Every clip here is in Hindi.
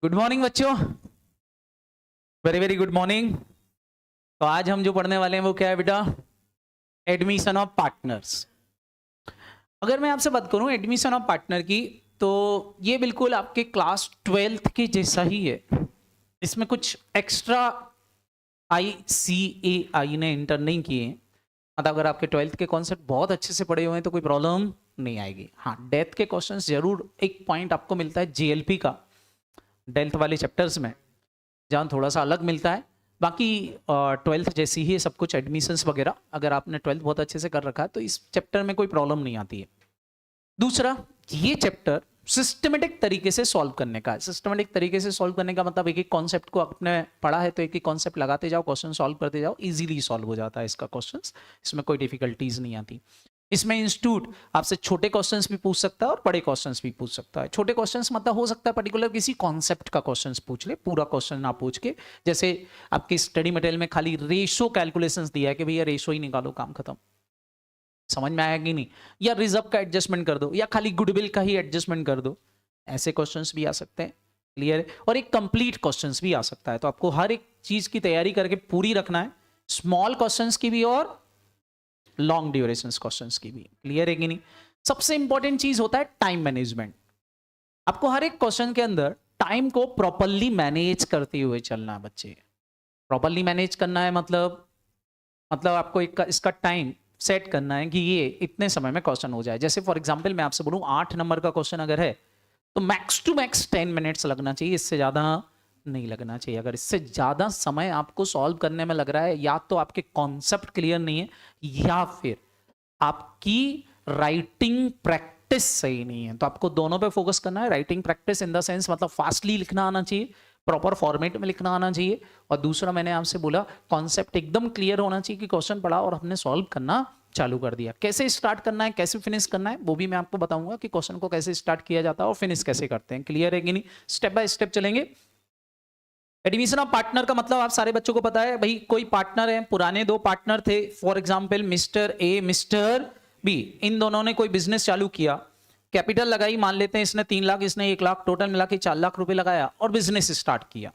गुड मॉर्निंग बच्चों, वेरी वेरी गुड मॉर्निंग। तो आज हम जो पढ़ने वाले हैं वो क्या है बेटा? Admission of partners. अगर मैं आपसे बात करूं एडमिशन ऑफ पार्टनर की, तो ये बिल्कुल आपके क्लास 12th के जैसा ही है। इसमें कुछ एक्स्ट्रा ICAI ने इंटर नहीं किए हैं। मतलब अगर आपके 12th के कॉन्सेप्ट बहुत अच्छे से पढ़े हुए हैं तो कोई प्रॉब्लम नहीं आएगी। हाँ, डेथ के क्वेश्चंस जरूर एक पॉइंट आपको मिलता है JLP का, डेल्थ वाले चैप्टर्स में, जहाँ थोड़ा सा अलग मिलता है। बाकी 12th जैसी ही सब कुछ, एडमिशंस वगैरह अगर आपने 12th बहुत अच्छे से कर रखा है तो इस चैप्टर में कोई प्रॉब्लम नहीं आती है। दूसरा, ये चैप्टर सिस्टमेटिक तरीके से सॉल्व करने का है। सिस्टमेटिक तरीके से सॉल्व करने का मतलब एक एक कॉन्सेप्ट को आपने पढ़ा है तो एक एक कॉन्सेप्ट लगाते जाओ, क्वेश्चन सॉल्व करते जाओ, इजीली सॉल्व हो जाता है इसका क्वेश्चन। इसमें कोई डिफिकल्टीज नहीं आती। इसमें इंस्टीट्यूट आपसे छोटे क्वेश्चंस भी पूछ सकता है और बड़े क्वेश्चंस भी पूछ सकता है। छोटे क्वेश्चंस मतलब हो सकता है पर्टिकुलर किसी कॉन्सेप्ट का क्वेश्चंस पूछ ले, पूरा क्वेश्चन ना पूछ के। जैसे आपकी स्टडी मटेरियल में खाली रेशो कैलकुलेशंस दिया है कि भैया रेशो ही निकालो, काम खत्म। समझ में आया कि नहीं? या रिजर्व का एडजस्टमेंट कर दो, या खाली गुडविल का ही एडजस्टमेंट कर दो। ऐसे क्वेश्चंस भी आ सकते हैं। क्लियर है? और एक कंप्लीट क्वेश्चंस भी आ सकता है। तो आपको हर एक चीज की तैयारी करके पूरी रखना है, स्मॉल क्वेश्चंस की भी और लॉन्ग ड्यूरेशन क्वेश्चंस की भी। क्लियर है कि नहीं? सबसे इंपॉर्टेंट चीज होता है टाइम मैनेजमेंट। आपको हर एक क्वेश्चन के अंदर टाइम को प्रॉपरली मैनेज करते हुए चलना है बच्चे। प्रॉपरली मैनेज करना है मतलब आपको इसका टाइम सेट करना है कि ये इतने समय में क्वेश्चन हो जाए। जैसे फॉर एग्जांपल मैं आपसे बोलूं 8 नंबर का क्वेश्चन अगर है तो मैक्स टू मैक्स 10 मिनट्स लगना चाहिए, इससे ज्यादा नहीं लगना चाहिए। अगर इससे ज्यादा समय आपको सॉल्व करने में लग रहा है, या तो आपके कॉन्सेप्ट क्लियर नहीं है या फिर आपकी राइटिंग प्रैक्टिस सही नहीं है। तो आपको दोनों पे फोकस करना है। Writing practice in the sense मतलब फास्टली लिखना आना चाहिए, प्रॉपर फॉर्मेट में लिखना आना चाहिए। और दूसरा, मैंने आपसे बोला कॉन्सेप्ट एकदम क्लियर होना चाहिए कि क्वेश्चन पढ़ा और हमने सॉल्व करना चालू कर दिया। कैसे स्टार्ट करना है, कैसे फिनिश करना है, वो भी मैं आपको बताऊंगा कि क्वेश्चन को कैसे स्टार्ट किया जाता है और फिनिश कैसे करते हैं। क्लियर है कि नहीं? स्टेप बाय स्टेप चलेंगे। एडमिशन ऑफ पार्टनर का मतलब आप सारे बच्चों को पता है भाई। कोई पार्टनर है, पुराने 2 पार्टनर थे, for example mister A mister B. इन दोनों ने कोई बिजनेस चालू किया, कैपिटल लगाई, मान लेते हैं इसने 3 लाख, इसने 1 लाख, टोटल मिला के 4 लाख रुपए लगाया और बिजनेस स्टार्ट किया।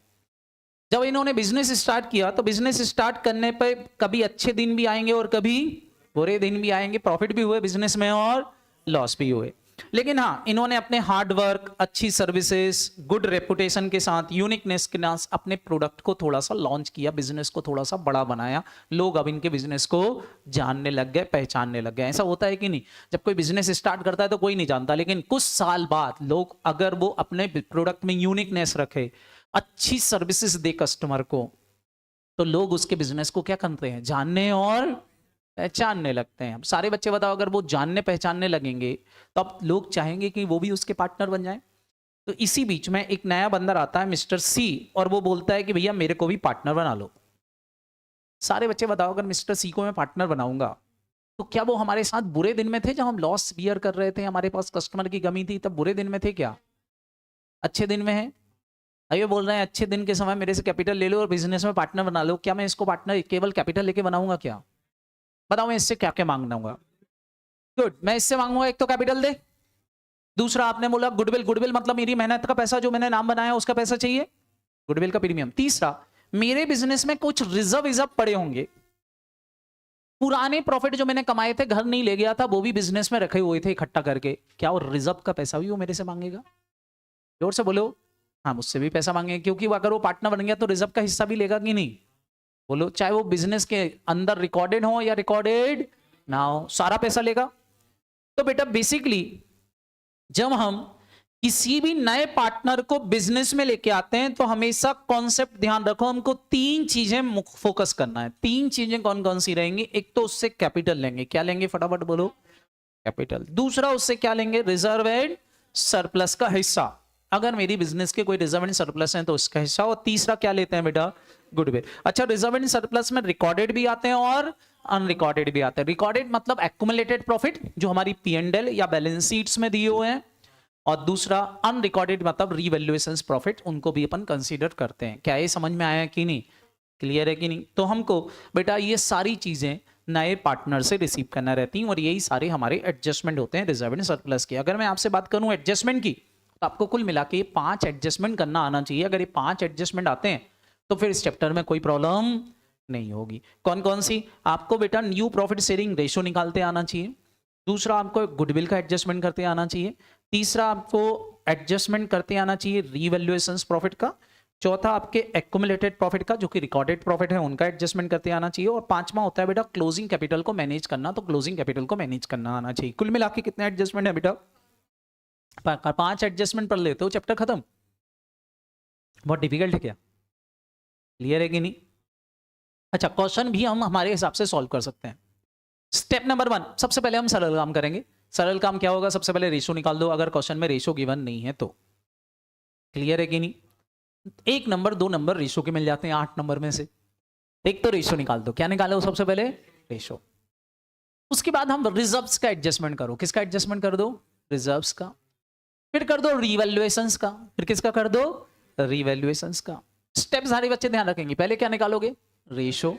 जब इन्होंने बिजनेस स्टार्ट किया तो बिजनेस स्टार्ट करने पर कभी अच्छे दिन भी आएंगे और कभी बुरे दिन भी आएंगे। प्रॉफिट भी हुए बिजनेस में और लॉस भी हुए। लेकिन हाँ, इन्होंने अपने हार्ड वर्क, अच्छी सर्विसेज, गुड रेपुटेशन के साथ, यूनिकनेस के साथ अपने प्रोडक्ट को थोड़ा सा लॉन्च किया, बिजनेस को थोड़ा सा बड़ा बनाया। लोग अब इनके बिजनेस को जानने लग गए, पहचानने लग गए। ऐसा होता है कि नहीं? जब कोई बिजनेस स्टार्ट करता है तो कोई नहीं जानता, लेकिन कुछ साल बाद लोग, अगर वो अपने प्रोडक्ट में यूनिकनेस रखे, अच्छी सर्विसेज दे कस्टमर को, तो लोग उसके बिजनेस को क्या करते हैं? जानने और पहचानने लगते हैं। अब सारे बच्चे बताओ, अगर वो जानने पहचानने लगेंगे तो अब लोग चाहेंगे कि वो भी उसके पार्टनर बन जाएं। तो इसी बीच में एक नया बंदर आता है, मिस्टर सी, और वो बोलता है कि भैया मेरे को भी पार्टनर बना लो। सारे बच्चे बताओ, अगर मिस्टर सी को मैं पार्टनर बनाऊंगा तो क्या वो हमारे साथ बुरे दिन में थे जब हम लॉस बियर कर रहे थे, हमारे पास कस्टमर की कमी थी, तब बुरे दिन में थे क्या? अच्छे दिन में है? अभी बोल रहे हैं अच्छे दिन के समय मेरे से कैपिटल ले लो और बिजनेस में पार्टनर बना लो। क्या मैं इसको पार्टनर केवल कैपिटल लेके बनाऊंगा क्या? बताओ, मैं इससे क्या क्या मांगूंगा? गुड, मैं इससे मांगूंगा एक तो कैपिटल दे। दूसरा, आपने बोला गुडविल। गुडविल मतलब मेरी मेहनत का पैसा, जो मैंने नाम बनाया उसका पैसा चाहिए, गुडविल का प्रीमियम। तीसरा, मेरे बिजनेस में कुछ रिजर्व पड़े होंगे, पुराने प्रॉफिट जो मैंने कमाए थे, घर नहीं ले गया था, वो भी बिजनेस में रखे हुए थे इकट्ठा करके। क्या वो रिजर्व का पैसा भी वो मेरे से मांगेगा? जोर से बोलो। हाँ, मुझसे भी पैसा मांगेगा, क्योंकि अगर वो पार्टनर बन गया तो रिजर्व का हिस्सा भी लेगा कि नहीं? बोलो, चाहे वो बिजनेस के अंदर रिकॉर्डेड हो या रिकॉर्डेड ना हो, सारा पैसा लेगा। तो बेटा बेसिकली जब हम किसी भी नए पार्टनर को बिजनेस में लेके आते हैं तो हमेशा कॉन्सेप्ट ध्यान रखो, हमको 3 चीजें फोकस करना है। 3 चीजें कौन कौन सी रहेंगी? एक तो उससे कैपिटल लेंगे। क्या लेंगे? फटाफट बोलो। कैपिटल। दूसरा, उससे क्या लेंगे? रिजर्व एंड सरप्लस का हिस्सा। अगर मेरी बिजनेस के कोई रिजर्व एंड सरप्लस है तो उसका हिस्सा। और तीसरा क्या लेते हैं बेटा? गुडविल। अच्छा, रिजर्व एंड सरप्लस में रिकॉर्डेड भी आते हैं और अनरिकॉर्डेड भी आते हैं। रिकॉर्डेड मतलब एक्यूमुलेटेड प्रॉफिट, जो हमारी P&L या बैलेंस शीट्स में दिए हुए हैं, और दूसरा अनरिकॉर्डेड मतलब रीवैल्यूएशन प्रॉफिट, उनको भी अपन कंसीडर करते हैं। क्या ये समझ में आया कि नहीं? क्लियर है कि नहीं? तो हमको बेटा ये सारी चीजें नए पार्टनर से रिसीव करना रहती हैं, और यही सारे हमारे एडजस्टमेंट होते हैं रिजर्व एंड सरप्लस के। अगर मैं आपसे बात करूं एडजस्टमेंट की, तो आपको कुल मिला के 5 एडजस्टमेंट करना आना चाहिए। अगर ये 5 एडजस्टमेंट आते हैं तो फिर इस चैप्टर में कोई प्रॉब्लम नहीं होगी। कौन कौन सी? आपको बेटा न्यू प्रॉफिट शेयरिंग रेशियो निकालते आना चाहिए, दूसरा आपको गुडविल का एडजस्टमेंट करते आना चाहिए, तीसरा आपको एडजस्टमेंट करते आना चाहिए रीवैल्यूएशंस प्रॉफिट का, चौथा आपके एक्युमुलेटेड प्रॉफिट का जो कि रिकॉर्डेड प्रॉफिट है उनका एडजस्टमेंट करते आना चाहिए, और पांचवा होता है बेटा क्लोजिंग कैपिटल को मैनेज करना, तो क्लोजिंग कैपिटल को मैनेज करना आना चाहिए। कुल मिला के कितने एडजस्टमेंट है बेटा? 5 एडजस्टमेंट पढ़ लेते हो, चैप्टर खत्म। बहुत डिफिकल्ट है क्या? क्लियर है कि नहीं? अच्छा, क्वेश्चन भी हम हमारे हिसाब से सॉल्व कर सकते हैं। स्टेप नंबर 1, सबसे पहले हम सरल काम करेंगे। सरल काम क्या होगा? सबसे पहले रेशो निकाल दो, अगर क्वेश्चन में रेशो गिवन नहीं है तो। क्लियर है कि नहीं? 1 नंबर 2 नंबर रेशो के मिल जाते हैं 8 नंबर में से। एक तो रेशो निकाल दो। क्या निकालो सबसे पहले? रेशो। उसके बाद हम रिजर्व्स का एडजस्टमेंट करो। किसका एडजस्टमेंट कर दो? रिजर्व्स का। फिर कर दो रिवैल्यूएशंस का। फिर किसका कर दो? रिवैल्यूएशंस का। स्टेप सारे बच्चे ध्यान रखेंगे। पहले क्या निकालोगे? रेशो।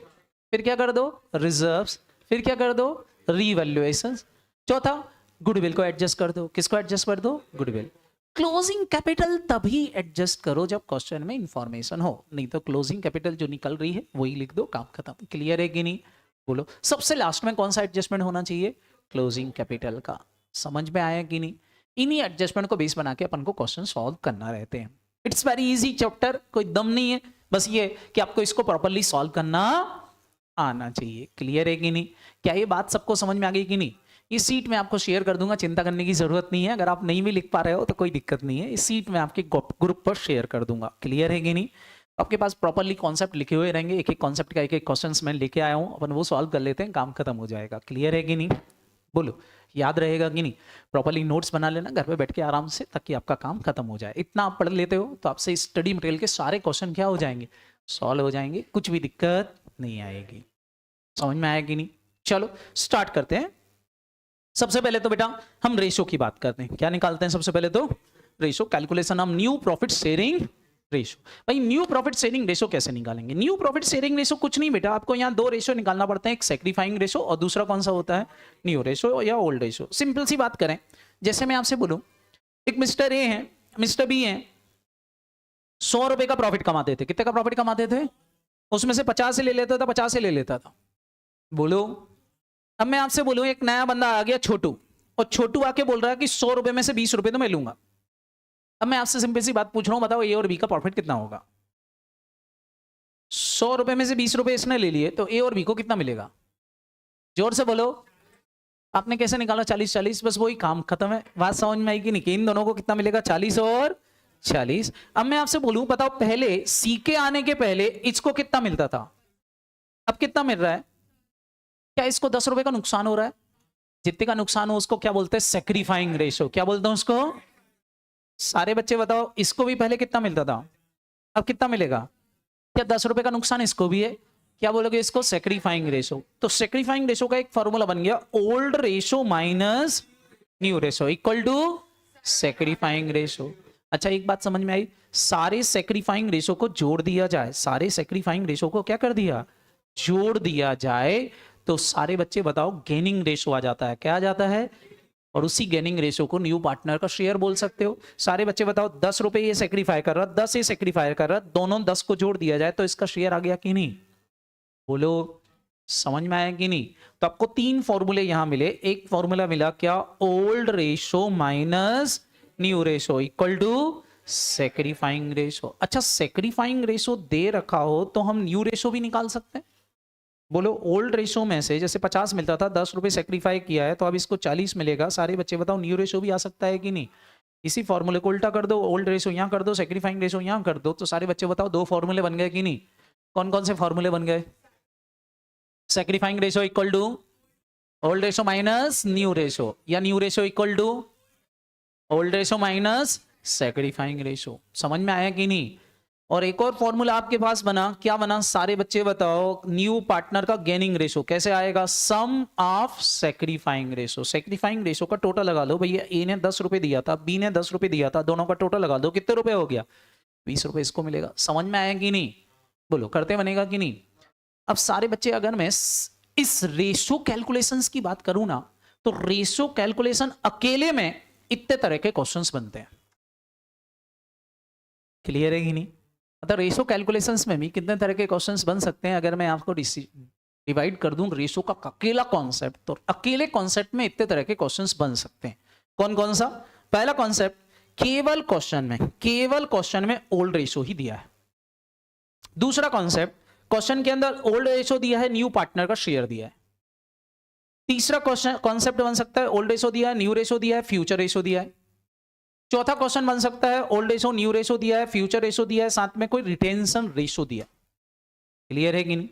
फिर क्या कर दो? रिजर्व्स। फिर क्या कर दो? रिवैल्यूएशंस। चौथा गुडविल को एडजस्ट कर दो। किसको एडजस्ट कर दो? गुडविल। क्लोजिंग कैपिटल तभी एडजस्ट करो जब क्वेश्चन में इंफॉर्मेशन हो, नहीं तो क्लोजिंग कैपिटल जो निकल रही है वही लिख दो, काम खत्म। क्लियर है कि नहीं? बोलो सबसे लास्ट में कौन सा एडजस्टमेंट होना चाहिए? क्लोजिंग कैपिटल का। समझ में आया कि नहीं? इन्हीं एडजस्टमेंट को बेस बना के अपन को क्वेश्चन सॉल्व करना रहते हैं। इट्स वेरी इजी चैप्टर, कोई दम नहीं है, बस ये कि आपको इसको प्रॉपरली सॉल्व करना आना चाहिए। क्लियर है कि नहीं? क्या ये बात सबको समझ में आ गई कि नहीं? इस सीट में आपको शेयर कर दूंगा, चिंता करने की जरूरत नहीं है। अगर आप नहीं भी लिख पा रहे हो तो कोई दिक्कत नहीं है, इस सीट में आपके ग्रुप पर शेयर कर दूंगा। क्लियर है कि नहीं? आपके पास प्रॉपरली कॉन्सेप्ट लिखे हुए रहेंगे, एक एक कॉन्सेप्ट का एक एक क्वेश्चन मैं लेके आया हूं, अपन वो सॉल्व कर लेते हैं, काम खत्म हो जाएगा। क्लियर है कि नहीं? बोलो याद रहेगा कि नहीं? प्रॉपरली नोट्स बना लेना घर पे बैठ के आराम से, ताकि आपका काम खत्म हो जाए। इतना आप पढ़ लेते हो तो आपसे स्टडी मटेरियल के सारे क्वेश्चन क्या हो जाएंगे? सॉल्व हो जाएंगे, कुछ भी दिक्कत नहीं आएगी। समझ में आया कि नहीं? चलो स्टार्ट करते हैं। सबसे पहले तो बेटा हम रेशो की बात करते हैं। क्या निकालते हैं सबसे पहले? तो रेशो कैलकुलेशन, हम न्यू प्रॉफिट शेयरिंग रेशो। भाई न्यू प्रॉफिट शेयरिंग रेशो कैसे निकालेंगे? न्यू प्रॉफिट शेयरिंग रेशो कुछ नहीं बेटा, आपको यहाँ 2 रेशो निकालना पड़ते हैं, एक सैक्रिफाइंग रेशो और दूसरा कौन सा होता है? न्यू रेशो या ओल्ड रेशो। सिंपल सी बात करें, जैसे मैं आपसे बोलूं एक मिस्टर ए है, मिस्टर बी है, 100 रुपए का प्रॉफिट कमाते थे। कितने का प्रॉफिट कमाते थे? उसमें से 50 से ले लेता था, 50 से ले लेता था। बोलो अब मैं आपसे बोलूं एक नया बंदा आ गया छोटू, और छोटू आके बोल रहा है कि 100 रुपए में से 20 रुपए तो मैं लूंगा। अब मैं आपसे सिंपल सी बात पूछ रहा हूं, बताओ ए और बी का प्रॉफिट कितना होगा? 100 रुपए में से 20 रुपए इसने ले लिए तो ए और बी को कितना मिलेगा? जोर से बोलो। आपने कैसे निकाला 40-40? बस वही, काम खत्म है। बात समझ में आई कि नहीं? कि इन दोनों को कितना मिलेगा? 40 और 40। अब मैं आपसे बोलूं, बताओ पहले सी के आने के पहले इसको कितना मिलता था, अब कितना मिल रहा है? क्या इसको 10 रुपए का नुकसान हो रहा है? जितने का नुकसान हो उसको क्या बोलते हैं? सैक्रिफाइंग रेशो। क्या बोलते हैं उसको? सारे बच्चे बताओ, इसको भी पहले कितना मिलता था, अब कितना मिलेगा? क्या 10 रुपए का नुकसान इसको भी है? क्या बोलोगे इसको? Sacrificing ratio. तो सैक्रिफाइंग रेशो का एक फॉर्मूला बन गया, old ratio minus new ratio equal to sacrificing ratio. अच्छा एक बात समझ में आई, सारे सैक्रिफाइंग रेशो को जोड़ दिया जाए, सारे सैक्रिफाइंग रेशो को क्या कर दिया? जोड़ दिया जाए, तो सारे बच्चे बताओ गेनिंग रेशो आ जाता है। क्या आ जाता है? और उसी गेनिंग रेशो को न्यू पार्टनर का शेयर बोल सकते हो। सारे बच्चे बताओ 10 रुपए ये सेक्रीफाई कर रहा, 10 ये सेक्रीफाई कर रहा, दोनों 10 को जोड़ दिया जाए तो इसका शेयर आ गया कि नहीं? बोलो समझ में आया कि नहीं? तो आपको 3 फॉर्मूले यहां मिले। एक फॉर्मूला मिला क्या? Old ratio minus new ratio equal to sacrificing ratio. अच्छा सेक्रीफाइंग रेशो दे रखा हो तो हम न्यू रेशो भी निकाल सकते हैं। बोलो ओल्ड रेशो में से जैसे 50 मिलता था, 10 रुपए सेक्रीफाई किया है तो अब इसको 40 मिलेगा। सारे बच्चे बताओ न्यू रेशो भी आ सकता है कि नहीं? इसी फॉर्मूले को उल्टा कर दो, ओल्ड रेशो यहां कर दो, सेक्रीफाइंग रेशो यहां कर दो, तो सारे बच्चे बताओ 2 फॉर्मूले बन गए कि नहीं? कौन कौन से फॉर्मूले बन गए? Sacrificing ratio equal to old ratio minus new ratio, या new ratio equal to old ratio minus sacrificing ratio. समझ में आया कि नहीं? और एक और फॉर्मूला आपके पास बना, क्या बना? सारे बच्चे बताओ न्यू पार्टनर का गेनिंग रेशो कैसे आएगा? सम ऑफ सेक्रीफाइंग रेशो। सेक्रीफाइंग रेशो का टोटल लगा लो भैया, ए ने 10 रुपए दिया था, बी ने 10 रुपए दिया था, दोनों का टोटल लगा दो, कितने रुपए हो गया? 20 रुपए इसको मिलेगा। समझ में आया कि नहीं? बोलो करते बनेगा कि नहीं? अब सारे बच्चे अगर मैं इस रेशो कैलकुलेशंस की बात करूं ना, तो रेशो कैलकुलेशन अकेले में इतने तरह के क्वेश्चंस बनते हैं। क्लियर है कि नहीं? मतलब रेशो कैलकुलेशंस में भी कितने तरह के क्वेश्चंस बन सकते हैं अगर मैं आपको डिवाइड कर दूं रेशो का अकेला कॉन्सेप्ट, तो अकेले कॉन्सेप्ट में इतने तरह के क्वेश्चंस बन सकते हैं। कौन कौन सा? पहला कॉन्सेप्ट, केवल क्वेश्चन में ओल्ड रेशो ही दिया है। दूसरा कॉन्सेप्ट, क्वेश्चन के अंदर ओल्ड रेशो दिया है, न्यू पार्टनर का शेयर दिया है। तीसरा क्वेश्चन कॉन्सेप्ट बन सकता है, ओल्ड रेशो दिया है, न्यू रेशो दिया है, फ्यूचर रेशो दिया है। चौथा क्वेश्चन बन सकता है, ओल्ड रेशो, न्यू रेशो दिया है, फ्यूचर रेशो दिया है, साथ में कोई रिटेंशन रेशो दिया है। क्लियर है कि नहीं?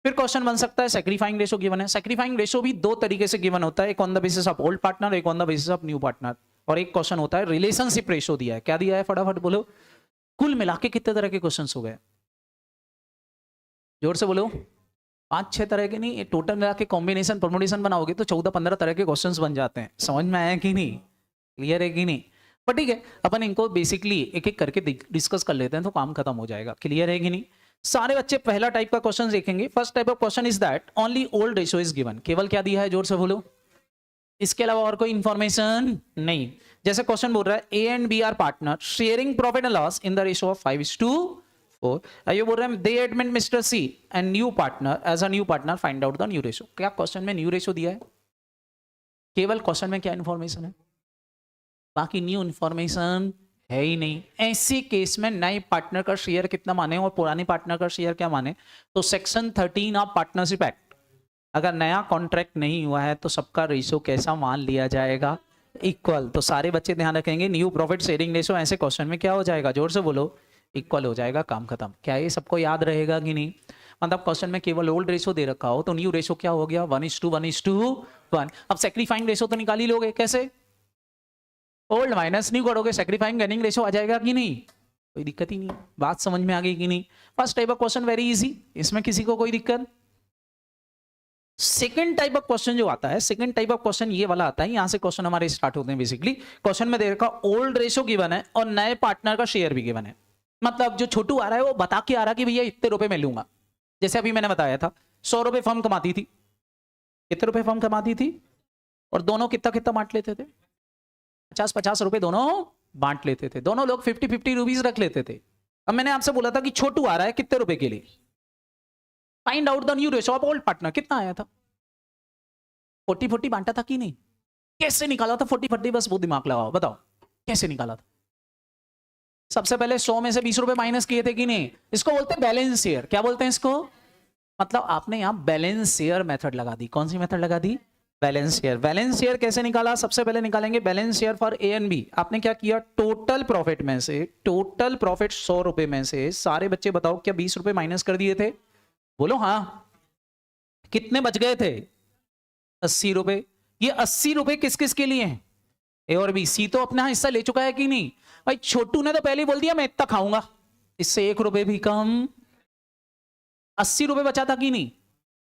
फिर क्वेश्चन बन सकता है, सैक्रिफाइंग रेशो गिवन है। सैक्रिफाइंग रेशो भी दो तरीके से गिवन होता है, एक on the basis of old partner, एक on the basis of new partner. और एक क्वेश्चन होता है रिलेशनशिप रेशो दिया है। क्या दिया है? फटाफट बोलो। कुल मिला के कितने तरह के क्वेश्चन हो गए? जोर से बोलो। 5-6 तरह के नहीं, टोटल मिला के कॉम्बिनेशन परमुटेशन बनाओगे तो 14-15 तरह के क्वेश्चंस बन जाते हैं। समझ में आया कि नहीं? क्लियर है कि नहीं? पर ठीक है, अपन इनको बेसिकली एक एक करके डिस्कस कर लेते हैं तो काम खत्म हो जाएगा। क्लियर है कि नहीं? सारे बच्चे पहला टाइप का क्वेश्चन देखेंगे। First type of question is that only old ratio is given. केवल क्या दिया है? जोर से बोलो। इसके अलावा और कोई इंफॉर्मेशन नहीं। जैसे क्वेश्चन बोल रहा है A and B are partner sharing profit and loss in the ratio of 5:4। ये बोल रहे हैं they admit Mister C and new partner as a new partner find out the new ratio. क्या क्वेश्चन में न्यू रेशो दिया है? केवल क्वेश्चन में क्या इंफॉर्मेशन है? बाकी न्यू इंफॉर्मेशन है ही नहीं। ऐसे केस में नए पार्टनर का शेयर कितना माने और पुराने पार्टनर का शेयर क्या माने? तो सेक्शन 13 ऑफ पार्टनरशिप एक्ट, अगर नया कॉन्ट्रैक्ट नहीं हुआ है तो सबका रेशो कैसा मान लिया जाएगा? इक्वल। तो सारे बच्चे ध्यान रखेंगे, न्यू प्रॉफिट शेयरिंग रेशो ऐसे क्वेश्चन में क्या हो जाएगा? जोर से बोलो। इक्वल हो जाएगा, काम खत्म। क्या ये सबको याद रहेगा कि नहीं? मतलब क्वेश्चन में केवल ओल्ड रेशो दे रखा हो तो न्यू रेशो क्या हो गया? 1:1:1। अब सैक्रिफाइंग रेशो तो निकाल ही लोगे, कैसे? ओल्ड माइनस न्यू करोगे, सैक्रिफाइंग अर्निंग रेशो आ जाएगा कि नहीं? कोई दिक्कत ही नहीं। बात समझ में आ गई कि नहीं? First type of question very easy, इसमें किसी को कोई दिक्कत। सेकंड टाइप ऑफ क्वेश्चन जो आता है, सेकंड टाइप ऑफ क्वेश्चन ये वाला आता है, यहां से क्वेश्चन हमारे स्टार्ट होते हैं। बेसिकली क्वेश्चन में दे रखा ओल्ड रेशो गिवन है और नए पार्टनर का शेयर भी गिवन है। मतलब जो छोटू आ रहा है वो बता के आ रहा है कि भैया इतने रुपए मैं लूंगा। जैसे अभी मैंने बताया था 100 रुपए फर्म कमाती थी। कितने रुपए फर्म कमाती थी? और दोनों कितना कितना बांट लेते थे? 50-50 रुपए दोनों बांट लेते थे। दोनों लोग 50-50 रुपीज रख लेते थे। अब मैंने आपसे बोला था कि छोटू आ रहा है कितने रुपए के लिए? Find out the new ratio of old partner. कितना आया था? 40-40 बांटा था कि नहीं? कैसे निकाला था 40-40? बस वो दिमाग लगाओ, बताओ कैसे निकाला था? सबसे पहले 100 में से 20 रुपए माइनस किए थे कि नहीं? इसको बोलते हैं बैलेंस शेयर। क्या बोलते हैं इसको? मतलब आपने यहां बैलेंस शेयर मेथड लगा दी। कौन सी मेथड लगा दी? Balance share. बैलेंस शेयर कैसे निकाला? सबसे पहले निकालेंगे balance share for A and B. आपने क्या किया? टोटल प्रॉफिट में से, टोटल प्रॉफिट 100 रुपए में से सारे बच्चे बताओ क्या 20 रुपए माइनस कर दिए थे? बोलो हाँ। कितने बच गए थे? 80 रुपए। ये 80 रुपए किस किस के लिए हैं? ए और बी। सी तो अपना हिस्सा ले चुका है कि नहीं? भाई छोटू ने तो पहले ही बोल दिया मैं इतना खाऊंगा, इससे 1 रुपए भी कम। 80 रुपए बचा था कि नहीं?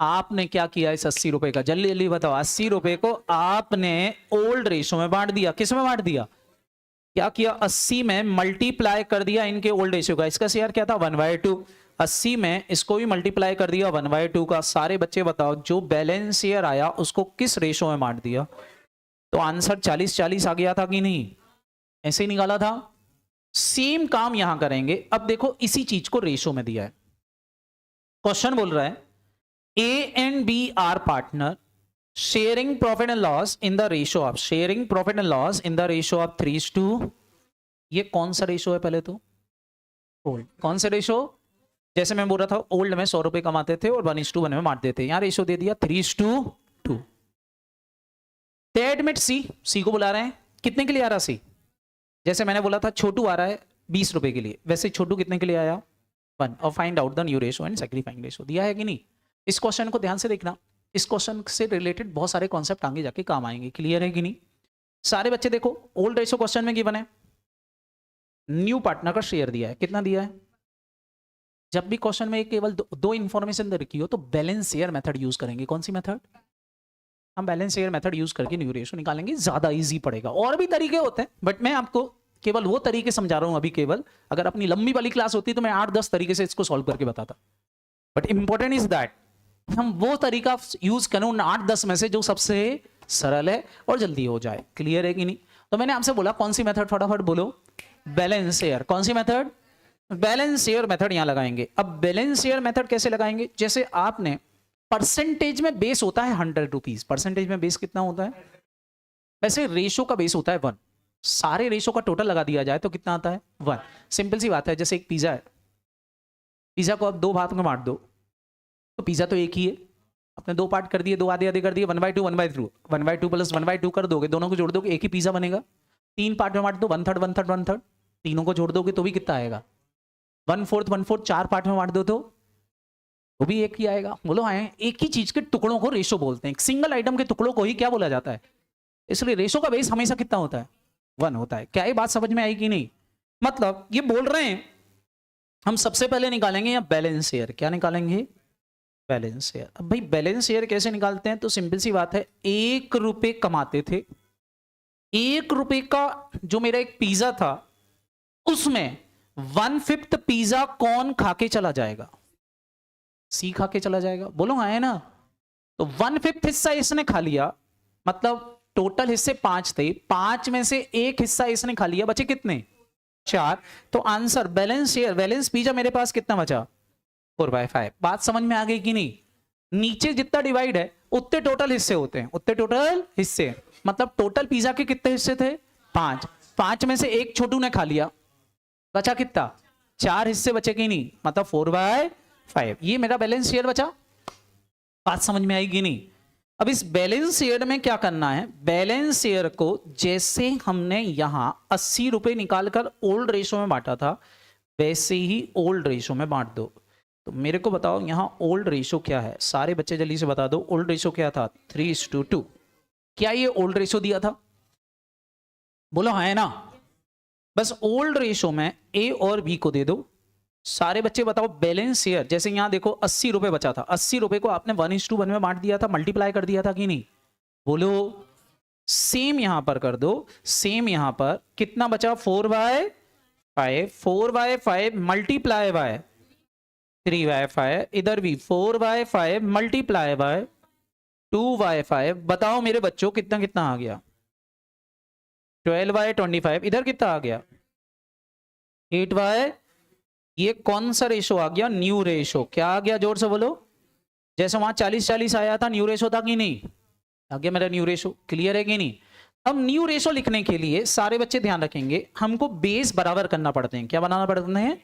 आपने क्या किया इस 80 रुपए का? जल्दी जल्दी बताओ। 80 रुपए को आपने ओल्ड रेशो में बांट दिया। किस में बांट दिया? क्या किया? 80 में मल्टीप्लाई कर दिया इनके ओल्ड रेशो का। इसका शेयर क्या था? 1/2। 80 में इसको भी मल्टीप्लाई कर दिया 1/2 का। सारे बच्चे बताओ जो बैलेंस शेयर आया उसको किस रेशो में बांट दिया? तो आंसर 40-40 आ गया था कि नहीं? ऐसे ही निकाला था। सेम काम यहां करेंगे। अब देखो इसी चीज को रेशो में दिया है। क्वेश्चन बोल रहा है A and B are partner sharing profit and loss in the ratio of, sharing profit and loss in the ratio of 3:2। ये कौन सा रेशो है? पहले तो ओल्ड। कौन सा रेशो? जैसे मैं बोल रहा था ओल्ड में 100 रुपए कमाते थे और 1:1 में बांट देते। यहां रेशो दे दिया 3:2। दे एडमिट सी, सी को बुला रहे हैं। कितने के लिए आ रहा सी? जैसे मैंने बोला था छोटू आ रहा है 20 रुपए के लिए, वैसे छोटू कितने के लिए आया? 1। और find out the new ratio and sacrificing ratio. दिया है कि नहीं? इस क्वेश्चन को ध्यान से देखना। इस क्वेश्चन से रिलेटेड बहुत सारे कॉन्सेप्ट आगे जाके काम आएंगे। क्लियर है कि नहीं? सारे बच्चे देखो, ओल्ड रेशो क्वेश्चन में गिवन है, न्यू पार्टनर का शेयर दिया है। कितना दिया है? जब भी क्वेश्चन में केवल दो इंफॉर्मेशन दे रखी हो तो बैलेंस शेयर मेथड यूज करेंगे। कौन सी मेथड? हम बैलेंस शेयर मेथड यूज करके न्यू रेशो निकालेंगे, ज्यादा इजी पड़ेगा। और भी तरीके होते हैं बट मैं आपको केवल वो तरीके समझा रहा हूं अभी। केवल अगर अपनी लंबी वाली क्लास होती तो मैं 8-10 तरीके से इसको सॉल्व करके बताता। बट इंपॉर्टेंट इज दैट हम वो तरीका यूज करें उन 8-10 में से जो सबसे सरल है और जल्दी हो जाए। क्लियर है कि नहीं? तो मैंने आपसे बोला कौन सी मेथड? फटाफट बोलो। Balance share. कौन सी मेथड? बैलेंस शेयर मेथड यहां लगाएंगे। अब बैलेंस शेयर मेथड कैसे लगाएंगे, जैसे आपने परसेंटेज में बेस होता है 100 रुपीज, परसेंटेज में बेस कितना होता है, वैसे रेशो का बेस होता है 1, सारे रेशो का टोटल लगा दिया जाए तो कितना आता है 1। सिंपल सी बात है, जैसे एक पिज्जा है, पिज्जा को आप 2 भाग में बांट दो तो पिज्जा तो एक ही है, आपने 2 पार्ट कर दिए, 2 आधे आधे कर दिए, 1/2 1/2 1/2 प्लस 1/2 कर दोगे, दोनों को जोड़ दोगे एक ही पिज्जा बनेगा। 3 पार्ट में बांट दो, 1/3 1/3 1/3, तीनों को जोड़ दोगे तो भी कितना आएगा 1/4 1/4, 4 पार्ट में बांट दो तो वो भी एक ही आएगा। बोलो आए, एक ही चीज के टुकड़ों को रेशो बोलते हैं, सिंगल आइटम के टुकड़ों को ही क्या बोला जाता है, इसलिए रेशो का बेस हमेशा कितना होता है 1 होता है। क्या ये बात समझ में आई कि नहीं, मतलब ये बोल रहे हैं हम सबसे पहले निकालेंगे या बैलेंस शेयर, क्या निकालेंगे बैलेंस शेयर। अब भाई बैलेंस शेयर कैसे निकालते हैं, तो सिंपल सी बात है, 1 रुपए कमाते थे, 1 रुपए का जो मेरा एक पिज्जा था उसमें 1/5 पिज्जा कौन खा के चला जाएगा, सी खा के चला जाएगा। बोलो हाँ है ना, तो 1/5 हिस्सा इसने खा लिया, मतलब टोटल हिस्से 5 थे, 5 में से 1 हिस्सा इसने खा लिया, बचे कितने 4। तो answer balance share, balance pizza मेरे पास कितना बचा 4/5। बात समझ में आ गई कि नहीं, नीचे जितना डिवाइड है उतने टोटल हिस्से होते हैं, उतने टोटल हिस्से, मतलब टोटल पिज्जा के कितने हिस्से थे 5, 5 में से 1 छोटू ने खा लिया, बचा कितना 4 हिस्से बचे कि नहीं, मतलब 4/5, ये मेरा बैलेंस शेयर बचा। बात समझ में आएगी नहीं। अब इस बैलेंस शेयर में क्या करना है, बैलेंस शेयर को जैसे हमने यहां 80 रुपए निकालकर ओल्ड रेशो में बांटा था वैसे ही ओल्ड रेशो में बांट दो। तो मेरे को बताओ यहां ओल्ड रेशो क्या है, सारे बच्चे जल्दी से बता दो, ओल्ड रेशो क्या था 3:2। क्या ये ओल्ड रेशो दिया था, बोलो हाँ है ना। बस ओल्ड रेशो में ए और बी को दे दो। सारे बच्चे बताओ बैलेंस शेयर, जैसे यहां देखो 80 रुपए बचा था, 80 रुपए को आपने 1:1 में बांट दिया था, मल्टीप्लाई कर दिया था कि नहीं, बोलो सेम यहां पर कर दो, सेम यहां पर कितना बचा 4/5, 4/5 मल्टीप्लाई बाय 3/5, इधर भी 4/5 मल्टीप्लाई बाय 2/5। बताओ मेरे बच्चों कितना कितना आ गया 12/25, इधर कितना आ गया 8/, ये कौन सा रेशो आ गया न्यू रेशो, क्या आ गया जोर से बोलो, जैसे वहां 40-40 आया था न्यू रेशो था कि नहीं, आ गया मेरा न्यू रेशो, क्लियर है कि नहीं। अब न्यू रेशो लिखने के लिए सारे बच्चे ध्यान रखेंगे, हमको बेस बराबर करना पड़ते हैं, क्या बनाना पड़ते हैं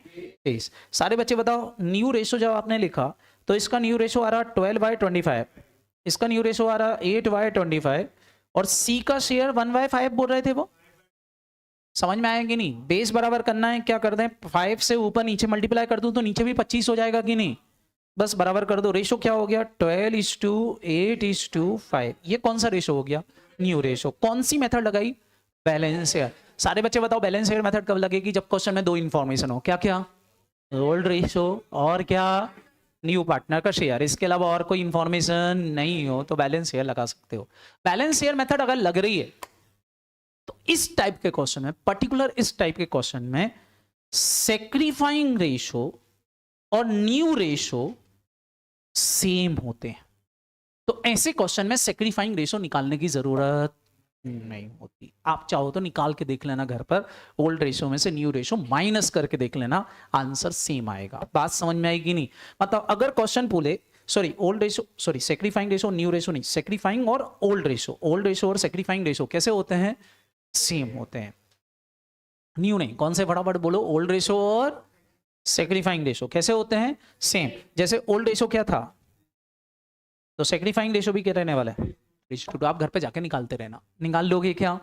बेस। सारे बच्चे बताओ न्यू रेशो जब आपने लिखा तो इसका न्यू रेशो आ रहा 12/25, इसका न्यू रेशो आ रहा 8/25 और सी का शेयर 1/5 बोल रहे थे, वो समझ में आएंगे नहीं। बेस बराबर करना है, क्या करते हैं 5 से ऊपर नीचे मल्टीप्लाई कर दूं तो नीचे भी 25 हो जाएगा कि नहीं, बस बराबर कर दो। रेशो क्या हो गया 12:8:5, ये कौन सा रेशो हो गया न्यू रेशो। कौन सी मेथड लगाई बैलेंस शेयर। सारे बच्चे बताओ बैलेंस शेयर मेथड कब लगेगी, जब क्वेश्चन में 2 इंफॉर्मेशन हो, क्या क्या ओल्ड रेशो और क्या न्यू पार्टनर का शेयर, इसके अलावा और कोई इंफॉर्मेशन नहीं हो तो बैलेंस शेयर लगा सकते हो। बैलेंस शेयर मेथड अगर लग रही है तो इस टाइप के क्वेश्चन में, पर्टिकुलर इस टाइप के क्वेश्चन में सैक्रिफाइंग रेशो और न्यू रेशो सेम होते हैं, तो ऐसे क्वेश्चन में सैक्रिफाइंग रेशो निकालने की जरूरत नहीं होती। आप चाहो तो निकाल के देख लेना घर पर, ओल्ड रेशो में से न्यू रेशो माइनस करके देख लेना, आंसर सेम आएगा। बात समझ में आएगी नहीं, मतलब अगर क्वेश्चन बोले sorry old ratio, sorry sacrificing ratio new ratio नहीं, सैक्रिफाइंग और ओल्ड रेशो, ओल्ड रेशो और सैक्रिफाइंग रेशो कैसे होते हैं सेम होते हैं, न्यू नहीं। कौन से फटाफट बोलो, ओल्ड रेशो और सैक्रिफाइंग रेशो कैसे होते हैं सेम। जैसे ओल्ड रेशो क्या था तो सैक्रिफाइंग रेशो भी क्या रहने वाला है, तो आप घर पे जाके निकालते रहना, निकाल लोगे क्या,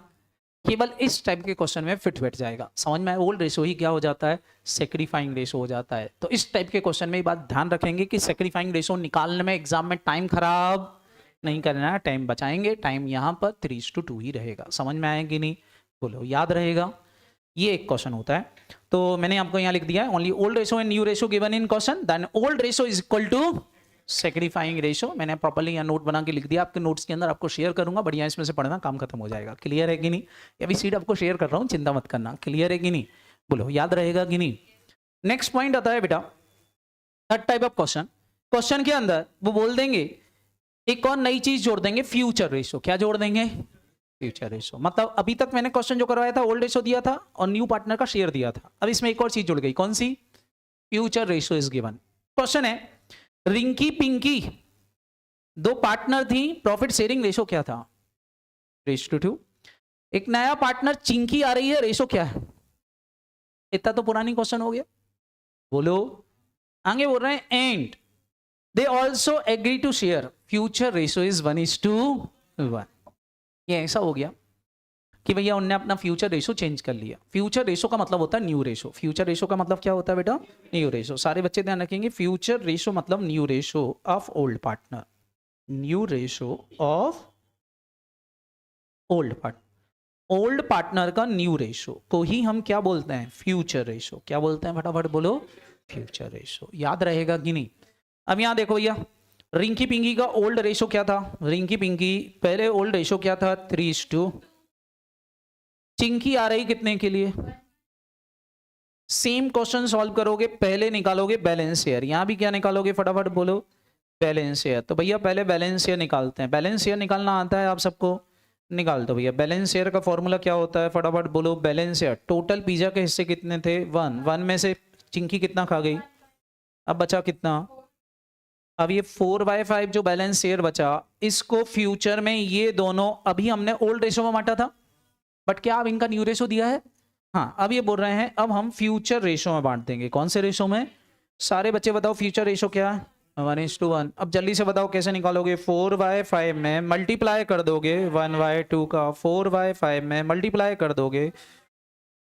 केवल इस टाइप के क्वेश्चन में फिट बैठ जाएगा। समझ में आए, ओल्ड रेशो ही क्या हो जाता है सैक्रिफाइंग रेशो हो जाता है। तो इस टाइप के क्वेश्चन में ये बात ध्यान रखेंगे कि सैक्रिफाइंग रेशो निकालने में एग्जाम में टाइम खराब नहीं करना है, टाइम बचाएंगे, टाइम यहाँ पर 3:2 ही रहेगा। समझ में आएगी नहीं बोलो, याद रहेगा। ये एक क्वेश्चन होता है, तो मैंने आपको यहाँ लिख दिया है only old ratio and new ratio given in question, then old ratio is equal to sacrificing ratio. मैंने प्रॉपर्ली यहाँ नोट बना के लिख दिया, आपके नोट्स के अंदर आपको शेयर करूंगा, बढ़िया इसमें से पढ़ना, काम खत्म हो जाएगा। क्लियर है कि नहीं, अभी सीट आपको शेयर कर रहा हूँ, चिंता मत करना। क्लियर है कि नहीं बोलो, याद रहेगा कि नहीं। नेक्स्ट पॉइंट आता है बेटा third type of question. Question के अंदर वो बोल देंगे एक और नई चीज जोड़ देंगे, फ्यूचर रेशो। क्या जोड़ देंगे फ्यूचर रेशो। मतलब अभी तक मैंने क्वेश्चन जो करवाया था ओल्ड रेशो दिया था और न्यू पार्टनर का शेयर दिया था, अब इसमें एक और चीज जुड़ गई, कौन सी future ratio is given. Question है, रिंकी पिंकी दो पार्टनर थी, प्रॉफिट शेयरिंग रेशो क्या था? रेशियो 2। एक नया पार्टनर चिंकी आ रही है, रेशो क्या है? इतना तो पुरानी क्वेश्चन हो गया, बोलो। आगे बोल रहे हैं and they also agree to share, future ratio is 1:1। ये ऐसा हो गया कि भैया उनने अपना फ्यूचर रेशो चेंज कर लिया। फ्यूचर रेशो का मतलब होता है न्यू रेशो। फ्यूचर रेशो का मतलब क्या होता है बेटा? New ratio. सारे बच्चे ध्यान रखेंगे, फ्यूचर रेशो मतलब new ratio of old partner. New ratio of old partner. Old partner का न्यू रेशो को ही हम क्या बोलते हैं? Future ratio. क्या बोलते हैं? फटाफट बोलो, फ्यूचर रेशो। याद रहेगा कि नहीं? अब यहां देखो भैया, रिंकी पिंकी का ओल्ड रेशो क्या था? रिंकी पिंकी पहले ओल्ड रेशो क्या था? 3:2। चिंकी आ रही कितने के लिए? सेम क्वेश्चन सॉल्व करोगे, पहले निकालोगे बैलेंस शेयर। यहां भी क्या निकालोगे? फटाफट बोलो, बैलेंस शेयर। तो भैया पहले बैलेंस शेयर निकालते हैं। बैलेंस शेयर निकालना आता है आप सबको? निकाल दो भैया। बैलेंस शेयर का फॉर्मूला क्या होता है? फटाफट बोलो, बैलेंस शेयर। टोटल पिज्जा के हिस्से कितने थे? 1 में से चिंकी कितना खा गई? अब बचा कितना? अब ये 4/5 जो बैलेंस शेयर बचा, इसको फ्यूचर में ये दोनों, अभी हमने ओल्ड रेशो में बांटा था, बट क्या अब इनका न्यू रेशो दिया है? हाँ, अब ये बोल रहे हैं अब हम फ्यूचर रेशो में बांट देंगे। कौन से रेशो में? सारे बच्चे बताओ फ्यूचर रेशो क्या है? 1:1। अब जल्दी से बताओ कैसे निकालोगे? 4/5 में मल्टीप्लाई कर दोगे 1/2 का, 4/5 में मल्टीप्लाई कर दोगे।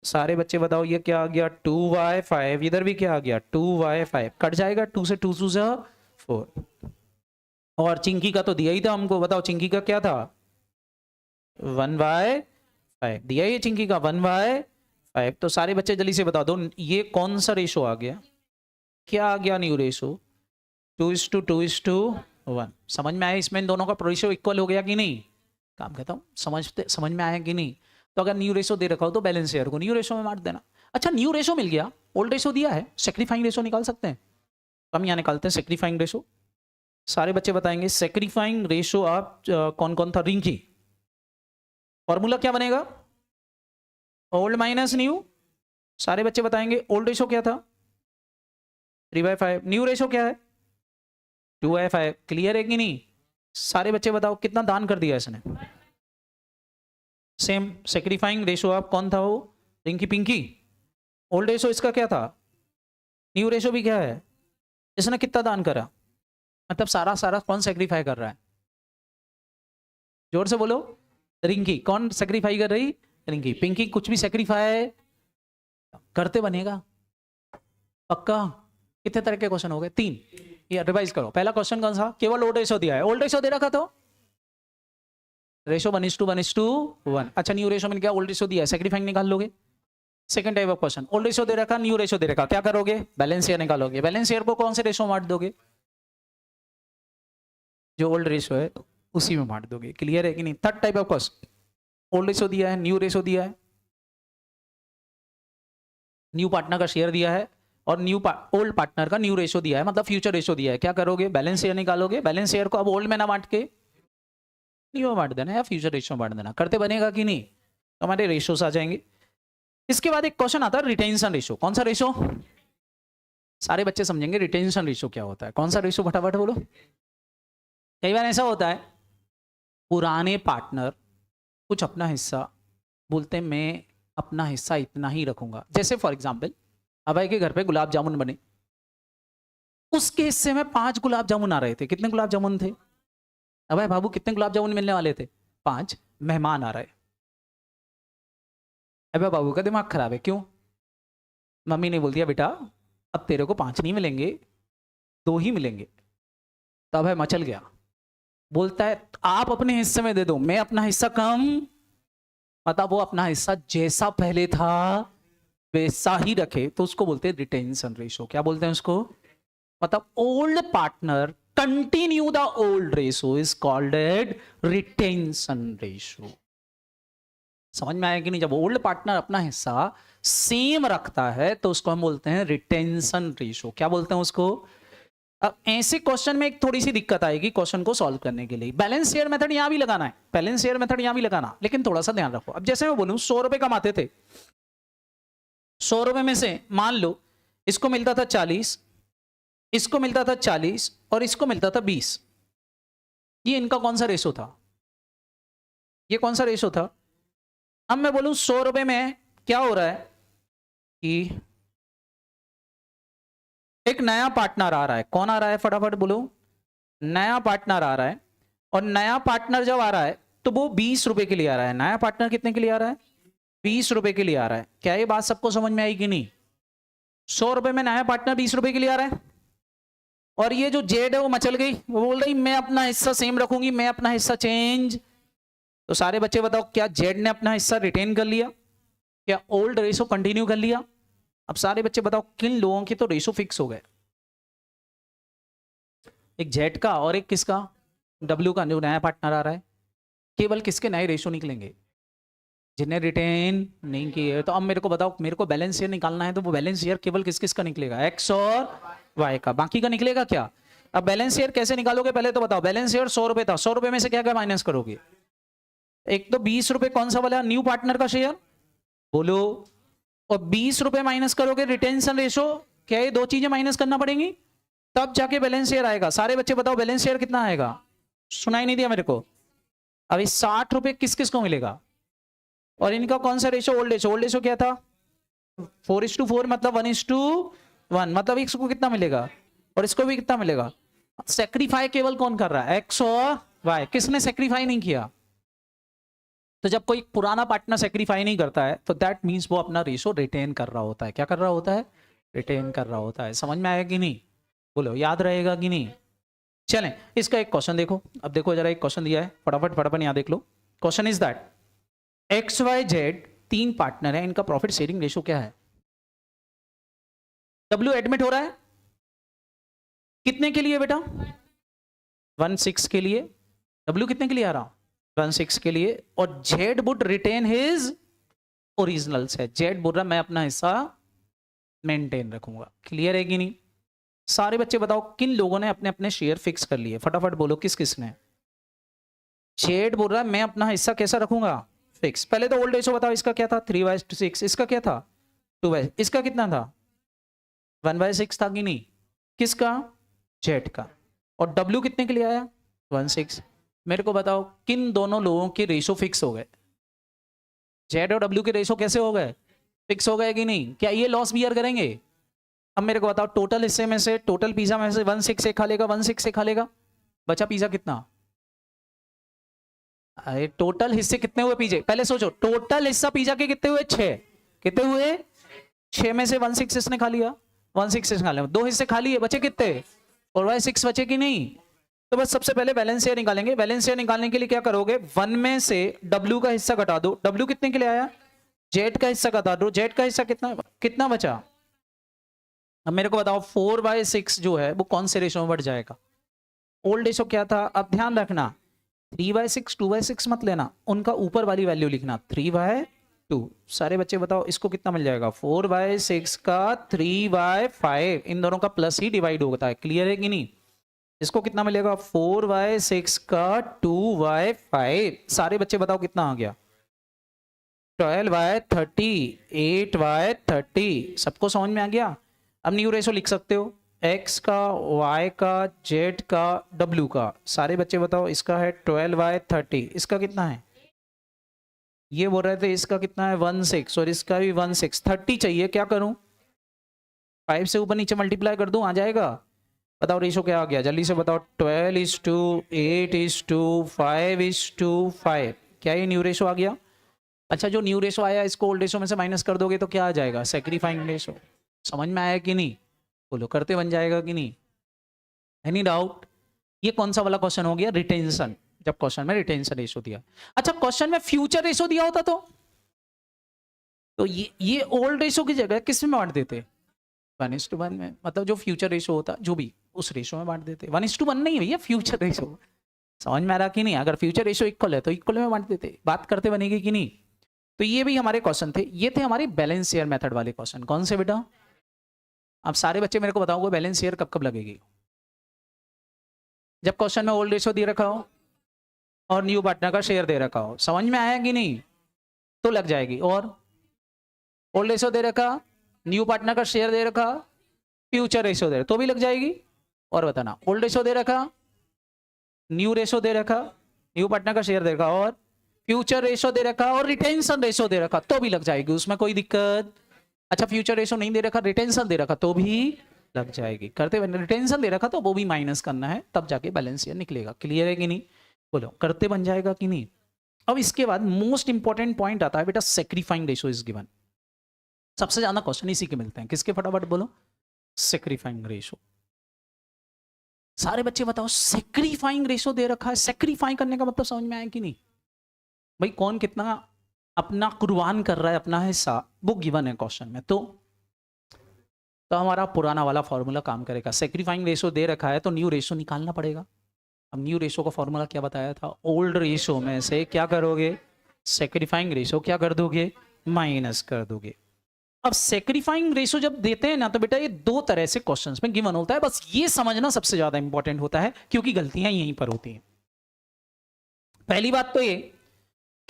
सारे बच्चे बताओ ये क्या आ गया? 2/5। इधर भी क्या आ गया? 2/5। कट जाएगा, 2 से 2 से 4। और चिंकी का तो दिया ही था हमको, बताओ चिंकी का क्या था? 1/5 दिया ही चिंकी का, 1/5। तो सारे बच्चे जल्दी से बता दो ये कौन सा रेशो आ गया? क्या आ गया न्यू रेशो? 2:1। समझ में आया? इसमें इन दोनों का रेशो इक्वल हो गया कि नहीं? काम कहता हूँ, समझ में आया कि नहीं? तो अगर न्यू रेशो दे रखा हो तो बैलेंस शेयर को न्यू रेशो में बांट देना। अच्छा, न्यू रेशो मिल गया, ओल्ड रेशो दिया है, सेक्रीफाइंग रेशो निकाल सकते हैं। तो हम यहाँ निकालते हैं सेक्रीफाइंग रेशो। सारे बच्चे बताएंगे सेक्रीफाइंग रेशो आप कौन कौन था? रिंकी। फॉर्मूला क्या बनेगा? Old minus new. सारे बच्चे बताएंगे ओल्ड रेशो क्या था? 3/5। न्यू रेशो क्या है? 2/5। क्लियर है कि नहीं? सारे बच्चे बताओ कितना दान कर दिया इसने? सेम सेक्रीफाइंग रेशो आप कौन था? वो रिंकी पिंकी। ओल्ड रेशो इसका क्या था? न्यू रेशो भी क्या है? इसने कितना दान करा? मतलब सारा सारा कौन सेक्रीफाई कर रहा है? जोर से बोलो। रिंकी। कौन सेक्रीफाई कर रही? रिंकी। पिंकी कुछ भी सेक्रीफाई करते बनेगा पक्का? कितने तरह के क्वेश्चन हो गए? 3। ये रिवाइज करो। पहला क्वेश्चन कौन सा? केवल ओल्ड रेशो दिया है। ओल्ड रेशो दे रखा तो रेशो 1:1। अच्छा, न्यू रेशो में क्या? ओल्ड रेशो दिया है, सेक्रीफाइंग निकाल लोगे। Second type of question, old ratio दे रखा, न्यू रेशो दे रखा, क्या करोगे? बैलेंस शेयर निकालोगे। बैलेंस शेयर को कौन से रेशो में बांट दोगे? जो ओल्ड रेशो है उसी में बांट दोगे। क्लियर है कि नहीं? Third type of question, old ratio दिया है, न्यू रेशो दिया है, न्यू पार्टनर का शेयर दिया है और ओल्ड पार्टनर का न्यू रेशो दिया है, मतलब फ्यूचर रेशो दिया है। क्या करोगे? बैलेंस शेयर निकालोगे। बैलेंस शेयर को अब ओल्ड में ना बांट के न्यू में बांट देना या फ्यूचर रेशो में बांट देना। करते बनेगा कि नहीं? तो हमारे रेशोस आ जाएंगे। इसके बाद एक क्वेश्चन आता है रिटेंशन रेशो। कौन सा रेशो? सारे बच्चे समझेंगे रिटेंशन रेशो क्या होता है। कौन सा रेशो? फटाफट बोलो। कई बार ऐसा होता है पुराने पार्टनर कुछ अपना हिस्सा बोलते हैं, मैं अपना हिस्सा इतना ही रखूंगा। जैसे फॉर एग्जांपल अभय के घर पे गुलाब जामुन बने, उसके हिस्से में 5 गुलाब जामुन आ रहे थे। कितने गुलाब जामुन थे? अभय बाबू कितने गुलाब जामुन मिलने वाले थे? 5। मेहमान आ रहे। अभय बाबू का दिमाग खराब है। क्यों? मम्मी ने बोल दिया बेटा अब तेरे को 5 नहीं मिलेंगे, 2 ही मिलेंगे। तो अभय मचल गया, बोलता है आप अपने हिस्से में दे दो, मैं अपना हिस्सा कम। मतलब वो अपना हिस्सा जैसा पहले था वैसा ही रखे, तो उसको बोलते हैं रिटेंशन रेशो। क्या बोलते हैं उसको? मतलब old partner continue the old ratio is called add retention ratio. समझ में आया कि नहीं? जब ओल्ड पार्टनर अपना हिस्सा सेम रखता है तो उसको हम बोलते हैं रिटेंशन रेशो। क्या बोलते हैं उसको? अब ऐसे क्वेश्चन में एक थोड़ी सी दिक्कत आएगी क्वेश्चन को सॉल्व करने के लिए। बैलेंस शेयर मेथड यहां भी लगाना है, बैलेंस शेयर मेथड यहां भी लगाना, लेकिन थोड़ा सा ध्यान रखो। अब जैसे मैं बोलूं 100 रुपए कमाते थे, 100 रुपए में से मान लो इसको मिलता था 40, इसको मिलता था 40 और इसको मिलता था 20। ये इनका कौन सा रेशो था? ये कौन सा रेशो था? अब मैं बोलूं 100 रुपए में क्या हो रहा है कि एक नया पार्टनर आ रहा है। कौन आ रहा है? फटाफट बोलो। नया पार्टनर आ रहा है। और नया पार्टनर जब आ रहा है तो वो 20 रुपए के लिए आ रहा है। नया पार्टनर कितने के लिए आ रहा है? 20 रुपए के लिए आ रहा है। क्या ये बात सबको समझ में आई कि नहीं? 100 रुपए में नया पार्टनर 20 रुपए के लिए आ रहा है और ये जो जेड है वो मचल गई, वो बोल रही मैं अपना हिस्सा सेम रखूंगी, मैं अपना हिस्सा चेंज। तो सारे बच्चे बताओ, क्या जेड ने अपना हिस्सा रिटेन कर लिया? क्या ओल्ड रेशो कंटिन्यू कर लिया? अब सारे बच्चे बताओ किन लोगों के तो रेशो फिक्स हो गए? एक जेड का और एक किसका? डब्ल्यू का। जो नया पार्टनर आ रहा है, केवल किसके नए रेशो निकलेंगे? जिन्हें रिटेन नहीं किए। तो अब मेरे को बताओ, मेरे को बैलेंस शेयर निकालना है तो वो बैलेंस शेयर केवल किस किस का निकलेगा? एक्स और वाई का। बाकी का निकलेगा क्या? अब बैलेंस शेयर कैसे निकालोगे पहले तो बताओ। बैलेंस शेयर 100 रुपए था, 100 रुपए में से क्या क्या माइनस करोगे? एक तो 20 रुपए कौन सा वाला? न्यू पार्टनर का शेयर, बोलो। और 20 रुपए माइनस करोगे रिटेंशन रेशो। क्या ये दो चीजें माइनस करना पड़ेंगी, तब जाके बैलेंस शेयर आएगा। सारे बच्चे बताओ बैलेंस शेयर कितना आएगा? सुनाई नहीं दिया मेरे को। अभी 60 रुपए किस किस को मिलेगा? और इनका कौन सा ratio? Old ratio. Old ratio क्या था? 4:4, मतलब 1:1। मतलब इसको कितना मिलेगा और इसको भी कितना मिलेगा? सेक्रीफाई केवल कौन कर रहा है? एक्स और वाई। किसने सेक्रीफाई नहीं किया? तो जब कोई पुराना पार्टनर सेक्रीफाई नहीं करता है तो दैट मींस वो अपना रेशो रिटेन कर रहा होता है। क्या कर रहा होता है? रिटेन कर रहा होता है। समझ में आएगा कि नहीं? बोलो, याद रहेगा कि नहीं? चलें, इसका एक क्वेश्चन देखो। अब देखो जरा, एक क्वेश्चन दिया है, फटाफट फटाफट यहाँ देख लो। Question is that X Y Z 3 partner है, इनका प्रॉफिट शेयरिंग रेशो क्या है? डब्ल्यू एडमिट हो रहा है कितने के लिए बेटा? 1/6 के लिए। डब्ल्यू कितने के लिए आ रहा? 1/6 के लिए। और Z would retain his originals है। जेड बोल रहा मैं अपना हिस्सा मेंटेन रखूंगा। क्लियर है कि नहीं? सारे बच्चे बताओ किन लोगों ने अपने अपने शेयर फिक्स कर लिए? फटाफट बोलो, किस किस ने? जेड बोल रहा है मैं अपना हिस्सा कैसा रखूंगा? फिक्स। पहले तो ओल्ड रेशो बताओ, इसका क्या था? 3/6। इसका क्या था? 2/, इसका कितना था? 1/6 था कि नहीं? किसका? जेड का। और डब्ल्यू कितने के लिए आया? 1/6। मेरे को बताओ किन दोनों लोगों के रेशो फिक्स हो गए? जेड और डब्ल्यू के रेशो कैसे हो गए? फिक्स हो गए कि नहीं? क्या ये लॉस बियर करेंगे? अब मेरे को बताओ, टोटल हिस्से में से, टोटल पिज्जा में से 1/6 से खा लेगा, 1/6 से खा लेगा, बचा पिज्जा कितना? अरे टोटल हिस्से कितने हुए पिज्जे? पहले सोचो, टोटल हिस्सा पिज्जा के कितने हुए? 6। कितने हुए? 6 में से 1/6 इसने खा लिया, 1/6 इसने खा लिया, 2 हिस्से खा लिए, बचे कितने? 4/6 बचे कि नहीं? तो बस सबसे पहले बैलेंस शेयर निकालेंगे। बैलेंस शेयर निकालने के लिए क्या करोगे? 1 में से डब्ल्यू का हिस्सा घटा दो। डब्ल्यू कितने के लिए आया? जेड का हिस्सा घटा दो। जेड का हिस्सा कितना कितना बचा? अब मेरे को बताओ 4/6 जो है वो कौन से रेशो में बढ़ जाएगा? ओल्ड रेशो क्या था? अब ध्यान रखना, 3/6 2/6 मत लेना, उनका ऊपर वाली वैल्यू लिखना 3/2। सारे बच्चे बताओ इसको कितना मिल जाएगा? 4/6 का 3/5, इन दोनों का प्लस ही डिवाइड होता है। क्लियर है कि नहीं? इसको कितना मिलेगा? 4/6 का 2/5। सारे बच्चे बताओ कितना आ गया? 12/30, 8/30। सबको समझ में आ गया? अब न्यू रेशो लिख सकते हो, x का, y का, z का, w का। सारे बच्चे बताओ, इसका है 12/30, इसका कितना है? ये बोल रहे थे इसका कितना है? 1/6, और इसका भी 1/6। 30 चाहिए, क्या करूं? 5 से ऊपर नीचे मल्टीप्लाई कर दूं, आ जाएगा? बताओ रेशो क्या आ गया? जल्दी से बताओ। 12:8:5:5। क्या ये न्यू रेशो आ गया? अच्छा, जो न्यू रेशो आया इसको ओल्ड रेशो में से माइनस कर दोगे तो क्या आ जाएगा? सेक्रीफाइंग रेशो। समझ में आया कि नहीं? बोलो, करते बन जाएगा कि नहीं? Any doubt? ये कौन सा वाला क्वेश्चन हो गया? रिटेंशन। जब क्वेश्चन में रिटेंशन रेशो दिया। अच्छा, क्वेश्चन में फ्यूचर रेशो दिया होता तो ये ओल्ड रेशो की जगह किस में बांट देते? 1:1 में। मतलब जो फ्यूचर रेशो होता जो भी उस रेशो में बांट देते। 1:1 नहीं भैया, फ्यूचर रेशो। समझ में आ रहा कि नहीं? अगर फ्यूचर रेशो इक्वल है तो इक्वल में बांट देते। बात करते बनेगी कि नहीं? तो ये भी हमारे क्वेश्चन थे। ये थे हमारे बैलेंस शेयर मेथड वाले क्वेश्चन। कौन से बेटा? अब सारे बच्चे मेरे को बताओगे बैलेंस शेयर कब कब लगेगी? जब क्वेश्चन में ओल्ड रेशो दे रखा हो और न्यू पार्टनर का शेयर दे रखा हो। समझ में आया कि नहीं? तो लग जाएगी। और ओल्ड रेशो दे रखा, न्यू पार्टनर का शेयर दे रखा, फ्यूचर रेशो दे तो भी लग जाएगी। और बताना ओल्ड रेशो दे रखा, न्यू रेशो दे रखा, न्यू पार्टनर का शेयर दे रखा, और फ्यूचर रेशो दे रखा, और रिटेंशन रेशो दे रखा, तो भी लग जाएगी, उसमें कोई दिक्कत। अच्छा फ्यूचर रेशो नहीं दे रखा, रिटेंशन दे रखा, तो भी लग जाएगी। करते बन रिटेंशन दे रखा तो वो भी माइनस करना है, तब जाके बैलेंस शीट निकलेगा। क्लियर है कि नहीं? बोलो करते बन जाएगा कि नहीं? अब इसके बाद मोस्ट इंपॉर्टेंट पॉइंट आता है बेटा, सेक्रीफाइंग रेशो इज गिवन। सबसे ज्यादा क्वेश्चन इसी के मिलते हैं। किसके? फटाफट बोलो। सेक्रीफाइंग रेशो। सारे बच्चे बताओ, सेक्रीफाइंग रेशो दे रखा है, सेक्रीफाई करने का मतलब समझ में आया कि नहीं? भाई कौन कितना अपना कुर्बान कर रहा है अपना हिस्सा, वो गिवन है क्वेश्चन में। तो हमारा पुराना वाला फॉर्मूला काम करेगा। सेक्रीफाइंग रेशो दे रखा है तो न्यू रेशो निकालना पड़ेगा। अब न्यू रेशो का फॉर्मूला क्या बताया था? ओल्ड रेशो में से क्या करोगे? सेक्रीफाइंग रेशो क्या कर दोगे? माइनस कर दोगे। अब सेक्रीफाइंग रेशो जब देते हैं ना, तो बेटा ये दो तरह से क्वेश्चंस में गिवन होता है। बस ये समझना सबसे ज्यादा इंपॉर्टेंट होता है, क्योंकि गलतियां यहीं पर होती हैं। पहली बात तो ये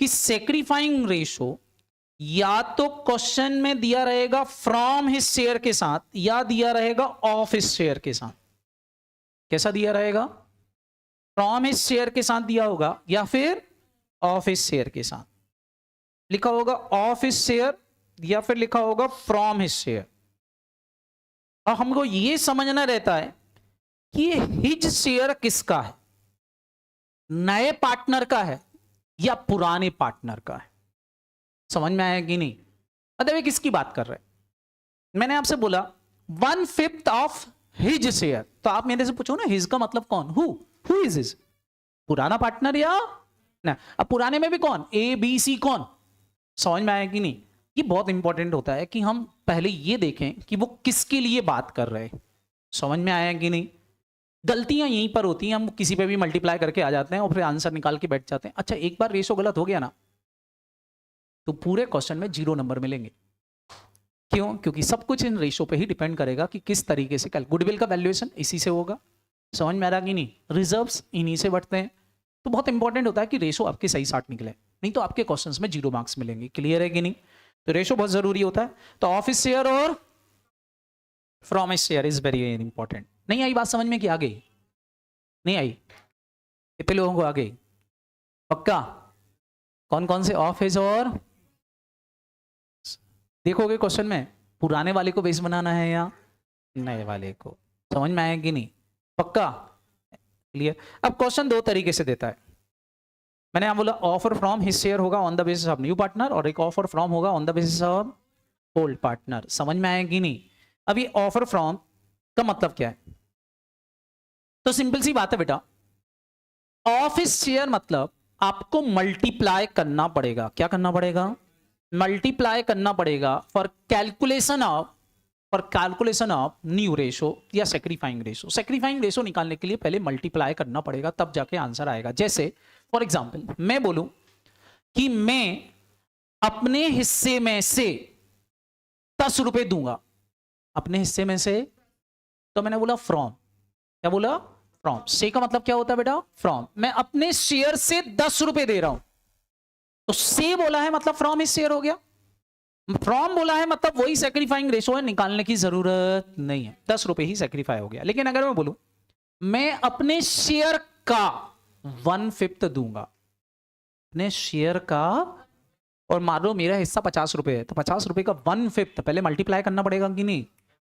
कि सेक्रीफाइंग रेशो या तो क्वेश्चन में दिया रहेगा फ्रॉम हिज शेयर के साथ, या दिया रहेगा ऑफ हिज शेयर के साथ। कैसा दिया रहेगा? फ्रॉम हिज शेयर के साथ दिया होगा, या फिर ऑफ हिज शेयर के साथ लिखा होगा, ऑफ हिज शेयर या फिर लिखा होगा फ्रॉम हिज शेयर। और हमको यह समझना रहता है कि हिज शेयर किसका है, नए पार्टनर का है या पुराने पार्टनर का है। समझ में आया कि नहीं? मतलब ये किसकी बात कर रहे हैं? मैंने आपसे बोला 1/5 ऑफ हिज शेयर, तो आप मेरे से पूछो ना हिज का मतलब कौन? Who is his? पुराना पार्टनर या ना? अब पुराने में भी कौन? ए बी सी कौन? समझ में आया कि नहीं? ये बहुत इंपॉर्टेंट होता है कि हम पहले ये देखें कि वो किसके लिए बात कर रहे हैं। समझ में आया कि नहीं? गलतियां यहीं पर होती हैं, हम किसी पे भी मल्टीप्लाई करके आ जाते हैं और फिर आंसर निकाल के बैठ जाते हैं। अच्छा एक बार रेशो गलत हो गया ना, तो पूरे क्वेश्चन में 0 नंबर मिलेंगे। क्यों? क्योंकि सब कुछ इन रेशो पे ही डिपेंड करेगा कि किस तरीके से गुडविल का वैल्यूएशन इसी से होगा। समझ में आ रहा कि नहीं? रिजर्व्स इन्हीं से बढ़ते हैं। तो बहुत इंपॉर्टेंट होता है कि रेशो आपके सही साथ निकले, नहीं तो आपके क्वेश्चंस में 0 मार्क्स मिलेंगे। क्लियर है कि नहीं? तो रेशो बहुत जरूरी होता है। तो ऑफिस शेयर और from share is very very important. नहीं आई बात समझ में? कि आ गई? नहीं आई? कितने लोगों को आ गई? पक्का? कौन कौन से ऑफ हिज और देखोगे क्वेश्चन में, पुराने वाले को बेस बनाना है या नए वाले को? समझ में आया कि नहीं? पक्का? क्लियर? अब क्वेश्चन दो तरीके से देता है। मैंने यहां बोला ऑफर फ्रॉम हिज शेयर होगा on the basis of new partner, और एक ऑफर फ्रॉम होगा on the basis of old partner. समझ में आया कि नहीं? अब ये ऑफर फ्रॉम का मतलब क्या है? तो सिंपल सी बात है बेटा, ऑफ हिज शेयर मतलब आपको मल्टीप्लाई करना पड़ेगा। क्या करना पड़ेगा? मल्टीप्लाई करना पड़ेगा for calculation of new ratio या सेक्रीफाइंग रेशो। सेक्रीफाइंग रेशो निकालने के लिए पहले मल्टीप्लाई करना पड़ेगा, तब जाके आंसर आएगा। जैसे फॉर एग्जांपल मैं बोलूं कि मैं अपने हिस्से में से 10 रुपए दूंगा, अपने हिस्से में से, तो मैंने बोला फ्रॉम। क्या बोला? फ्रॉम। से का मतलब क्या होता है बेटा? फ्रॉम। मैं अपने शेयर से 10 रुपए दे रहा हूं, तो से बोला है मतलब फ्रॉम इस शेयर हो गया। फ्रॉम बोला है मतलब वही सेक्रीफाइंग रेशो है, निकालने की जरूरत नहीं है, 10 रुपए ही सेक्रीफाई हो गया। लेकिन अगर मैं बोलूं मैं अपने शेयर का 1/5 दूंगा, अपने शेयर का, और मान लो मेरा हिस्सा 50 रुपए है, तो 50 रुपए का 1/5 पहले मल्टीप्लाई करना पड़ेगा कि नहीं?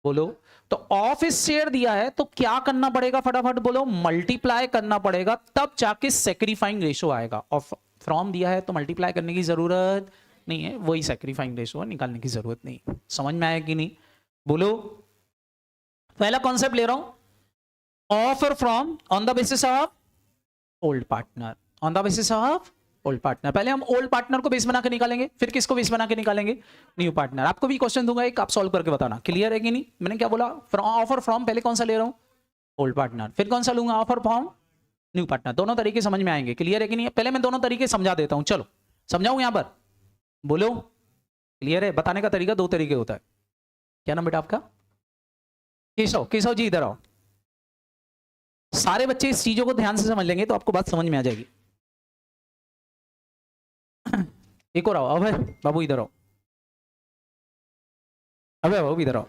बोलो। तो ऑफ इस शेयर दिया है तो क्या करना पड़ेगा? फटाफट बोलो। मल्टीप्लाई करना पड़ेगा, तब जाके सेक्रीफाइंग रेशो आएगा। और फ्रॉम दिया है तो मल्टीप्लाई करने की जरूरत नहीं है, वही सेक्रीफाइंग रेशो है, निकालने की जरूरत नहीं। समझ में आया कि नहीं? बोलो। पहला कॉन्सेप्ट ले रहा हूं, offer from on the basis of old partner, on the basis of old partner. पहले हम ओल्ड पार्टनर को बेस बना के निकालेंगे, फिर किसको बेस बना के निकालेंगे? New partner. आपको भी क्वेश्चन दूंगा एक, आप सॉल्व करके बताना। क्लियर है कि नहीं? मैंने क्या बोला? ऑफर फ्रॉम पहले कौन सा ले रहा हूं? Old partner. फिर कौन सा लूंगा? Offer from new partner. दोनों तरीके समझ में आएंगे। क्लियर है कि नहीं? पहले मैं दोनों तरीके समझा देता हूं, चलो समझाऊं यहां पर। बोलो। क्लियर है? बताने का तरीका दो तरीके होता है। क्या नाम बेटा आपका? केशव। केशव जी इधर आओ। सारे बच्चे इस चीजों को ध्यान से समझ लेंगे तो आपको बात समझ में आ जाएगी। एक और आओ। अभय बाबू इधर आओ। अभय बाबू इधर आओ।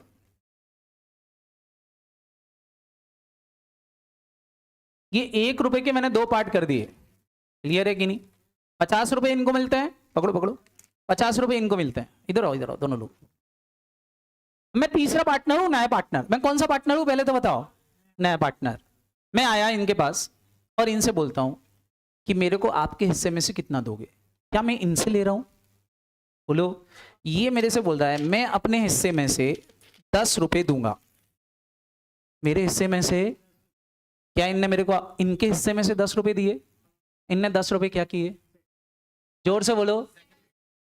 ये 1 रुपए के मैंने 2 पार्ट कर दिए, क्लियर है कि नहीं? 50 रुपए इनको मिलते हैं, पकड़ो पकड़ो, 50 रुपए इनको मिलते हैं। इधर आओ दोनों लोग। मैं तीसरा पार्टनर हूं, नया पार्टनर। मैं कौन सा पार्टनर हूं पहले तो बताओ? नया पार्टनर। मैं आया इनके पास और इनसे बोलता हूं कि मेरे को आपके हिस्से में से कितना दोगे? क्या मैं इनसे ले रहा हूं? बोलो। ये मेरे से बोल रहा है मैं अपने हिस्से में से 10 रुपए दूंगा। मेरे हिस्से में से क्या इनने मेरे को इनके हिस्से में से 10 रुपए दिए? इनने 10 रुपए क्या किए? जोर से बोलो।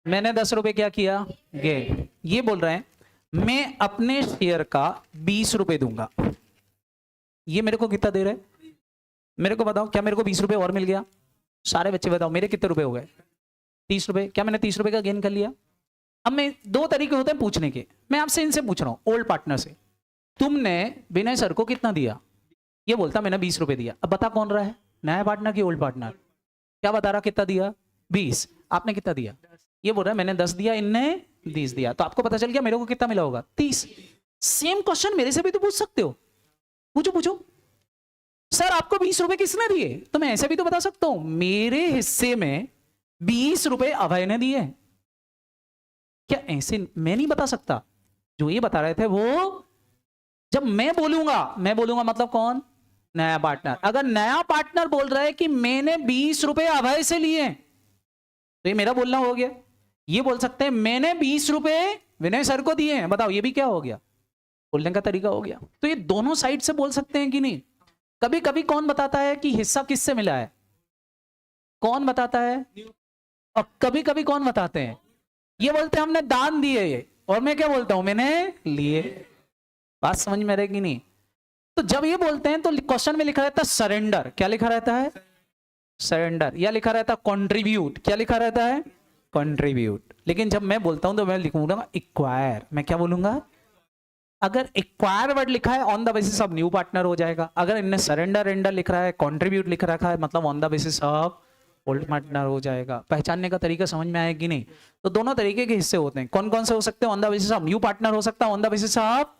मैंने 10 रुपए क्या किया? गे। ये बोल रहे हैं मैं अपने शेयर का 20 रुपए दूंगा। ये मेरे को कितना दे रहे हैं? मेरे को बताओ, क्या मेरे को 20 रुपए और मिल गया? सारे बच्चे बताओ मेरे कितने रुपए हो गए? 30 रुपए। क्या मैंने 30 रुपए का गेन कर लिया? अब मैं, 2 तरीके होते हैं पूछने के। मैं आपसे इनसे पूछ रहा हूं, ओल्ड पार्टनर से, तुमने विनय सर को कितना दिया? ये बोलता मैंने 20 रुपए दिया। अब बता कौन रहा है, नया पार्टनर की ओल्ड पार्टनर? क्या बता रहा, कितना दिया? 20। आपने कितना दिया? ये बोल रहा है मैंने 10 दिया, इनने 20 दिया। तो आपको पता चल गया मेरे को कितना मिला होगा? 30। सेम क्वेश्चन मेरे से भी तो पूछ सकते हो। पूछो पूछो। सर आपको 20 रुपए किसने दिए? तो मैं ऐसे भी तो बता सकता हूं मेरे हिस्से में 20 रुपए अभय ने दिए। क्या ऐसे मैं नहीं बता सकता? जो ये बता रहे थे वो, जब मैं बोलूंगा मतलब कौन? नया पार्टनर। अगर नया पार्टनर बोल रहा है कि मैंने 20 रुपए अभय से लिए, तो ये मेरा बोलना हो गया। ये बोल सकते हैं मैंने 20 रुपए विनय सर को दिए हैं। बताओ ये भी क्या हो गया? बोलने का तरीका हो गया। तो ये दोनों साइड से बोल सकते हैं कि नहीं? कभी कभी कौन बताता है कि हिस्सा किससे मिला है? कौन बताता है? और कभी कभी कौन बताते हैं? ये बोलते हैं हमने दान दिए ये, और मैं क्या बोलता हूं? मैंने लिए। बात समझ में रहेगी नहीं? तो जब ये बोलते हैं तो क्वेश्चन में लिखा रहता है सरेंडर। क्या लिखा रहता है? सरेंडर। या लिखा रहता है कॉन्ट्रीब्यूट। क्या लिखा रहता है? कॉन्ट्रीब्यूट। लेकिन जब मैं बोलता हूं तो मैं लिखूंगा एक्वायर। मैं क्या बोलूंगा? अगर एक्वायर वर्ड लिखा है on the basis of new partner हो जाएगा। अगर इनने सरेंडर रेंडर लिख रहा है, कॉन्ट्रीब्यूट लिख रखा है, मतलब on the basis of old partner हो जाएगा। पहचानने का तरीका समझ में आया कि नहीं? तो दोनों तरीके के हिस्से होते हैं। कौन कौन से हो सकते हैं? On the basis of new partner हो सकता है, ऑन द बेसिस ऑफ।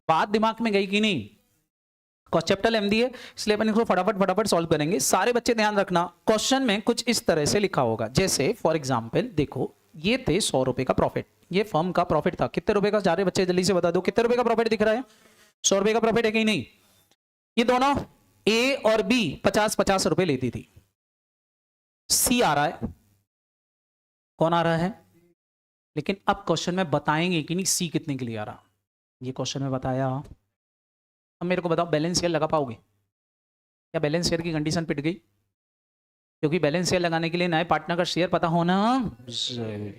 बात दिमाग में गई कि नहीं? चैप्टर लेंथी है इसलिए अपन इसको फटाफट सॉल्व करेंगे। सारे बच्चे ध्यान रखना, क्वेश्चन में कुछ इस तरह से लिखा होगा। जैसे फॉर एग्जांपल देखो, ये थे 100 रुपए का प्रॉफिट। ये फर्म का प्रॉफिट था। कितने रुपए का? सारे बच्चे जल्दी से बता दो, कितने रुपए का प्रॉफिट दिख रहा है? 100 रुपए का प्रॉफिट है कि नहीं? ये दोनों ए और बी 50-50 रुपए लेती थी। सी आ रहा है, कौन आ रहा है? लेकिन अब क्वेश्चन में बताएंगे कि नहीं सी कितने के लिए आ रहा। ये क्वेश्चन में बताया। अब मेरे को बताओ बैलेंस शेयर लगा पाओगे? क्या बैलेंस शेयर की कंडीशन पिट गई? क्योंकि बैलेंस शेयर लगाने के लिए नए पार्टनर का शेयर पता होना जरूरी।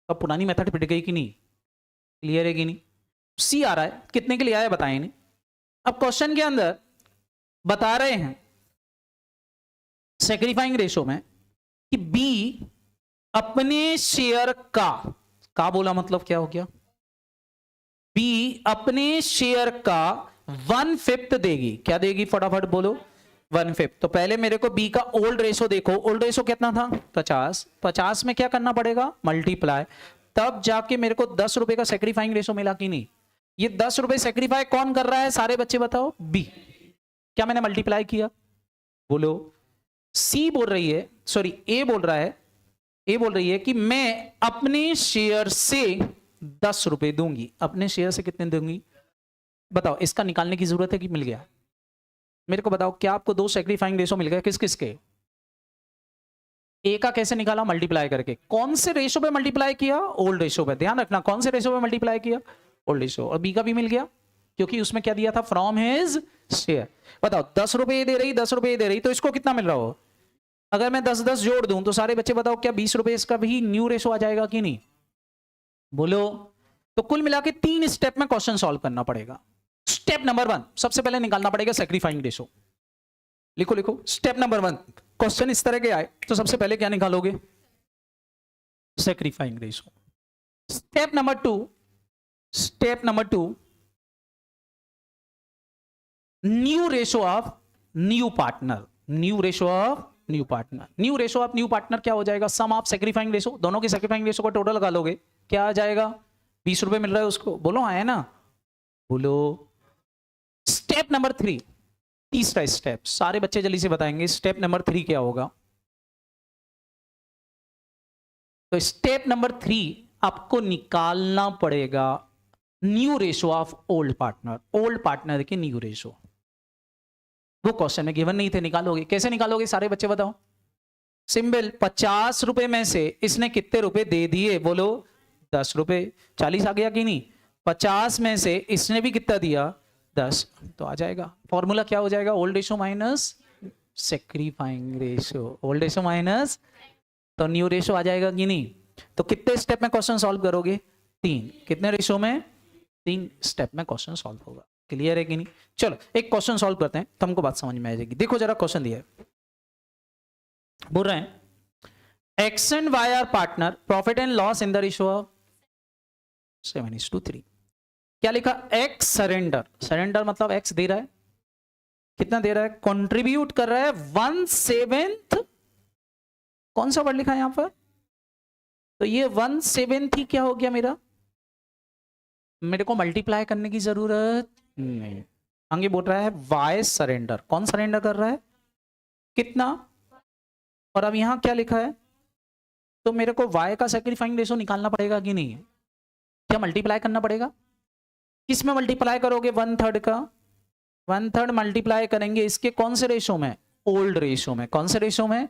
अब पुरानी मेथड पिट गई कि नहीं? क्लियर है कि नहीं? सी आ रहा है, कितने के लिए आया बताएं नहीं। अब क्वेश्चन के अंदर बता रहे हैं सेक्रीफाइंग रेशो में कि बी अपने शेयर का बोला मतलब क्या हो गया? बी अपने शेयर का 1/5 देगी। क्या देगी? फटाफट बोलो। 1/5। तो पहले मेरे को बी का ओल्ड रेशो देखो। ओल्ड रेशो कितना था? 50। 50 में क्या करना पड़ेगा? मल्टीप्लाई। तब जाके मेरे को 10 रुपए का सेक्रीफाइंग रेशो मिला कि नहीं? ये 10 रुपए सेक्रीफाई कौन कर रहा है? सारे बच्चे बताओ। बी। क्या मैंने मल्टीप्लाई किया? बोलो। सी बोल रही है, सॉरी ए बोल रहा है, ए बोल रही है कि मैं अपने शेयर से 10 रुपए दूंगी। अपने शेयर से कितने दूंगी? बताओ। इसका निकालने की जरूरत है कि मिल गया? मेरे को बताओ, क्या आपको 2 सेक्रीफाइंग रेशो मिल गए? किस किस के? ए का कैसे निकाला? मल्टीप्लाई करके। कौन से रेशो पे मल्टीप्लाई किया? ओल्ड रेशो पे। ध्यान रखना, कौन से रेशो पे मल्टीप्लाई किया? Old ratio. और बी का भी मिल गया क्योंकि उसमें क्या दिया था? From his share. बताओ 10 रुपए दे रही, 10 रुपए दे रही, तो इसको कितना मिल रहा हो? अगर मैं 10-10 जोड़ दूं तो सारे बच्चे बताओ क्या 20 रुपए इसका भी न्यू रेशो आ जाएगा कि नहीं? बोलो। तो कुल मिला के 3 स्टेप में क्वेश्चन सॉल्व करना पड़ेगा। स्टेप नंबर 1, सबसे पहले निकालना पड़ेगा सेक्रीफाइंग रेशो। लिखो लिखो। स्टेप नंबर 1, क्वेश्चन इस तरह के आए तो सबसे पहले क्या निकालोगे? Sacrificing ratio. Step number 2, new ratio of new partner. New ratio of new partner. New ratio of new partner क्या हो जाएगा? Sum of sacrificing ratio. दोनों की सेक्रीफाइंग रेशो का टोटल लगा लोगे, क्या आ जाएगा? 20 रुपए मिल रहा है उसको। बोलो आया ना? बोलो। स्टेप नंबर 3, तीसरा स्टेप, सारे बच्चे जल्दी से बताएंगे स्टेप नंबर 3 क्या होगा। तो स्टेप नंबर 3 आपको निकालना पड़ेगा new ratio of old partner की न्यू रेशो। वो क्वेश्चन में गिवन नहीं थे, निकालोगे कैसे निकालोगे सारे बच्चे बताओ। सिंपल, 50 रुपए में से इसने कितने रुपए दे दिए बोलो, 10 रुपए, 40 आ गया कि नहीं। 50 में से इसने भी कितना दिया, 10, तो आ जाएगा। फॉर्मूला क्या हो जाएगा, old ratio minus sacrificing ratio, old ratio minus, तो न्यू रेशो आ जाएगा कि नहीं। तो कितने स्टेप में क्वेश्चन सॉल्व करोगे, 3। कितने रेशो में, 3 स्टेप में क्वेश्चन सॉल्व होगा। क्लियर है कि नहीं। चलो एक क्वेश्चन सॉल्व करते हैं तो हमको बात समझ में आ जाएगी। देखो जरा क्वेश्चन दिया है, बोल रहे हैं X and Y are partner, profit and loss in the ratio of 7:3। क्या लिखा, एक्स सरेंडर, सरेंडर मतलब एक्स दे रहा है, कितना दे रहा है, कंट्रीब्यूट कर रहा है 1/7। कौन सा वर्ड लिखा है यहां पर, तो ये 1/7 ही क्या हो गया मेरा, मेरे को मल्टीप्लाई करने की जरूरत नहीं। आगे बोल रहा है वाई सरेंडर, कौन सरेंडर कर रहा है, कितना, और अब यहां क्या लिखा है, तो मेरे को वाई का सैक्रिफाइंग रेशो निकालना पड़ेगा कि नहीं, क्या मल्टीप्लाई करना पड़ेगा, किस में मल्टीप्लाई करोगे, 1/3 का, 1/3 मल्टीप्लाई करेंगे इसके कौन से रेशो में, ओल्ड रेशो में, कौन से रेशो में,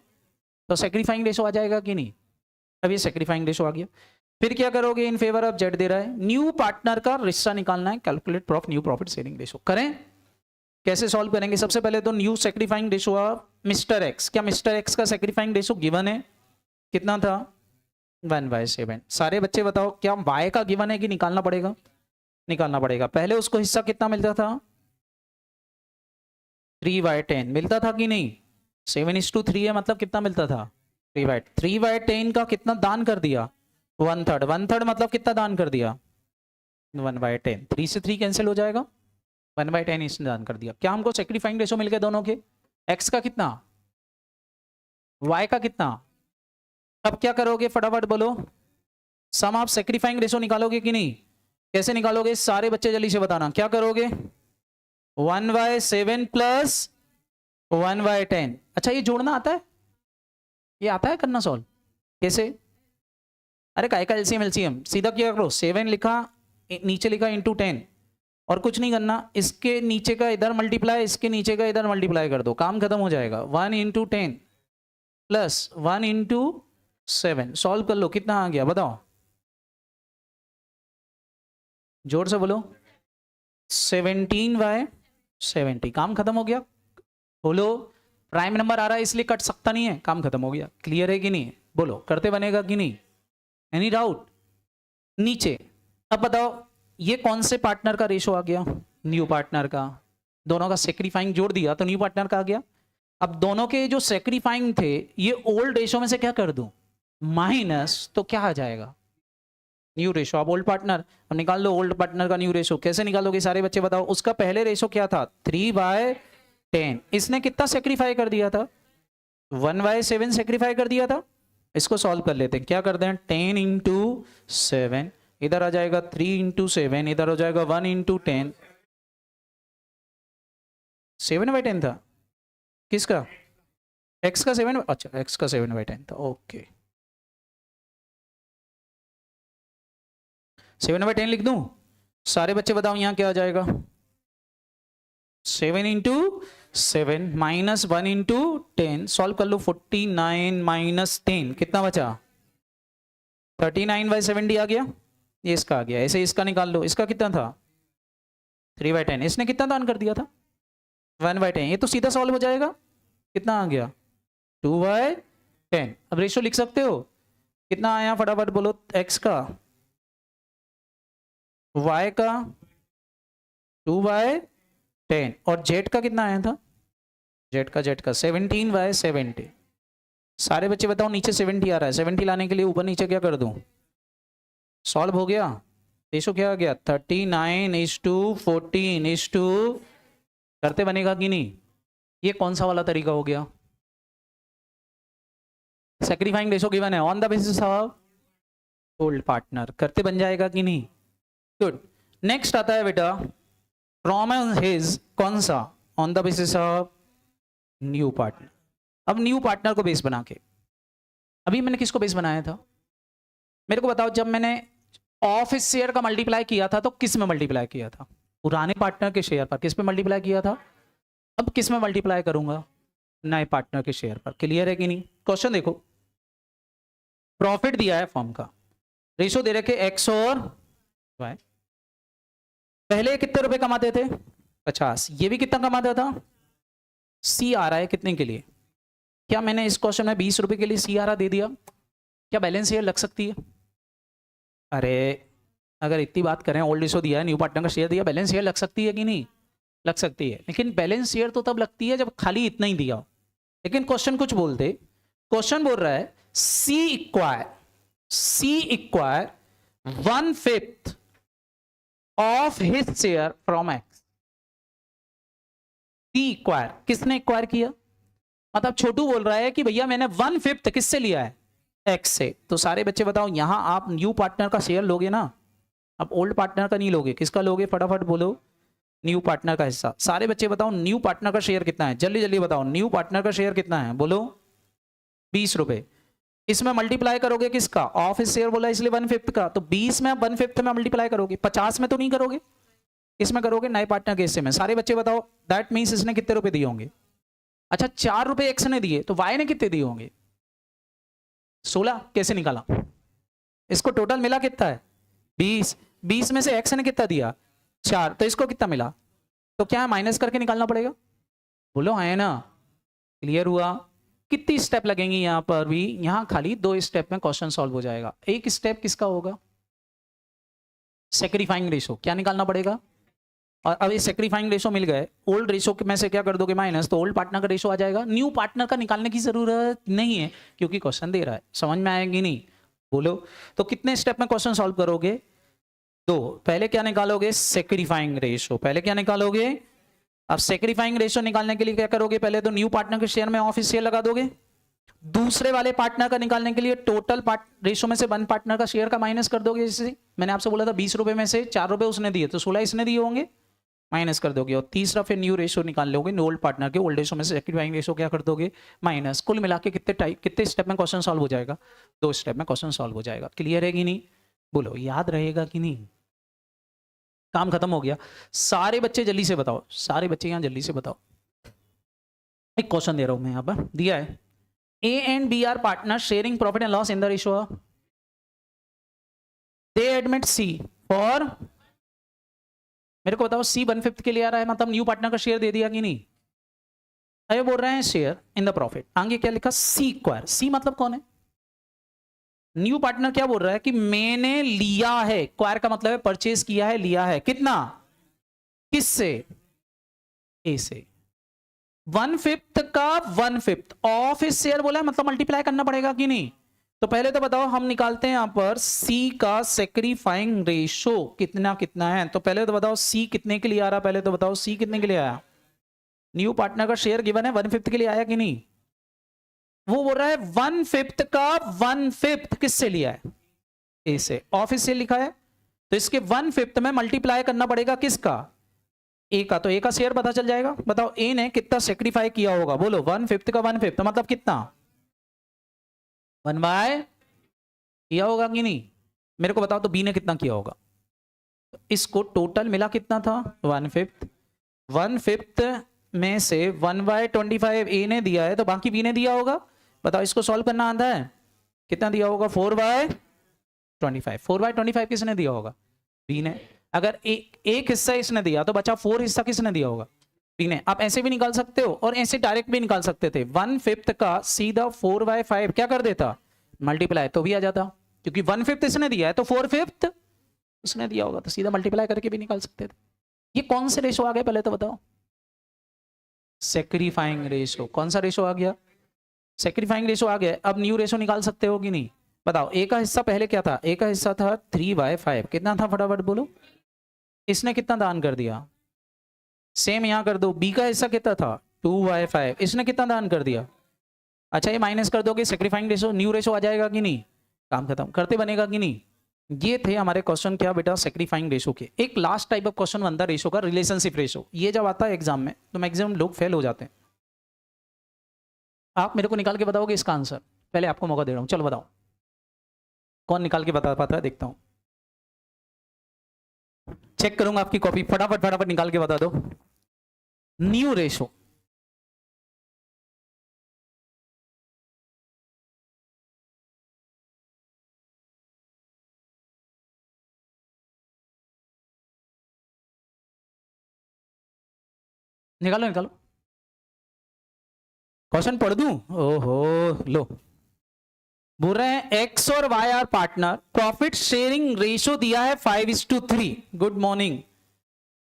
तो सैक्रिफाइंग रेशो आ जाएगा कि नहीं। अब ये सैक्रिफाइंग रेशो आ गया, फिर क्या करोगे, इन फेवर ऑफ जेड दे रहा है, न्यू पार्टनर का रिश्ता निकालना है, calculate prof new profit sharing ratio. करें, कैसे सॉल्व करेंगे, सबसे पहले तो new sacrificing ratio of mister X, क्या मिस्टर एक्स का सैक्रिफाइंग रेशो गिवन है, कितना था, 1/7। सारे बच्चे बताओ क्या वाई का गिवन है कि निकालना पड़ेगा, निकालना पड़ेगा। पहले उसको हिस्सा कितना मिलता था, 3/10 मिलता था कि नहीं, 7:3 है, मतलब कितना मिलता था, 3/10 का कितना दान कर दिया, 1/3, 1/3 मतलब कितना दान कर दिया, 1/10, 3 से 3 कैंसिल हो जाएगा, 1/10 इसने दान कर दिया। क्या हमको सैक्रिफाइंग रेशो मिल गया दोनों के, एक्स का कितना, वाई का कितना। अब क्या करोगे फटाफट बोलो, सम ऑफ सैक्रिफाइंग रेशो निकालोगे कि नहीं, कैसे निकालोगे, सारे बच्चे जल्दी से बताना, क्या करोगे, 1/7 प्लस 1/10। अच्छा ये जोड़ना आता है, ये आता है करना सॉल्व, कैसे, अरे काय का एलसीएम, एलसीएम सीधा क्या करो, 7 लिखा, नीचे लिखा इंटू 10, और कुछ नहीं करना, इसके नीचे का इधर मल्टीप्लाई, इसके नीचे का इधर मल्टीप्लाई कर दो, काम खत्म हो जाएगा। 1 × 10 प्लस 1 × 7, सॉल्व कर लो, कितना आ गया बताओ, जोर से बोलो, 17/70, काम खत्म हो गया। बोलो प्राइम नंबर आ रहा है इसलिए कट सकता नहीं है, काम खत्म हो गया। क्लियर है कि नहीं, बोलो करते बनेगा कि नहीं, एनी डाउट। नीचे अब बताओ ये कौन से पार्टनर का रेशो आ गया, न्यू पार्टनर का, दोनों का सेक्रीफाइंग जोड़ दिया तो न्यू पार्टनर का आ गया। अब दोनों के जो सेक्रीफाइंग थे ये ओल्ड रेशो में से क्या कर दूं, माइनस, तो क्या आ जाएगा, न्यू रेशो। अब ओल्ड पार्टनर, अब निकाल लो ओल्ड पार्टनर का न्यू रेशो, कैसे निकालोगे सारे बच्चे बताओ। उसका पहले रेशो क्या था, 3/10, इसने कितना सेक्रीफाई कर दिया था, 1/7 सेक्रीफाई कर दिया था। इसको सॉल्व कर लेते हैं, क्या करते हैं, 10 × 7, इधर आ जाएगा 3 × 7, इधर हो जाएगा 1 × 10, 7/10 था, किसका, एक्स का 7, अच्छा एक्स का 7/10 था, ओके 7/10 लिख दूं। सारे बच्चे बताओ यहां क्या आ जाएगा, 7 × 7 माइनस 1 × 10, सॉल्व कर लो, 49 माइनस 10 कितना बचा, 39/70 आ गया, ये इसका आ गया। ऐसे इसका निकाल लो, इसका कितना था, 3/10, इसने कितना दान कर दिया था, 1/10, ये तो सीधा सॉल्व हो जाएगा, कितना आ गया, 2/10। अब रेशो लिख सकते हो, कितना आया फटाफट बोलो, एक्स का, वाई का 2/10, और जेड का कितना आया था, जेड का 17/70। सारे बच्चे बताओ नीचे 70 आ रहा है, 70 लाने के लिए ऊपर नीचे क्या कर दूं, सॉल्व हो गया। रेशो क्या आ गया, 39:14 करते बनेगा कि नहीं। ये कौन सा वाला तरीका हो गया, सैक्रिफाइंग रेशो गिवन है on the basis of old partner, करते बन जाएगा कि नहीं। गुड, नेक्स्ट आता है बेटा फ्रॉम हिज, कौन सा, on the basis of new partner. अब न्यू पार्टनर को बेस बना के, अभी मैंने किसको बेस बनाया था? मेरे को बताओ, जब मैंने ऑफिस शेयर का मल्टीप्लाई किया था तो किस में मल्टीप्लाई किया था? पुराने पार्टनर के शेयर पर। किस पे मल्टीप्लाई किया था? अब किस में मल्टीप्लाई करूंगा? नए पार्टनर के शेयर पर। क्लियर है कि नहीं? क्वेश्चन देखो, प्रॉफिट दिया है फर्म का, रेशो दे रखे एक्स और वाई। पहले कितने रुपए कमाते थे? 50। ये भी कितना कमाता था? सी आ रहा है कितने के लिए? क्या मैंने इस क्वेश्चन में 20 रुपए के लिए सी आ रहा दे दिया? क्या बैलेंस शेयर लग सकती है? अरे अगर इतनी बात करें, ओल्ड रेशो दिया है, न्यू पार्टनर का शेयर दिया, बैलेंस शेयर लग सकती है कि नहीं? लग सकती है। लेकिन बैलेंस शेयर तो तब लगती है जब खाली इतना ही दिया हो। लेकिन क्वेश्चन कुछ बोलते, क्वेश्चन बोल रहा है C acquire 1/5 of his share from X. C acquire किसने इक्वायर किया? मतलब छोटू बोल रहा है कि भैया मैंने 1/5 किससे लिया है? एक्स से। तो सारे बच्चे बताओ, यहां आप न्यू पार्टनर का शेयर लोगे ना? अब ओल्ड पार्टनर का नहीं लोगे, किसका लोगे? फटाफट बोलो, न्यू पार्टनर का हिस्सा। सारे बच्चे बताओ न्यू पार्टनर का शेयर कितना है? जल्दी जल्दी बताओ, न्यू पार्टनर का शेयर कितना है? बोलो 20 रुपए। इसमें मल्टीप्लाई करोगे किसका? ऑफिस शेयर बोला इसलिए 1/5 का, तो 20 में 1/5 में मल्टीप्लाई करोगे, 50 में तो नहीं करोगे। इसमें करोगे नए पार्टनर के हिस्से में। सारे बच्चे बताओ, दैट मीन्स इसने कितने रुपए दिए होंगे? अच्छा 4 रुपए एक्स ने दिए, तो वाई ने कितने दिए होंगे? 16। कैसे निकाला? इसको टोटल मिला कितना है? 20। 20 में से एक्स ने कितना दिया? 4। तो इसको कितना मिला? तो क्या माइनस करके निकालना पड़ेगा? बोलो है ना? क्लियर हुआ? कितनी स्टेप लगेंगी यहां पर भी? यहां खाली 2 स्टेप में क्वेश्चन सॉल्व हो जाएगा। एक स्टेप किसका होगा? सेक्रीफाइंग रेशो। क्या निकालना पड़ेगा? और अब ये सेक्रीफाइंग रेशो मिल गए, ओल्ड रेशो में से क्या कर दोगे? माइनस, तो ओल्ड पार्टनर का रेशो आ जाएगा। न्यू पार्टनर का निकालने की जरूरत नहीं है क्योंकि क्वेश्चन दे रहा है। समझ में आएगी नहीं? बोलो। तो कितने स्टेप में क्वेश्चन सॉल्व करोगे? 2। पहले क्या निकालोगे? Sacrificing ratio. पहले क्या निकालोगे? अब सेक्रीफाइंग रेशो निकालने के लिए क्या करोगे? पहले तो न्यू पार्टनर के शेयर में ऑफिस शेयर लगा दोगे। दूसरे वाले पार्टनर का निकालने के लिए टोटल पार्ट रेशो में से वन पार्टनर का शेयर का माइनस कर दोगे। जैसे मैंने आपसे बोला था 20 रुपए में से 4 रुपए उसने दिए, तो 16 इसने दिए होंगे, माइनस कर दोगे। और तीसरा फिर न्यू रेशो निकाल लोगे, ओल्ड पार्टनर के ओल्ड रेशो में से सेक्रीफाइंग रेशो क्या कर दोगे? माइनस। कुल मिला के कितने स्टेप में क्वेश्चन सॉल्व हो जाएगा? 2 स्टेप में क्वेश्चन सॉल्व हो जाएगा। क्लियर है कि नहीं? बोलो, याद रहेगा कि नहीं? काम खत्म हो गया। सारे बच्चे जल्दी से बताओ, सारे बच्चे यहां जल्दी से बताओ। एक क्वेश्चन दे रहा हूं मैं, यहां पर दिया है A and B are partners sharing profit and loss in the ratio of, they admit C for, मेरे को बताओ C 1/5 के लिए आ रहा है, मतलब न्यू पार्टनर का शेयर दे दिया कि नहीं? अरे बोल रहे हैं शेयर इन द प्रॉफिट। आगे क्या लिखा? सी इक्वायर। सी मतलब कौन है? न्यू पार्टनर क्या बोल रहा है कि मैंने लिया है, क्वायर का मतलब है परचेज किया है, लिया है। कितना? किससे? ए से। 1/5 का 1/5 ऑफ इस शेयर बोला है, मतलब मल्टीप्लाई करना पड़ेगा कि नहीं? तो पहले तो बताओ, हम निकालते हैं यहां पर C का सेक्रीफाइंग रेशो कितना कितना है। तो पहले तो बताओ C कितने के लिए आ रहा? पहले तो बताओ C कितने के लिए आया? न्यू पार्टनर का शेयर गिवन है 1/5 के लिए आया कि नहीं? वो बोल रहा है 1/5 का 1/5 किससे लिया है? ए से। ऑफिस से लिखा है, तो इसके 1/5 में मल्टीप्लाई करना पड़ेगा किसका? ए का। तो ए का शेयर पता चल जाएगा। बताओ ए ने कितना सेक्रीफाई किया होगा? बोलो 1/5 का 1/5 मतलब कितना? 1/, किया होगा कि नहीं? मेरे को बताओ तो बी ने कितना किया होगा? इसको टोटल मिला कितना था? 1/5। 1/5 में से 1/25 ए ने दिया है, तो बाकी बी ने दिया होगा। बताओ इसको सॉल्व करना आता है? कितना दिया होगा? 4/25। 4/25 किसने दिया होगा? बी ने। अगर एक हिस्सा इसने दिया तो बचा 4 हिस्सा किसने दिया होगा? बी ने। आप ऐसे भी निकाल सकते हो और ऐसे डायरेक्ट भी निकाल सकते थे। 1/5 का सीधा 4/5 क्या कर देता? मल्टीप्लाई, तो भी आ जाता, क्योंकि 1/5 इसने दिया है तो 4/5 उसने दिया होगा, तो सीधा मल्टीप्लाई करके भी निकाल सकते थे। ये कौन से रेशो आ गए पहले तो बताओ? सेक्रीफाइंग रेशो। कौन सा रेशो आ गया? सेक्रीफाइंग रेशो आ गया। अब न्यू रेशो निकाल सकते हो कि नहीं? बताओ ए का हिस्सा पहले क्या था? ए का हिस्सा था 3/5। कितना था फटाफट बोलो? इसने कितना दान कर दिया? सेम यहां कर दो। बी का हिस्सा कितना था? 2/5। इसने कितना दान कर दिया? अच्छा ये माइनस कर दोगे, सेक्रीफाइंग रेशो न्यू रेशो आ जाएगा कि नहीं? काम खत्म। करते बनेगा कि नहीं? ये थे हमारे क्वेश्चन क्या बेटा, सेक्रीफाइंग रेशो के। एक लास्ट टाइप ऑफ क्वेश्चन बनता है रेशो का, रिलेशनशिप रेशो। ये जब आता है एग्जाम में तो मैक्सिमम लोग फेल हो जाते हैं। आप मेरे को निकाल के बताओगे इसका आंसर, पहले आपको मौका दे रहा हूं, चलो बताओ कौन निकाल के बता पाता है, देखता हूं, चेक करूंगा आपकी कॉपी, फटाफट फटाफट निकाल के बता दो। न्यू रेशो, निकालो निकालो, क्वेश्चन पढ़ दूं? ओहो लो, बोल रहे हैं एक्स और Y are partner, profit sharing ratio दिया है 5:3। गुड मॉर्निंग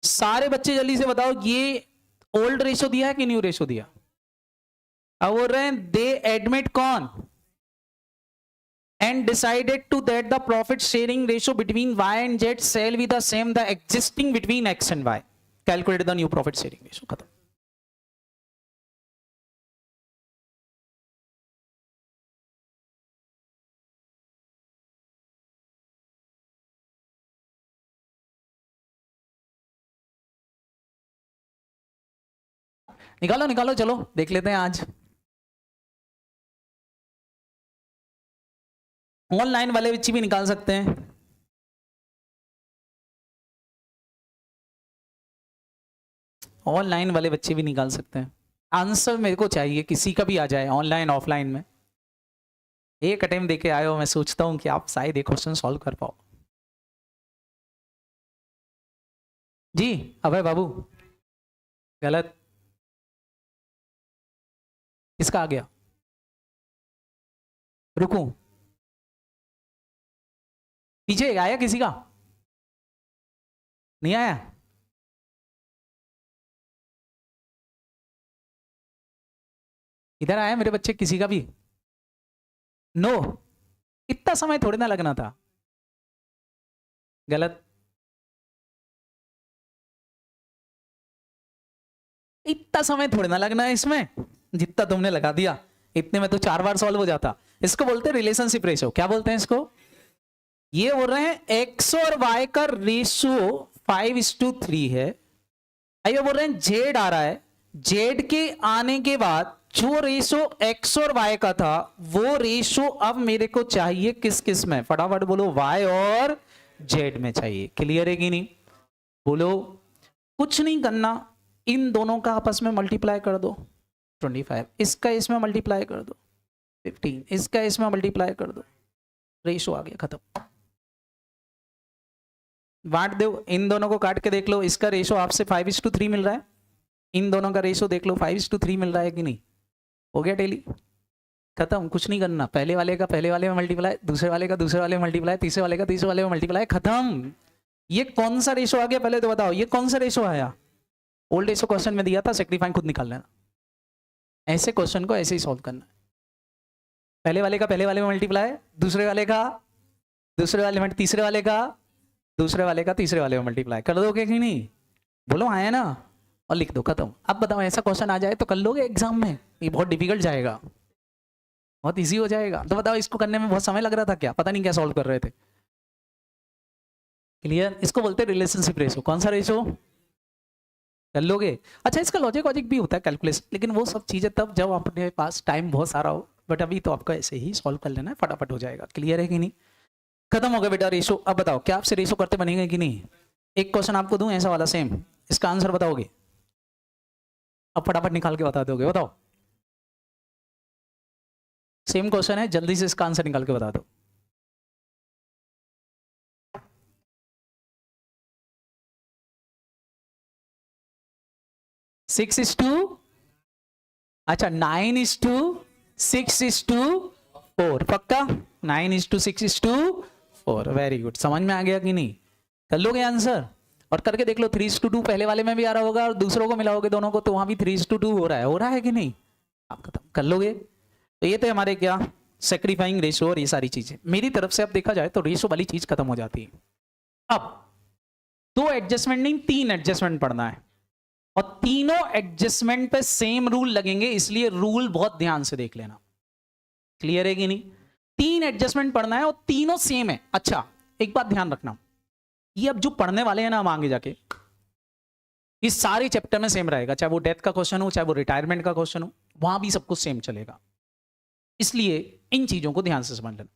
सारे बच्चे, जल्दी से बताओ ये ओल्ड रेशो दिया है कि न्यू रेशो दिया? अब बोल रहे हैं दे एडमिट कौन, and decided to that the profit sharing ratio between y and z shall be the same the existing between x and y. Calculate the new profit sharing ratio. खत्म। निकालो निकालो, चलो देख लेते हैं आज। ऑनलाइन वाले बच्चे भी निकाल सकते हैं। ऑनलाइन वाले बच्चे भी निकाल सकते हैं। आंसर मेरे को चाहिए, किसी का भी आ जाए, ऑनलाइन ऑफलाइन में। एक अटेम्प्ट देके आए हो, मैं सोचता हूं कि आप शायद एक क्वेश्चन सॉल्व कर पाओ। जी अभय बाबू, गलत, किसका आ गया? रुको, पीछे आया किसी का? नहीं आया? इधर आया मेरे बच्चे, किसी का भी? नो, इतना समय थोड़ी ना लगना था। गलत, इतना समय थोड़ी ना लगना है इसमें, जितना तुमने लगा दिया इतने में तो 4 बार सॉल्व हो जाता। इसको बोलते हैं रिलेशनशिप रेशो। क्या बोलते हैं इसको? ये बोल रहे हैं एक्स और वाई का रेशो 5:3 है। आइए बोल रहे हैं जेड आ रहा है, जेड के आने के बाद जो रेशो एक्स और वाई का था वो रेशो अब मेरे को चाहिए किस किस में? फटाफट बोलो, वाई और जेड में चाहिए। क्लियर है कि नहीं? बोलो। कुछ नहीं करना, इन दोनों का आपस में मल्टीप्लाई कर दो, 25, इसका इसमें मल्टीप्लाई कर दो 15, इसका इसमें मल्टीप्लाई कर दो, रेशो आ गया, खत्म। बांट दो, इन दोनों को काट के देख लो, इसका रेशो आपसे 5:3 मिल रहा है, इन दोनों का रेशो देख लो 5:3 मिल रहा है कि नहीं? हो गया डेली, खत्म। कुछ नहीं करना, पहले वाले का पहले वाले में मल्टीप्लाई, दूसरे वाले का दूसरे वाले में मल्टीप्लाई, तीसरे वाले का तीसरे वाले में मल्टीप्लाई, खत्म। ये कौन सा रेशो आ गया पहले तो बताओ, ये कौन सा रेशो आया? ओल्ड रेशो क्वेश्चन में दिया था, सेक्रीफाइंग खुद निकाल लेना। ऐसे क्वेश्चन को ऐसे ही सॉल्व करना है। पहले वाले का पहले वाले में मल्टीप्लाई, दूसरे वाले का दूसरे वाले में, तीसरे वाले का दूसरे वाले का तीसरे वाले में मल्टीप्लाई कर दोगे कि नहीं? बोलो आया ना, और लिख दो, खत्म। अब बताओ ऐसा क्वेश्चन आ जाए तो कर लोगे एग्जाम में? ये बहुत डिफिकल्ट जाएगा, बहुत इजी हो जाएगा। तो बताओ इसको करने में बहुत समय लग रहा था क्या? पता नहीं क्या सॉल्व कर रहे थे। क्लियर? इसको बोलते हैं रिलेशनशिप रेशो। कौन सा रेशो? कर लोगे? अच्छा, इसका लॉजिक वॉजिक भी होता है, कैलकुलेशन, लेकिन वो सब चीजें तब जब अपने पास टाइम बहुत सारा हो, बट अभी तो आपका ऐसे ही सॉल्व कर लेना है, फटाफट हो जाएगा। क्लियर है कि नहीं? खत्म हो गया बेटा रेशो। अब बताओ क्या आपसे रेशो करते बनेंगे कि नहीं? एक क्वेश्चन आपको दूं ऐसा वाला सेम, इसका आंसर बताओगे? अब फटाफट निकाल के बता दोगे? बताओ, सेम क्वेश्चन है, जल्दी से इसका आंसर निकाल के बता दो। सिक्स इज टू, अच्छा 9:6:4, पक्का? 9:6:4, वेरी गुड। समझ में आ गया कि नहीं? कर लोगे आंसर? और करके देख लो, 3:2 पहले वाले में भी आ रहा होगा, और दूसरों को मिलाओगे दोनों को तो वहां भी 3:2 हो रहा है कि नहीं? आप खत्म कर लोगे। तो ये थे हमारे क्या, सेक्रीफाइंग रेशो और ये सारी चीजें। मेरी तरफ से अब देखा जाए तो रेशो वाली चीज खत्म हो जाती है। अब 2 एडजस्टमेंट नहीं, 3 एडजस्टमेंट पढ़ना है, और तीनों एडजस्टमेंट पे सेम रूल लगेंगे, इसलिए रूल बहुत ध्यान से देख लेना। क्लियर है कि नहीं? 3 एडजस्टमेंट पढ़ना है और तीनों सेम है। अच्छा, एक बात ध्यान रखना, ये अब जो पढ़ने वाले हैं ना हम आगे जाके, इस सारे चैप्टर में सेम रहेगा, चाहे वो डेथ का क्वेश्चन हो, चाहे वो रिटायरमेंट का क्वेश्चन हो, वहां भी सब कुछ सेम चलेगा। इसलिए इन चीजों को ध्यान से समझ लेना।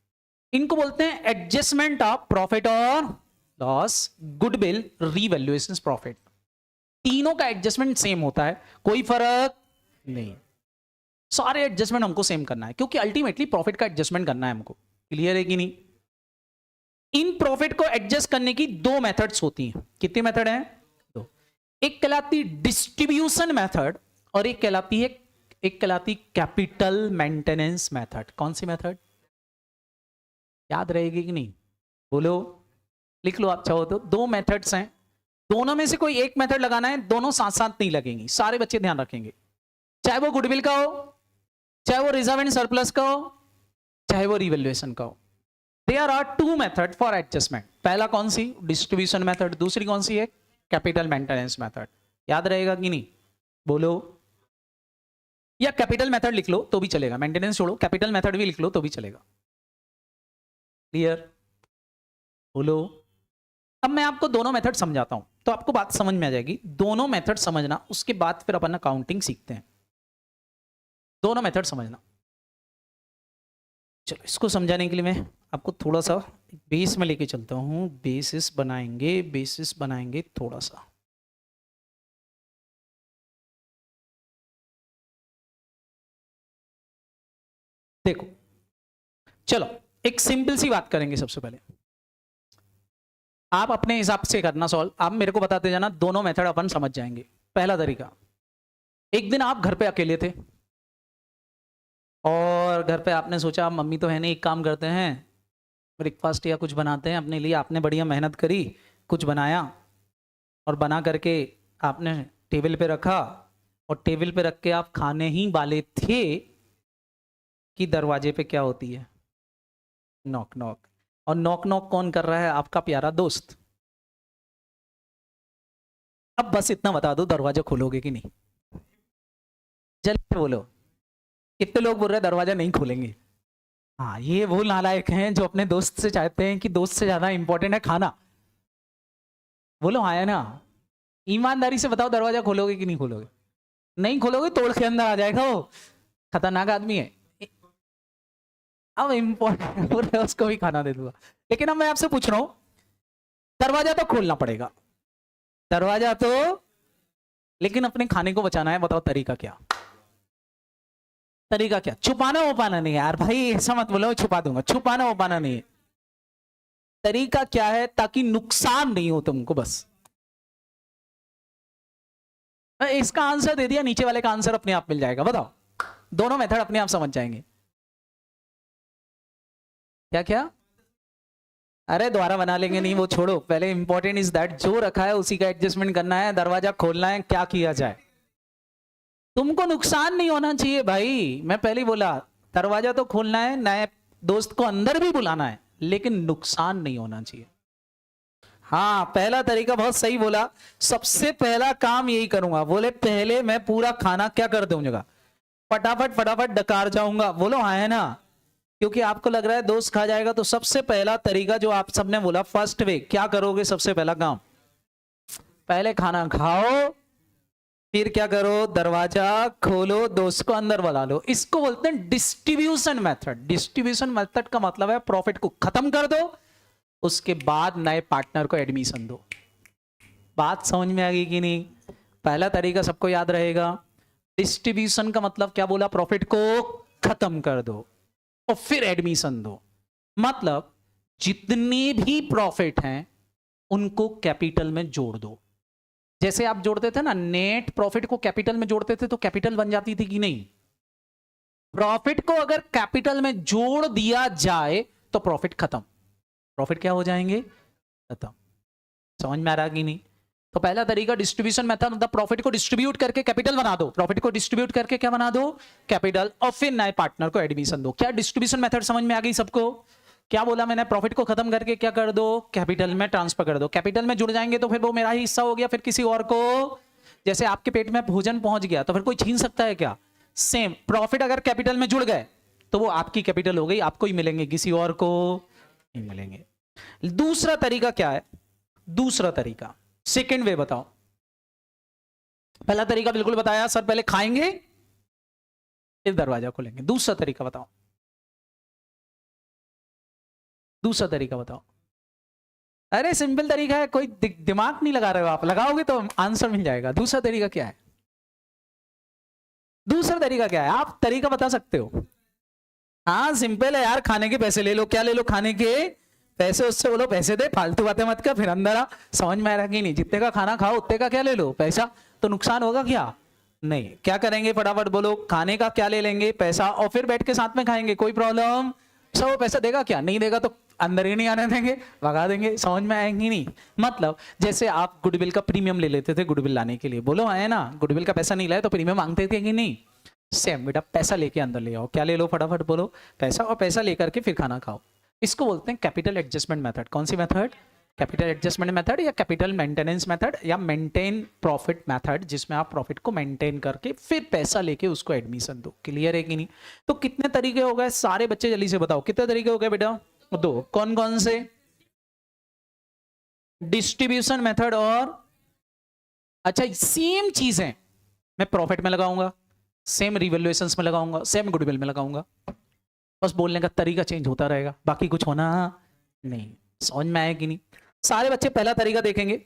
इनको बोलते हैं एडजस्टमेंट ऑफ प्रॉफिट और लॉस, गुडविल, रीवैल्यूएशन प्रॉफिट। तीनों का एडजस्टमेंट सेम होता है, कोई फर्क नहीं। सारे एडजस्टमेंट हमको सेम करना है, क्योंकि अल्टीमेटली प्रॉफिट का एडजस्टमेंट करना है हमको। क्लियर है कि नहीं? इन प्रॉफिट को एडजस्ट करने की दो मेथड्स होती हैं। कितनी मेथड है? दो। एक कहलाती डिस्ट्रीब्यूशन मेथड और एक कहलाती कैपिटल मेंटेनेंस मेथड। कौन सी मेथड? याद रहेगी कि नहीं? बोलो, लिख लो आप चाहो तो। दो मेथड्स हैं, दोनों में से कोई एक मेथड लगाना है, दोनों साथ साथ नहीं लगेंगी, सारे बच्चे ध्यान रखेंगे। चाहे वो गुडविल का हो, चाहे वो रिजर्व एंड सरप्लस का हो, चाहे वो रिवैल्यूएशन का हो। There are two method for adjustment. पहला कौन सी? Distribution method. दूसरी कौन सी है? Capital maintenance method. याद रहेगा कि नहीं? बोलो। या कैपिटल मेथड लिख लो तो भी चलेगा, मेंटेनेंस छोड़ो, कैपिटल मेथड भी लिख लो तो भी चलेगा। क्लियर? बोलो। अब मैं आपको दोनों मेथड समझाता हूं तो आपको बात समझ में आ जाएगी। दोनों मेथड समझना, उसके बाद फिर अपन अकाउंटिंग सीखते हैं। दोनों मेथड समझना। चलो, इसको समझाने के लिए मैं आपको थोड़ा सा बेस में लेके चलता हूं। बेसिस बनाएंगे थोड़ा सा। देखो, चलो एक सिंपल सी बात करेंगे। सबसे पहले आप अपने हिसाब से करना सॉल्व, आप मेरे को बताते जाना, दोनों मेथड अपन समझ जाएंगे। पहला तरीका, एक दिन आप घर पे अकेले थे और घर पे आपने सोचा मम्मी तो है नहीं, एक काम करते हैं ब्रेकफास्ट या कुछ बनाते हैं अपने लिए। आपने बढ़िया मेहनत करी, कुछ बनाया और बना करके आपने टेबल पे रखा, और टेबल पे रख के आप खाने ही वाले थे कि दरवाजे पे क्या होती है? Knock knock. और नॉक नॉक कौन कर रहा है? आपका प्यारा दोस्त। अब बस इतना बता दो, दरवाजा खोलोगे कि नहीं? जल्दी से बोलो। कितने लोग बोल रहे हैं दरवाजा नहीं खोलेंगे? हाँ, ये वो नालायक हैं जो अपने दोस्त से चाहते हैं कि दोस्त से ज्यादा इंपॉर्टेंट है खाना। बोलो हाँ या ना? ईमानदारी से बताओ, दरवाजा खोलोगे कि नहीं खोलोगे? नहीं खोलोगे, तोड़ के अंदर आ जाएगा वो, खतरनाक आदमी है। अब इंपॉर्टेंट बोल रहे उसको भी खाना दे दूंगा। लेकिन अब मैं आपसे पूछ रहा हूं, दरवाजा तो खोलना पड़ेगा, दरवाजा तो, लेकिन अपने खाने को बचाना है। बताओ तरीका क्या? तरीका क्या? छुपाना वुपाना नहीं है यार भाई, ऐसा मत बोलो छुपा दूंगा। छुपाना वुपाना नहीं है। तरीका क्या है ताकि नुकसान नहीं हो तुमको? बस इसका आंसर दे दिया, नीचे वाले का आंसर अपने आप मिल जाएगा। बताओ, दोनों मेथड अपने आप समझ जाएंगे। क्या क्या? अरे दोबारा बना लेंगे नहीं, वो छोड़ो। पहले इंपॉर्टेंट इज दैट जो रखा है उसी का एडजस्टमेंट करना है। दरवाजा खोलना है, क्या किया जाए? तुमको नुकसान नहीं होना चाहिए भाई। मैं पहले बोला, दरवाजा तो खोलना है, नए दोस्त को अंदर भी बुलाना है, लेकिन नुकसान नहीं होना चाहिए। हाँ, पहला तरीका बहुत सही बोला। सबसे पहला काम यही करूंगा। बोले पहले मैं पूरा खाना क्या कर दूंगा? फटाफट फटाफट डकार जाऊंगा। बोलो हाँ है ना? क्योंकि आपको लग रहा है दोस्त खा जाएगा, तो सबसे पहला तरीका जो आप सबने बोला, फर्स्ट वे, क्या करोगे? सबसे पहला काम, पहले खाना खाओ, फिर क्या करो? दरवाजा खोलो, दोस्त को अंदर बुला लो। इसको बोलते हैं डिस्ट्रीब्यूशन मेथड। डिस्ट्रीब्यूशन मेथड का मतलब है प्रॉफिट को खत्म कर दो, उसके बाद नए पार्टनर को एडमिशन दो। बात समझ में आ गई कि नहीं? पहला तरीका सबको याद रहेगा। डिस्ट्रीब्यूशन का मतलब क्या बोला? प्रॉफिट को खत्म कर दो और फिर एडमिशन दो। मतलब जितने भी प्रॉफिट हैं उनको कैपिटल में जोड़ दो। जैसे आप जोड़ते थे ना, नेट प्रॉफिट को कैपिटल में जोड़ते थे तो कैपिटल बन जाती थी कि नहीं? प्रॉफिट को अगर कैपिटल में जोड़ दिया जाए तो प्रॉफिट खत्म। प्रॉफिट क्या हो जाएंगे? खत्म। समझ में आ रहा कि नहीं? तो पहला तरीका डिस्ट्रीब्यूशन मेथड, मतलब प्रॉफिट को डिस्ट्रीब्यूट करके कैपिटल बना दो। प्रॉफिट को डिस्ट्रीब्यूट करके क्या बना दो? कैपिटल, और फिर नए पार्टनर को एडमिशन दो। क्या डिस्ट्रीब्यूशन मेथड समझ में आ गई सबको? क्या बोला मैंने? प्रॉफिट को खत्म करके क्या कर दो? कैपिटल में ट्रांसफर कर दो। कैपिटल में जुड़ जाएंगे तो फिर वो मेरा ही हिस्सा हो गया, फिर किसी और को। जैसे आपके पेट में भोजन पहुंच गया तो फिर कोई छीन सकता है क्या? सेम प्रॉफिट अगर कैपिटल में जुड़ गए तो वो आपकी कैपिटल हो गई, आपको ही मिलेंगे, किसी और को नहीं मिलेंगे। दूसरा तरीका क्या है? दूसरा तरीका, सेकेंड वे बताओ। पहला तरीका बिल्कुल बताया सर, पहले खाएंगे फिर दरवाजा खोलेंगे। दूसरा तरीका बताओ, दूसरा तरीका बताओ। अरे सिंपल तरीका है, कोई दिमाग नहीं लगा रहे हो आप, लगाओगे तो आंसर मिल जाएगा। दूसरा तरीका क्या है? दूसरा तरीका क्या है? आप तरीका बता सकते हो? हाँ सिंपल है यार, खाने के पैसे ले लो। क्या ले लो? खाने के पैसे। उससे बोलो पैसे दे, फालतू बातें मत कर, फिर अंदर आ। समझ में आ रहा कि नहीं? जितने का खाना खाओ उतने का क्या ले लो? पैसा। तो नुकसान होगा क्या? नहीं। क्या करेंगे? फटाफट बोलो। खाने का क्या ले लेंगे? पैसा, और फिर बैठ के साथ में खाएंगे। कोई प्रॉब्लम? सब वो पैसा देगा क्या? नहीं देगा तो अंदर ही नहीं आने देंगे, भगा देंगे। समझ में आएंगी नहीं? मतलब जैसे आप गुडविल का प्रीमियम ले लेते थे गुडविल लाने के लिए, बोलो है ना, गुडविल का पैसा नहीं लाए तो प्रीमियम मांगते थे कि नहीं? सेम बेटा, पैसा लेके अंदर ले आओ। क्या ले लो? फटाफट बोलो। पैसा, और पैसा लेकर के फिर खाना खाओ। इसको बोलते हैं कैपिटल एडजस्टमेंट मेथड। कौन सी मेथड? कैपिटल एडजस्टमेंट मेथड, या कैपिटल मेंटेनेंस मेथड, या मेंटेन प्रॉफिट मेथड, जिसमें आप प्रॉफिट को मेंटेन करके फिर पैसा लेके उसको एडमिशन दो। क्लियर है कि नहीं? तो कितने तरीके हो गए सारे बच्चे? जल्दी से बताओ कितने तरीके हो गए बेटा? दो। कौन कौन से? डिस्ट्रीब्यूशन मेथड और, अच्छा सेम चीज है, मैं प्रॉफिट में लगाऊंगा, सेम रिवैल्यूएशंस में लगाऊंगा, सेम गुडविल में लगाऊंगा। बस बोलने का तरीका चेंज होता रहेगा, बाकी कुछ होना नहीं। समझ में आया कि नहीं? सारे बच्चे पहला तरीका देखेंगे।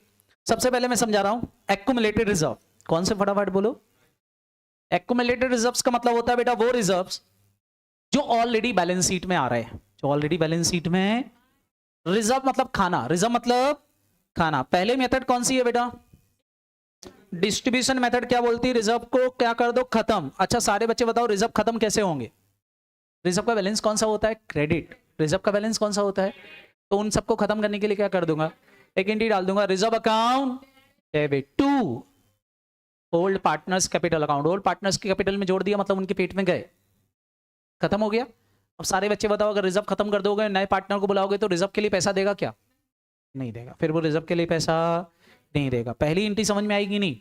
सबसे पहले मैं समझा रहा हूं, एक्युमुलेटेड रिजर्व। कौन से? फटाफट बोलो। एक्युमुलेटेड रिजर्व्स का मतलब होता है बेटा वो रिजर्व्स जो ऑलरेडी बैलेंस शीट में आ रहे हैं, जो ऑलरेडी बैलेंस शीट में। रिजर्व मतलब खाना, रिजर्व मतलब खाना। पहले मेथड कौन सी है बेटा? Distribution method. क्या बोलती है? रिजर्व को क्या कर दो? खत्म। अच्छा सारे बच्चे बताओ रिजर्व खत्म कैसे होंगे? रिजर्व का बैलेंस कौन सा होता है? क्रेडिट। रिजर्व का बैलेंस कौन सा होता है? तो उन सबको खत्म करने के लिए क्या कर दूंगा? एक एंट्री डाल दूंगा, reserve account debit to old partners capital account. Old partners के कैपिटल में जोड़ दिया, मतलब उनके पेट में गए, खत्म हो गया। अब सारे बच्चे बताओ, अगर रिजर्व खत्म कर दोगे, नए पार्टनर को बुलाओगे, तो रिजर्व के लिए पैसा देगा क्या? नहीं देगा। फिर वो रिजर्व के लिए पैसा नहीं देगा। पहली एंट्री समझ में आएगी नहीं?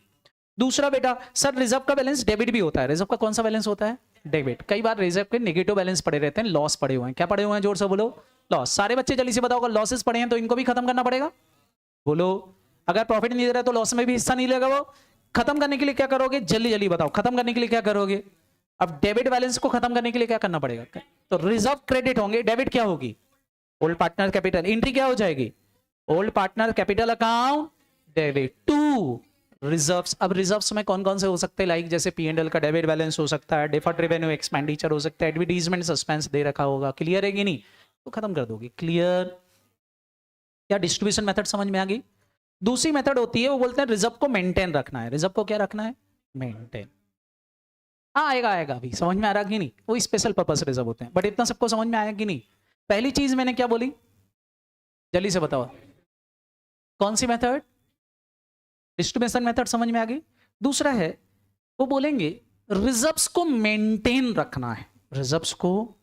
दूसरा बेटा, सर रिजर्व का बैलेंस डेबिट भी होता है। रिजर्व का कौन सा बैलेंस होता है? डेबिट। कई बार रिजर्व के नेगेटिव बैलेंस पड़े रहते हैं, लॉस पड़े हुए हैं। क्या पड़े हुए हैं? जोर से बोलो। लॉस। सारे बच्चे जल्दी से बताओ, अगर लॉसेस पड़े हैं तो इनको भी खत्म करना पड़ेगा। बोलो। अगर प्रॉफिट नहीं दे रहा तो लॉस में भी हिस्सा नहीं लेगा। वो खत्म करने के लिए क्या करोगे? जल्दी जल्दी बताओ, खत्म करने के लिए क्या करोगे? अब डेबिट बैलेंस को खत्म करने के लिए क्या करना पड़ेगा? तो रिजर्व क्रेडिट होंगे, डेबिट क्या होगी? Old partner capital. एंट्री क्या हो जाएगी? Old partner capital account debit to reserves. अब रिजर्व्स में कौन कौन से हो सकते हैं? लाइक जैसे P&L का डेबिट बैलेंस हो सकता है, डिफर्ड रेवेन्यू एक्सपेंडिचर हो सकता है, एडवर्टाइजमेंट सस्पेंस दे रखा होगा। क्लियर है कि नहीं? तो खत्म कर दोगे। क्लियर? क्या डिस्ट्रीब्यूशन मेथड समझ में आ गई? दूसरी मेथड होती है, वो बोलते हैं रिजर्व को मेंटेन रखना है। रिजर्व को क्या रखना है? मेंटेन। हाँ आएगा आएगा, अभी समझ में आ रहा कि नहीं? वो स्पेशल पर्पस रिजर्व होते हैं। बट इतना सबको समझ में आया कि नहीं? पहली चीज मैंने क्या बोली? जल्दी से बताओ, कौन सी मेथड? डिस्ट्रीब्यूशन मेथड समझ में आ गई। दूसरा है, वो बोलेंगे रिजर्व्स को मेंटेन रखना है। रिजर्व्स को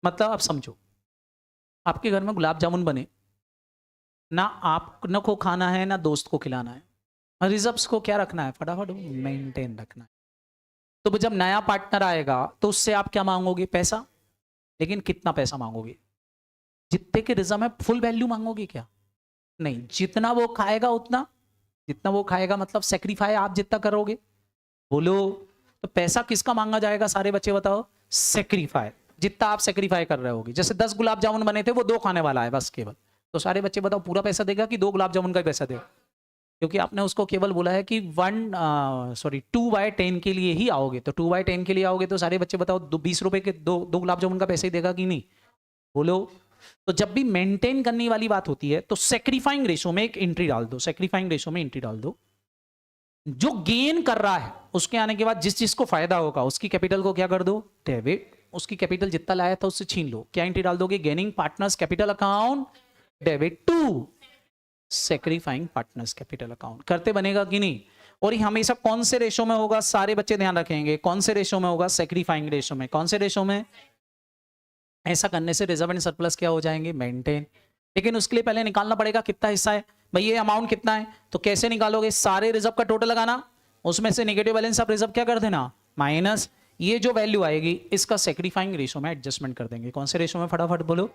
मतलब आप समझो, आपके घर में गुलाब जामुन बने ना, आप न को खाना है ना दोस्त को खिलाना है। रिजर्व्स को क्या रखना है? फटाफट मेंटेन रखना है। तो जब नया पार्टनर आएगा तो उससे आप क्या मांगोगे? पैसा। लेकिन कितना पैसा मांगोगे? जितने के रिजर्व है फुल वैल्यू मांगोगे क्या? नहीं, जितना वो खाएगा उतना। जितना वो खाएगा मतलब सेक्रीफाई आप जितना करोगे। बोलो। तो पैसा किसका मांगा जाएगा? सारे बच्चे बताओ। सेक्रीफाई, जितना आप सेक्रीफाई कर रहे होगे। जैसे 10 गुलाब जामुन बने थे, वो 2 खाने वाला है बस केवल, तो सारे बच्चे बताओ पूरा पैसा देगा कि 2 गुलाब जामुन का ही पैसा देगा? क्योंकि आपने उसको केवल बोला है कि 2/10 के लिए ही आओगे, तो 2/10 के लिए आओगे तो सारे बच्चे बताओ 20 रुपए के दो गुलाब जामुन का पैसा ही देगा कि नहीं? बोलो। तो जब भी मेंटेन करने वाली बात होती है तो सेक्रीफाइंग रेशो में एक एंट्री डाल दो। सेक्रीफाइंग रेशो में एंट्री डाल दो। जो गेन कर रहा है उसके आने के बाद जिस चीज को फायदा होगा उसकी कैपिटल को क्या कर दो? डेबिट। उसकी कैपिटल जितना लाया था उससे छीन लो। क्या एंट्री डाल दोगे? Gaining partners capital account debit to sacrificing partners capital account. करते बनेगा कि नहीं? और ये हमेशा कौन से रेशो में होगा? सारे बच्चे ध्यान रखेंगे, कौन से रेशो में होगा? सेक्रीफाइंग रेशो में। कौन से रेशो में? ऐसा करने से रिजर्व एंड सरप्लस क्या हो जाएंगे? मेंटेन। लेकिन उसके लिए पहले निकालना पड़ेगा कितना हिस्सा है भाई, ये अमाउंट कितना है। तो कैसे निकालोगे? सारे रिजर्व का टोटल लगाना, उसमें से नेगेटिव बैलेंस ऑफ रिजर्व क्या कर देना? माइनस। ये जो वैल्यू आएगी इसका सेक्रीफाइंग रेशो में एडजस्टमेंट कर देंगे। कौन से रेशो में? फटाफट बोलो।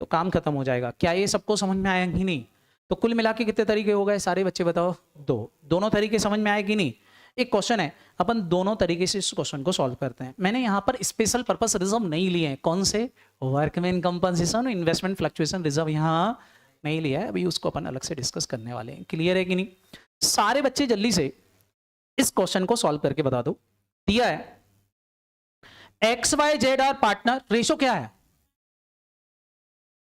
तो काम खत्म हो जाएगा। क्या ये सबको समझ में आया कि नहीं? तो कुल मिला के कितने तरीके हो गए सारे बच्चे बताओ? दो। दोनों तरीके समझ में आए कि नहीं? एक क्वेश्चन है, अपन दोनों तरीके से इस क्वेश्चन को सॉल्व करते हैं। मैंने यहाँ पर स्पेशल पर्पस रिजर्व नहीं लिए हैं। कौन से? Workman compensation, investment fluctuation reserve यहाँ नहीं लिया है। अभी उसको अपन अलग से डिस्कस करने वाले हैं। क्लियर है कि नहीं? सारे बच्चे जल्दी से इस क्वेश्चन को सॉल्व करके बता दो। दिया है XYZ आर पार्टनर, रेशो क्या है?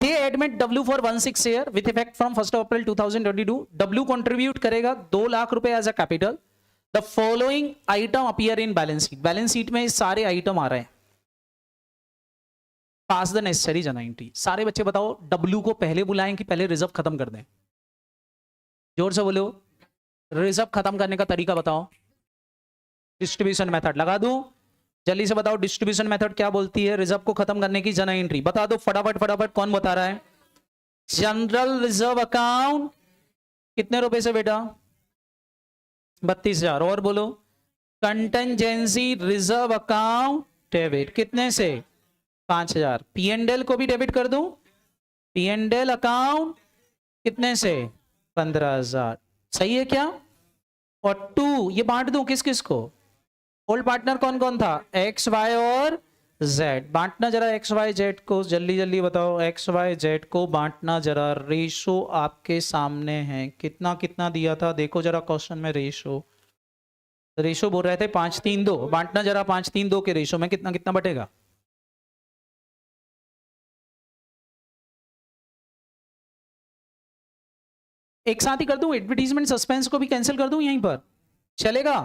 They admit W for 16 share with effect from 1st of April 2022. W contribute करेगा 2 लाख रुपए as a capital. The following item appear in balance sheet. Balance sheet में सारे आइटम आ रहे हैं। Pass the necessary journal entry. सारे बच्चे बताओ W को पहले बुलाएं कि पहले रिजर्व खत्म कर दें? जोर से बोलो। रिजर्व खत्म करने का तरीका बताओ। डिस्ट्रीब्यूशन मेथड लगा दूं? जल्दी से बताओ डिस्ट्रीब्यूशन मेथड क्या बोलती है रिजर्व को खत्म करने की? जनरल एंट्री बता दो फटाफट फटाफट। कौन बता रहा है? जनरल रिजर्व अकाउंट कितने रुपए से बेटा? 32,000। और बोलो कंटेंजेंसी रिजर्व अकाउंट डेबिट कितने से? 5,000। P&L को भी डेबिट कर दूं? P&L अकाउंट कितने से? 15,000। सही है क्या? और 2 ये बांट दूं किस किस को? ओल्ड पार्टनर कौन कौन था? X, Y और Z। बांटना जरा X, Y, Z को, जल्दी जल्दी बताओ। X, Y, Z को बांटना जरा। रेशो आपके सामने है। कितना कितना दिया था देखो जरा क्वेश्चन में। रेशो बोल रहे थे 5-3-2। बांटना जरा 5-3-2 के रेशो में कितना कितना बटेगा? एक साथ ही कर दूं? एडवर्टीजमेंट सस्पेंस को भी कैंसिल कर दूं? यहीं पर चलेगा?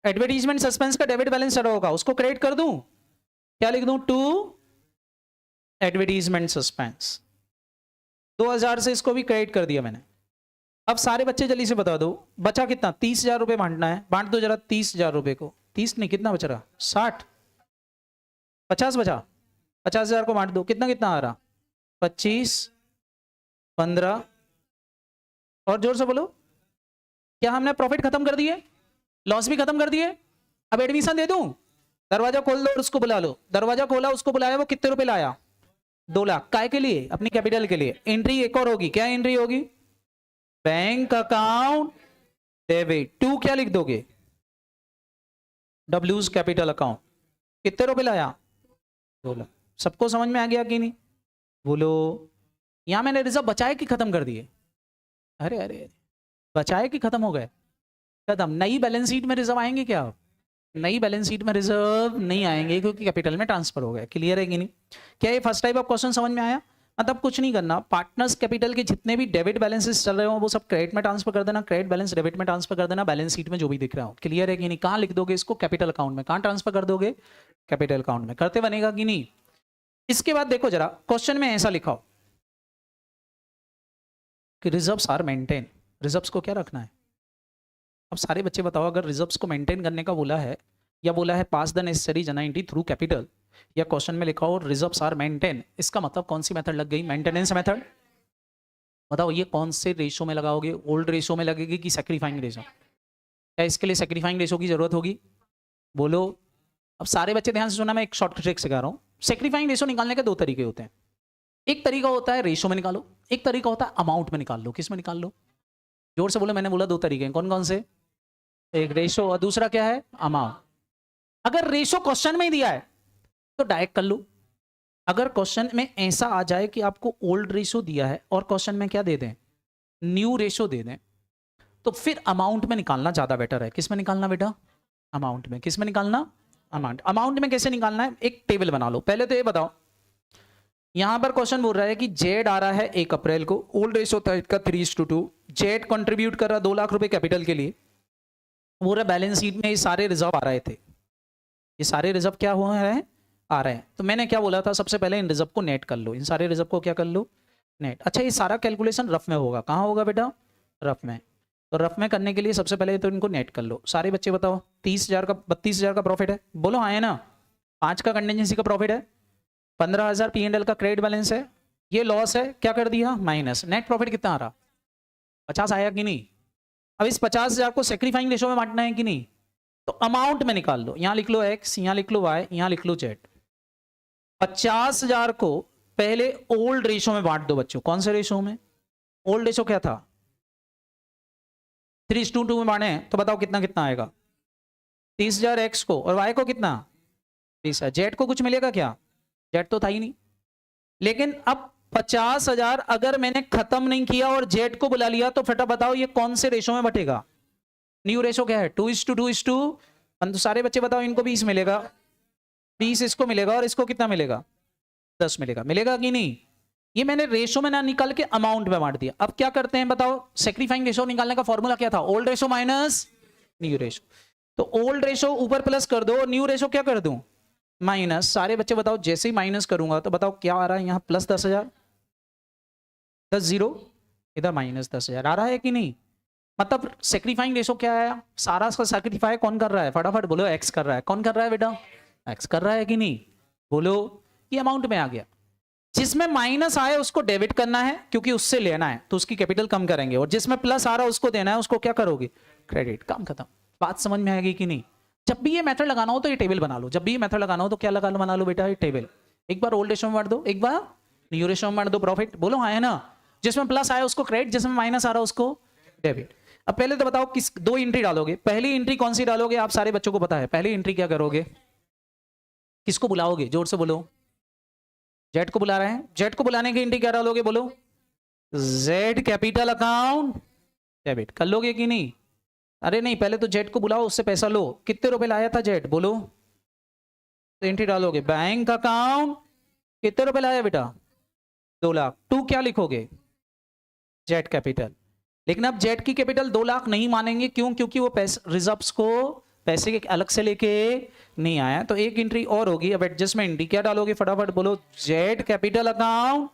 एडवर्टीजमेंट सस्पेंस का डेबिट बैलेंस चढ़ा होगा, उसको क्रेडिट कर दूं? क्या लिख दूं? To advertisement suspense. 2,000 से इसको भी क्रेडिट कर दिया मैंने। अब सारे बच्चे जल्दी से बता दो बचा कितना? 30,000 रुपए बांटना है। बांट दो जरा 30,000 रुपए को। 30 नहीं, कितना बच रहा? 60, 50 बचा। 50,000 को बांट दो। कितना कितना आ रहा? 25, 15 और जोर से बोलो। क्या हमने प्रॉफिट खत्म कर दिए? लॉस भी खत्म कर दिए? अब एडमिशन दे दूं? दरवाजा खोल दो और उसको बुला लो। दरवाजा खोला, उसको बुलाया, वो कितने रुपए लाया? 2 लाख। काय के लिए? अपनी कैपिटल के लिए। एंट्री एक और होगी। क्या एंट्री होगी? Bank account debit. 2 क्या लिख दोगे? W's capital account. कितने रुपए लाया? 2 लाख। सबको समझ में आ गया कि नहीं? बोलो। यहां मैंने रिजर्व बचाए कि खत्म कर दिए? अरे अरे, बचाए कि खत्म हो गए? खत्म। नई बैलेंस शीट में रिजर्व आएंगे क्या? नई बैलेंस शीट में रिजर्व नहीं आएंगे क्योंकि कैपिटल में ट्रांसफर हो गया। क्लियर है कि नहीं? क्या ये फर्स्ट टाइप ऑफ क्वेश्चन समझ में आया? मतलब कुछ नहीं करना। पार्टनर्स कैपिटल के जितने भी डेबिट बैलेंसेस चल रहे हो वो सब क्रेडिट में ट्रांसफर कर देना। क्रेडिट बैलेंस डेबिट में ट्रांसफर कर देना। बैलेंस शीट में जो भी दिख रहा हो। क्लियर है कि नहीं? कहाँ लिख दोगे इसको? कैपिटल अकाउंट में। कहाँ ट्रांसफर कर दोगे? कैपिटल अकाउंट में। करते बनेगा कि नहीं? इसके बाद देखो जरा क्वेश्चन में ऐसा लिखा हो कि रिजर्व्स आर मेंटेन। रिजर्व्स को क्या रखना है? अब सारे बच्चे बताओ, अगर रिजर्व्स को मेंटेन करने का बोला है या बोला है पास द नेसेसरी जनरेंटी थ्रू कैपिटल, या क्वेश्चन में लिखा हो रिजर्व्स आर मेंटेन, इसका मतलब कौन सी मेथड लग गई? Maintenance method. बताओ ये कौन से रेशो में लगाओगे? ओल्ड रेशो में लगेगी कि सैक्रिफाइंग रेशो? क्या इसके लिए सैक्रिफाइंग रेशो की जरूरत होगी? बोलो। अब सारे बच्चे ध्यान से सुना, मैं एक शॉर्ट ट्रिक सिखा रहा हूँ। सैक्रिफाइंग रेशो निकालने के 2 तरीके होते हैं। एक तरीका होता है रेशो में निकालो, एक तरीका होता है अमाउंट में निकाल लो। किस में निकाल लो? जोर से बोलो। मैंने बोला 2 तरीके हैं। कौन कौन से? एक रेशो और दूसरा क्या है? अमाउंट। अगर रेशो क्वेश्चन में ही दिया है तो डायरेक्ट कर लो। अगर क्वेश्चन में ऐसा आ जाए कि आपको ओल्ड रेशो दिया है और क्वेश्चन में क्या दे दें? न्यू रेशो दे दें, तो फिर अमाउंट में निकालना ज्यादा बेटर है। किस में निकालना बेटा? अमाउंट में। किस में निकालना? अमाउंट। अमाउंट में कैसे निकालना है? एक टेबल बना लो। पहले तो ये बताओ, यहां पर क्वेश्चन बोल रहा है कि जेड आ रहा है 1 अप्रैल को, ओल्ड रेशो था इसका 3:2। जेड कंट्रीब्यूट कर रहा 2 लाख रुपए कैपिटल के लिए। पूरा बैलेंस शीट में ये सारे रिजर्व आ रहे थे। ये सारे रिजर्व क्या हुआ है? आ रहे हैं। तो मैंने क्या बोला था? सबसे पहले इन रिजर्व को नेट कर लो। इन सारे रिजर्व को क्या कर लो? नेट। अच्छा, ये सारा कैलकुलेशन रफ में होगा। कहाँ होगा बेटा? रफ में। तो रफ में करने के लिए सबसे पहले तो इनको नेट कर लो। सारे बच्चे बताओ 30,000 का 32,000 का प्रॉफिट है। बोलो हाँ है ना? 5 का कंटेंजेंसी का प्रॉफिट है, 15,000 P&L का क्रेडिट बैलेंस है, ये लॉस है, क्या कर दिया? माइनस। नेट प्रॉफिट कितना आ रहा? 50 आया कि नहीं? अब इस 50,000 को सैक्रिफाइंग रेशो में बांटना है कि नहीं? तो अमाउंट में निकाल लो। यहां लिख लो x, यहां लिख लो y, यहां लिख लो z। 50,000 को पहले ओल्ड रेशो में बांट दो बच्चों। कौन से रेशो में? ओल्ड रेशो क्या था? 3:2 में बांटे तो बताओ कितना कितना आएगा? 30,000 एक्स को, और वाई को कितना? 20,000। जेड को कुछ मिलेगा क्या? जेड तो था ही नहीं। लेकिन अब 50,000 अगर मैंने खत्म नहीं किया और जेड को बुला लिया तो फटा बताओ ये कौन से रेशो में बटेगा? न्यू रेशो क्या है? 2:2:2। तो सारे बच्चे बताओ, इनको 20 मिलेगा, 20 इसको मिलेगा, और इसको कितना मिलेगा? 10 मिलेगा। मिलेगा कि नहीं? ये मैंने रेशो में ना निकाल के अमाउंट में बांट दिया। अब क्या करते हैं बताओ? सेक्रीफाइंग रेशो निकालने का फॉर्मूला क्या था? Old ratio minus new ratio. तो ओल्ड रेशो ऊपर प्लस कर दो, न्यू रेशो क्या कर दूं? माइनस। सारे बच्चे बताओ, जैसे ही माइनस करूंगा तो बताओ क्या आ रहा है? यहां प्लस 10,000, 10 0, इधर माइनस 10,000 आ रहा है कि नहीं? मतलब सेक्रीफाइंग रेशो क्या है? सारा का सेक्रीफाई कौन कर रहा है? फटाफट बोलो। एक्स कर रहा है। कौन कर रहा है बेटा? एक्स कर रहा है कि नहीं? बोलो। ये अमाउंट में आ गया। जिसमें माइनस आए उसको डेबिट करना है क्योंकि उससे लेना है, तो उसकी कैपिटल कम करेंगे, और जिसमें प्लस आ रहा है उसको देना है, उसको क्या करोगे? क्रेडिट। काम खत्म। बात समझ में आएगी कि नहीं? जब भी ये मेथड लगाना हो तो ये टेबल बना लो। जब भी ये मेथड लगाना हो तो क्या बना लो बेटा? ये टेबल। एक बार ओल्ड रेशो में बांट दो, एक बार न्यू रेशो में बांट दो। प्रॉफिट बोलो हाँ है ना? जिसमें प्लस आया उसको क्रेडिट, जिसमें माइनस आ रहा है उसको डेबिट। अब पहले तो बताओ किस दो एंट्री डालोगे? पहली एंट्री कौन सी डालोगे? आप सारे बच्चों को पता है। पहली एंट्री क्या करोगे? किसको बुलाओगे? जोर से बोलो। जेड को बुला रहे हैं। जेड को बुलाने की एंट्री क्या डालोगे? बोलो। Z capital account debit. कर लोगे कि नहीं? अरे नहीं, पहले तो जेड को बुलाओ, उससे पैसा लो। कितने रुपए लाया था जेड? बोलो। तो एंट्री डालोगे बैंक अकाउंट। कितने रुपए लाया बेटा? 2 लाख। टू क्या लिखोगे? Z capital. लेकिन अब जेड की कैपिटल 2 लाख नहीं मानेंगे। क्यों? क्योंकि वो पैसे रिजर्व्स को पैसे के अलग से लेके नहीं आया। तो एक एंट्री और होगी। अब एडजस्टमेंट एंट्री क्या डालोगे? फटाफट बोलो। Z capital account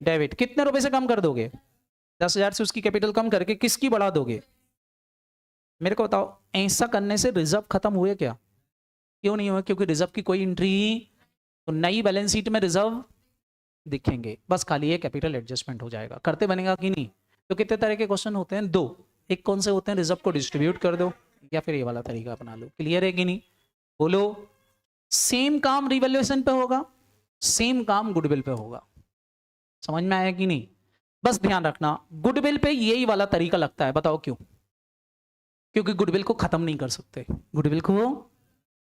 debit. कितने रुपए से कम कर दोगे? 10,000 से उसकी कैपिटल कम करके किसकी बढ़ा दोगे? मेरे को बताओ। ऐसा करने से रिजर्व खत्म हुए क्या? क्यों नहीं हुआ? क्योंकि रिजर्व की कोई एंट्री, तो नई बैलेंस शीट में रिजर्व दिखेंगे, बस खाली ये कैपिटल एडजस्टमेंट हो जाएगा। करते बनेगा कि नहीं? तो कितने तरह के क्वेश्चन होते हैं? 2। एक कौन से होते हैं? रिजर्व को डिस्ट्रीब्यूट कर दो, या फिर ये वाला तरीका अपना लो। क्लियर है कि नहीं? बोलो। सेम काम रिवैल्यूएशन पे होगा, सेम काम गुडविल पे होगा। समझ में आया कि नहीं? बस ध्यान रखना, गुडविल पे यही वाला तरीका लगता है। बताओ क्यों? क्योंकि गुडविल को खत्म नहीं कर सकते। गुडविल को,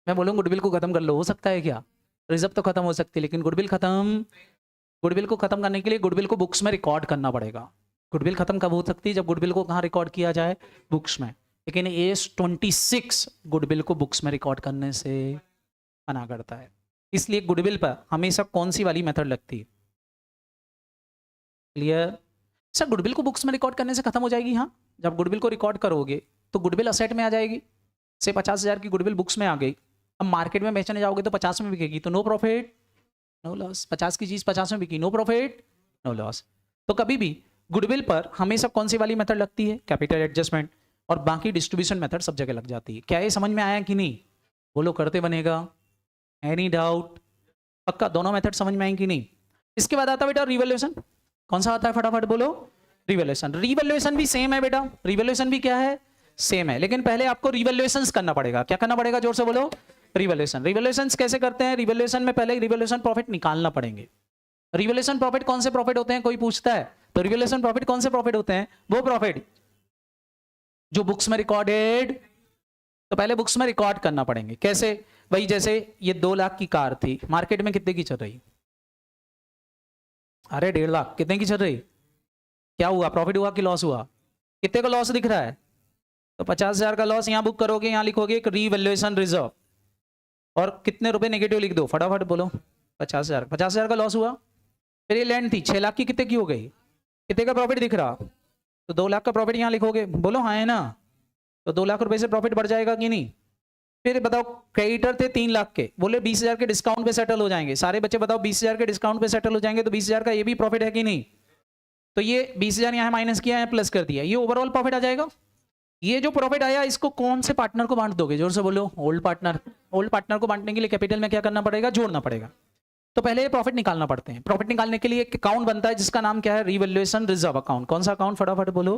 मैं बोलूँ गुडविल को खत्म कर लो, हो सकता है क्या? रिजर्व तो खत्म हो सकती है, लेकिन गुडविल खत्म, गुडविल को खत्म करने के लिए गुडविल को बुक्स में रिकॉर्ड करना पड़ेगा। गुडविल खत्म कब हो सकती है? जब गुडविल को कहाँ रिकॉर्ड किया जाए? बुक्स में। लेकिन AS 26 गुडविल को बुक्स में रिकॉर्ड करने से मना करता है। इसलिए गुडविल पर हमेशा कौन सी वाली मेथड लगती है? क्लियर? सर गुडविल को बुक्स में रिकॉर्ड करने से खत्म हो जाएगी। हाँ, जब गुडविल को रिकॉर्ड करोगे तो गुडविल असेट में आ जाएगी। से 50,000 की गुडविल बुक्स में आ गई। अब मार्केट में बेचने जाओगे तो 50 में बिकेगी, तो नो प्रॉफिट नो लॉस। 50 की चीज 50 में बिकी, नो प्रॉफिट नो लॉस। तो कभी भी गुडविल पर हमेशा कौन सी वाली मेथड लगती है? Capital adjustment. और बाकी डिस्ट्रीब्यूशन मेथड सब जगह लग जाती है। क्या ये समझ में आया कि नहीं? बोलो। करते बनेगा। Any doubt? पक्का दोनों मेथड समझ में आए कि नहीं? इसके बाद आता है बेटा रिवैल्यूएशन। कौन सा आता है? फटाफट बोलो। रिवैल्यूएशन। रिवैल्यूएशन भी सेम है बेटा। रिवैल्यूएशन भी क्या है? सेम है। लेकिन पहले आपको रिवैल्यूएशंस करना पड़ेगा। क्या करना पड़ेगा? जोर से बोलो। रिवैल्यूएशन। रिवैल्यूएशंस कैसे करते हैं? रिवैल्यूएशन में पहले रिवैल्यूएशन प्रॉफिट निकालना पड़ेंगे। रिवैल्यूएशन प्रॉफिट कौन से प्रॉफिट होते हैं? कोई पूछता है तो रिवैल्यूएशन प्रॉफिट कौन से प्रॉफिट होते हैं? वो प्रॉफिट जो बुक्स में रिकॉर्डेड, तो पहले बुक्स में रिकॉर्ड करना पड़ेंगे। कैसे? भाई जैसे ये 2 लाख की कार थी, मार्केट में कितने की चल रही? अरे 1.5 लाख। कितने की चल रही? क्या हुआ? प्रॉफिट हुआ कि लॉस हुआ? कितने का लॉस दिख रहा है? तो 50,000 का लॉस यहां बुक करोगे, यहां लिखोगे एक रिवैल्यूएशन रिजर्व, और कितने रुपए नेगेटिव लिख दो। फटाफट बोलो। 50,000। 50,000 का लॉस हुआ। फिर ये लैंड थी 6 लाख की, कितने की हो गई? कितने का प्रॉफिट दिख रहा? तो 2 लाख का प्रॉफिट यहां लिखोगे। बोलो हाँ है ना? तो 2 लाख रुपए से प्रॉफिट बढ़ जाएगा कि नहीं? फिर बताओ क्रेडिटर थे 3 लाख के, बोले 20,000 के डिस्काउंट पे सेटल हो जाएंगे। सारे बच्चे बताओ 20,000 के डिस्काउंट पे सेटल हो जाएंगे, तो 20,000 का ये भी प्रॉफिट है कि नहीं? तो ये 20,000 यहाँ माइनस किया है, प्लस कर दिया, ये ओवरऑल प्रॉफिट आ जाएगा। ये जो प्रॉफिट आया इसको कौन से पार्टनर को बांट दोगे? जोर से बोलो। Old partner. ओल्ड पार्टनर को बांटने के लिए कैपिटल में क्या करना पड़ेगा? जोड़ना पड़ेगा। तो पहले प्रॉफिट निकालना पड़ते हैं। प्रॉफिट निकालने के लिए एक अकाउंट बनता है जिसका नाम क्या है? Revaluation reserve account. कौन सा अकाउंट? फटाफट बोलो।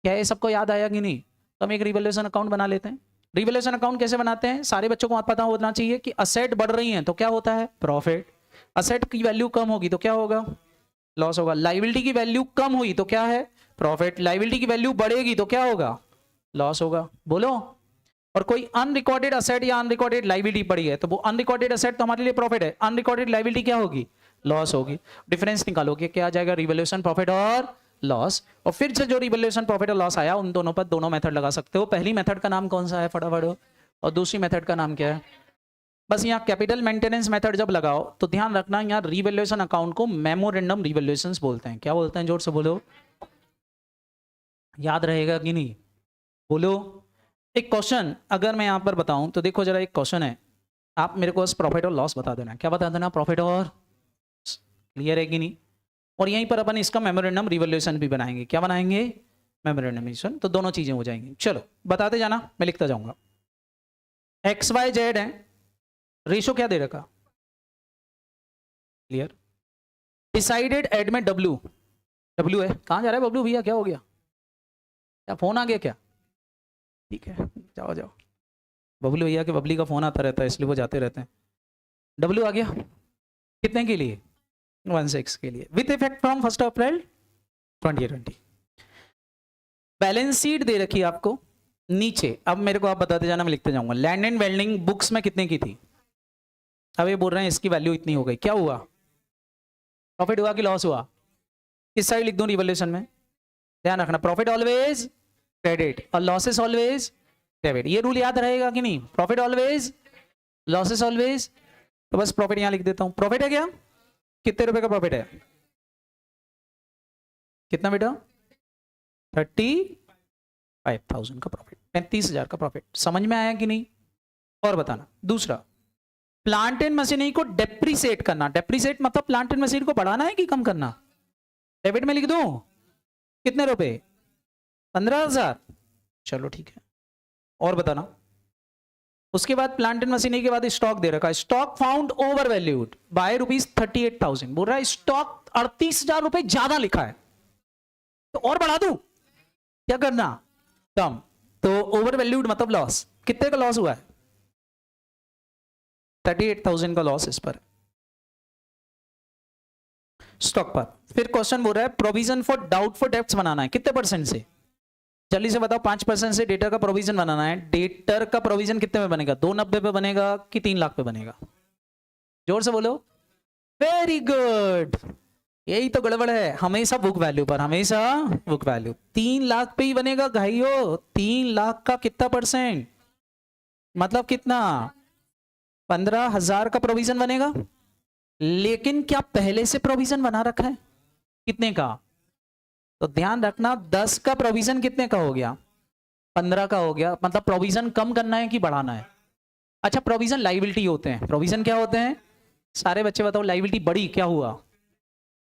क्या ये सबको याद आया कि नहीं? तो हम एक रिवैल्यूएशन अकाउंट बना लेते हैं। रिवैल्यूएशन अकाउंट कैसे बनाते हैं? सारे बच्चों को पता होना चाहिए कि असेट बढ़ रही है तो क्या होता है? प्रॉफिट। असेट की वैल्यू कम होगी तो क्या होगा, लॉस होगा। लाइबिलिटी की वैल्यू कम हुई तो क्या है, प्रॉफिट। लाइबिलिटी की वैल्यू बढ़ेगी तो क्या होगा, लॉस होगा। बोलो। और कोई अनरिकॉर्डेड असेट या अनरिकॉर्डेड लाइबिलिटी पड़ी है तो वो अनरिकॉर्डेड असेट तो हमारे लिए प्रॉफिट है, अनरिकॉर्डेड लाइबिलिटी क्या होगी, लॉस होगी। डिफरेंस निकालोगे क्या आ जाएगा, रिवैल्यूएशन प्रॉफिट और लॉस। और फिर से जो रिवैल्यूएशन प्रॉफिट और लॉस आया उन दोनों पर दोनों मेथड लगा सकते हो। पहली मेथड का नाम कौन सा है फटाफट, और दूसरी मेथड का नाम क्या है। बस यहाँ कैपिटल मेंटेनेंस मेथड जब लगाओ तो ध्यान रखना यहाँ रिवैल्यूएशन अकाउंट को मेमोरेंडम रिवैल्यूएशंस बोलते हैं। क्या बोलते हैं, जोर से बोलो, याद रहेगा कि नहीं, बोलो। एक क्वेश्चन अगर मैं यहाँ पर बताऊं तो देखो जरा, एक क्वेश्चन है, आप मेरे को बस प्रॉफिट और लॉस बता देना। क्या बता देना, प्रॉफिट और, क्लियर है कि नहीं। और यहीं पर अपन इसका मेमोरेंडम रिवैल्यूएशन भी बनाएंगे। क्या बनाएंगे, मेमोरेंडम रिवैल्यूएशन, तो दोनों चीजें हो जाएंगी। चलो बताते जाना, मैं लिखता जाऊंगा। एक्स वाई जेड है, रेशो क्या दे रखा, क्लियर। डिसाइडेड एड में डब्ल्यू, डब्ल्यू है, कहां जा रहा है बबलू भैया, क्या हो गया, क्या फोन आ गया क्या, ठीक है जाओ जाओ। बबलू भैया के बबली का फोन आता रहता है इसलिए वो जाते रहते हैं। डब्ल्यू आ गया, कितने के लिए, 16 के लिए, with effect from 1 April 2020। Balance sheet दे रखी है आपको नीचे। अब मेरे को आप बताते जाना, मैं लिखते जाऊंगा। लैंड एंड वेल्डिंग बुक्स में कितने की थी, अब ये बोल रहे हैं इसकी वैल्यू इतनी हो गई, क्या हुआ, प्रॉफिट हुआ कि लॉस हुआ। इस साइड लिख दूं रिवैल्यूएशन में, ध्यान रखना प्रॉफिट ऑलवेज क्रेडिट और लॉसेस ऑलवेज डेबिट। ये रूल याद रहेगा कि नहीं, प्रॉफिट ऑलवेज लॉसेस ऑलवेज। तो बस प्रॉफिट यहां लिख देता हूं। प्रॉफिट है क्या, कितने रुपए का प्रॉफिट है, कितना बेटा, 35,000 का प्रॉफिट, 35,000 का प्रॉफिट। समझ में आया कि नहीं, और बताना। दूसरा, प्लांट एंड मशीनरी को डेप्रीसिएट करना। डेप्रीसिएट मतलब प्लांट एंड मशीनरी को बढ़ाना है कि कम करना, डेबिट में लिख दूं, कितने रुपए, 15,000, चलो ठीक है। और बताना। उसके बाद प्लांट एंड मशीनरी के बाद स्टॉक दे रखा है, stock found over valued bye ₹38,000। बोल रहा है स्टॉक 38,000 रुपए ज्यादा लिखा है तो और बढ़ा दूं, क्या करना, कम। तो ओवर वैल्यूड मतलब लॉस, कितने का लॉस हुआ है, 38,000 का लॉस इस पर, स्टॉक पर। फिर क्वेश्चन बोल रहा है प्रोविजन फॉर डाउटफुल डेब्ट्स बनाना है, कितने परसेंट से, जल्दी से बताओ। 5% से डेटर का प्रोविजन बनाना है। डेटर का प्रोविजन कितने में बनेगा, 290 पे बनेगा कि 3 लाख पे बनेगा, जोर से बोलो। वेरी गुड, यही तो गड़बड़ है, हमेशा बुक वैल्यू पर, हमेशा बुक वैल्यू। 3 लाख पे ही बनेगा भाइयों। 3 लाख का कितना परसेंट, मतलब कितना, 15,000 का प्रोविजन बनेगा। लेकिन क्या पहले से प्रोविजन बना रखा है, कितने का, तो ध्यान रखना 10 का प्रोविजन कितने का हो गया, 15 का हो गया। मतलब प्रोविजन कम करना है कि बढ़ाना है। अच्छा, प्रोविजन लाइबिलिटी होते हैं, प्रोविजन क्या होते हैं, सारे बच्चे बताओ। लाइबिलिटी बढ़ी क्या हुआ,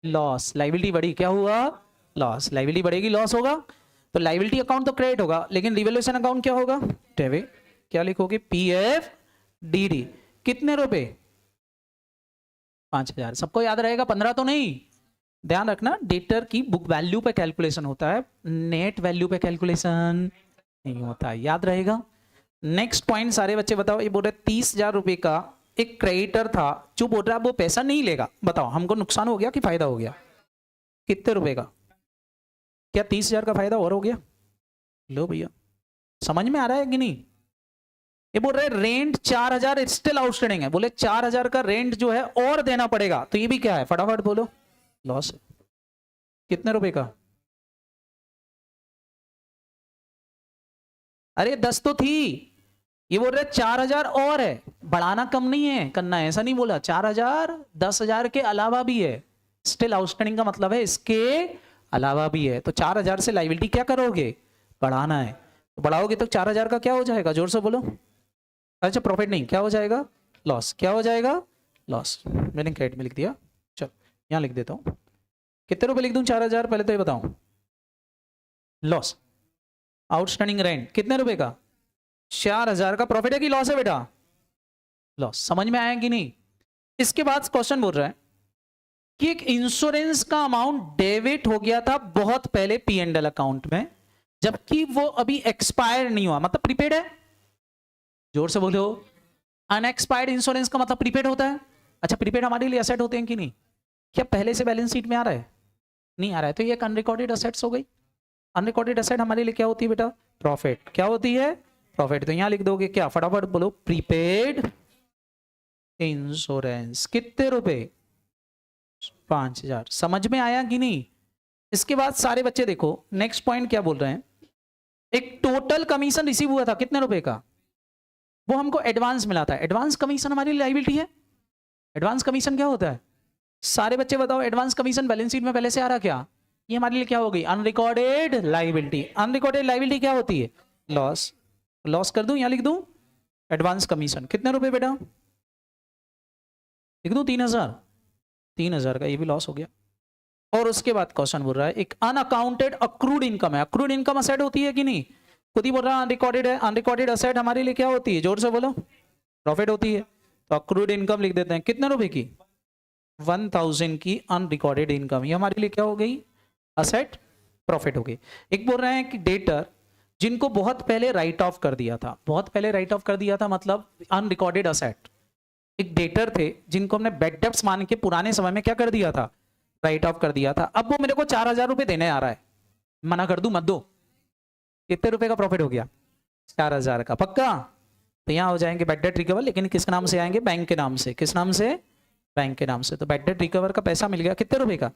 लॉस। लाइबिलिटी बढ़ी क्या हुआ, लॉस। लाइबिलिटी बढ़ेगी लॉस होगा। तो लाइबिलिटी अकाउंट तो क्रेडिट होगा, लेकिन रिवैल्यूएशन अकाउंट क्या होगा, डेबिट। क्या लिखोगे, PFDD। कितने रुपए, 5,000। सबको याद रहेगा, 15 तो नहीं। ध्यान रखना डेटर की बुक वैल्यू पे कैलकुलेशन होता है, नेट वैल्यू पे कैलकुलेशन नहीं होता है, याद रहेगा। नेक्स्ट पॉइंट सारे बच्चे बताओ। ये बोल रहे 30,000 रुपए का एक क्रेडिटर था जो बोल रहा है वो पैसा नहीं लेगा। बताओ हमको नुकसान हो गया कि फायदा हो गया, कितने रुपए का, क्या 30,000 का फायदा और हो गया, लो भैया समझ में आ रहा है कि नहीं। ये बोल रहे रेंट 4,000 स्टिल आउटस्टैंडिंग है, बोले 4,000 का रेंट जो है और देना पड़ेगा, तो ये भी क्या है, फटाफट बोलो, लॉस। कितने रुपए का, अरे 10 तो थी। ये बोल रहे 4,000 और है, बढ़ाना कम नहीं है करना है, ऐसा नहीं बोला। 4,000 10,000 के अलावा भी है, स्टिल आउटस्टैंडिंग का मतलब है इसके अलावा भी है। तो 4,000 से लाइबिलिटी क्या करोगे, बढ़ाना है। तो बढ़ाओगे तो 4,000 का क्या हो जाएगा, जोर से बोलो। अच्छा प्रॉफिट नहीं, क्या हो जाएगा, लॉस। क्या हो जाएगा, लॉस। मैंने क्रेडिट में लिख दिया, चलो यहां लिख देता हूं। कितने रुपए लिख दूं, 4,000, पहले तो ये बताऊं। लॉस। आउटस्टैंडिंग रेंट कितने रुपए का, 4,000 का प्रॉफिट है कि लॉस है बेटा, लॉस। समझ में आया कि नहीं। इसके बाद क्वेश्चन बोल रहा है कि एक इंश्योरेंस का अमाउंट डेबिट हो गया था बहुत पहले P&L अकाउंट में, जबकि वो अभी एक्सपायर नहीं हुआ, मतलब प्रीपेड है। जोर से बोलो, अनएक्सपायर्ड इंश्योरेंस का मतलब प्रीपेड होता है। अच्छा प्रीपेड हमारे लिए असेट होते हैं कि नहीं? क्या पहले से बैलेंस शीट में आ रहा है? नहीं आ रहा है, तो ये एक अनरिकॉर्डेड असेट्स हो गई। अनरिकॉर्डेड असेट हमारे लिए क्या होती है बेटा? प्रॉफिट। क्या होती है? प्रॉफिट। तो यहां लिख दोगे क्या? फटाफट बोलो, प्रीपेड इंश्योरेंस। कितने रुपए? 5000। समझ में आया कि नहीं? इसके बाद सारे बच्चे देखो नेक्स्ट पॉइंट क्या बोल रहे हैं। एक टोटल कमीशन रिसीव हुआ था कितने रुपए का, वो हमको एडवांस मिला था। एडवांस कमीशन हमारी लायबिलिटी है। एडवांस कमीशन क्या होता है? सारे बच्चे बताओ, एडवांस कमीशन बैलेंस शीट में पहले से आ रहा क्या? ये हमारे लिए क्या हो गई? Unrecorded liability. अनरिकॉर्डेड लायबिलिटी क्या होती है? लॉस। लॉस कर दूं, यहां लिख दूं एडवांस कमीशन। कितने रुपए बेटा? लिख दूं 3000। 3000 का ये भी लॉस हो गया। और उसके बाद क्वेश्चन बोल रहा है एक अनअकाउंटेड अक्रूड इनकम है। अक्रूड इनकम असेट होती है कि नहीं? खुद ही बोल रहा है अनरिकॉर्डेड है। अनरिकॉर्डेड असेट हमारे लिए क्या होती है? जोर से बोलो। प्रॉफिट होती है। तो अक्रूड इनकम लिख देते हैं। कितने रुपए की? 1000 की अनरिकॉर्डेड इनकम। ये हमारे लिए क्या हो गई? असेट। प्रॉफिट हो गई। एक बोल रहे हैं कि डेटर जिनको बहुत पहले राइट ऑफ कर दिया था। बहुत पहले राइट ऑफ कर दिया था मतलब अनरिकॉर्डेड असेट। एक डेटर थे जिनको हमने बैड डेब्ट्स मान के पुराने समय में क्या कर दिया था? राइट ऑफ कर दिया था। अब वो मेरे को 4000 रुपए देने आ रहा है, मना कर दूं? मत दो। कितने रुपए का प्रॉफिट हो गया? 4000 का। पक्का? तो यहां हो जाएंगे बैड डेट रिकवर, लेकिन किस नाम से आएंगे? बैंक के नाम से। किस नाम से? बैंक के नाम से। तो बैड डेट रिकवर का पैसा मिल गया कितने रुपए का?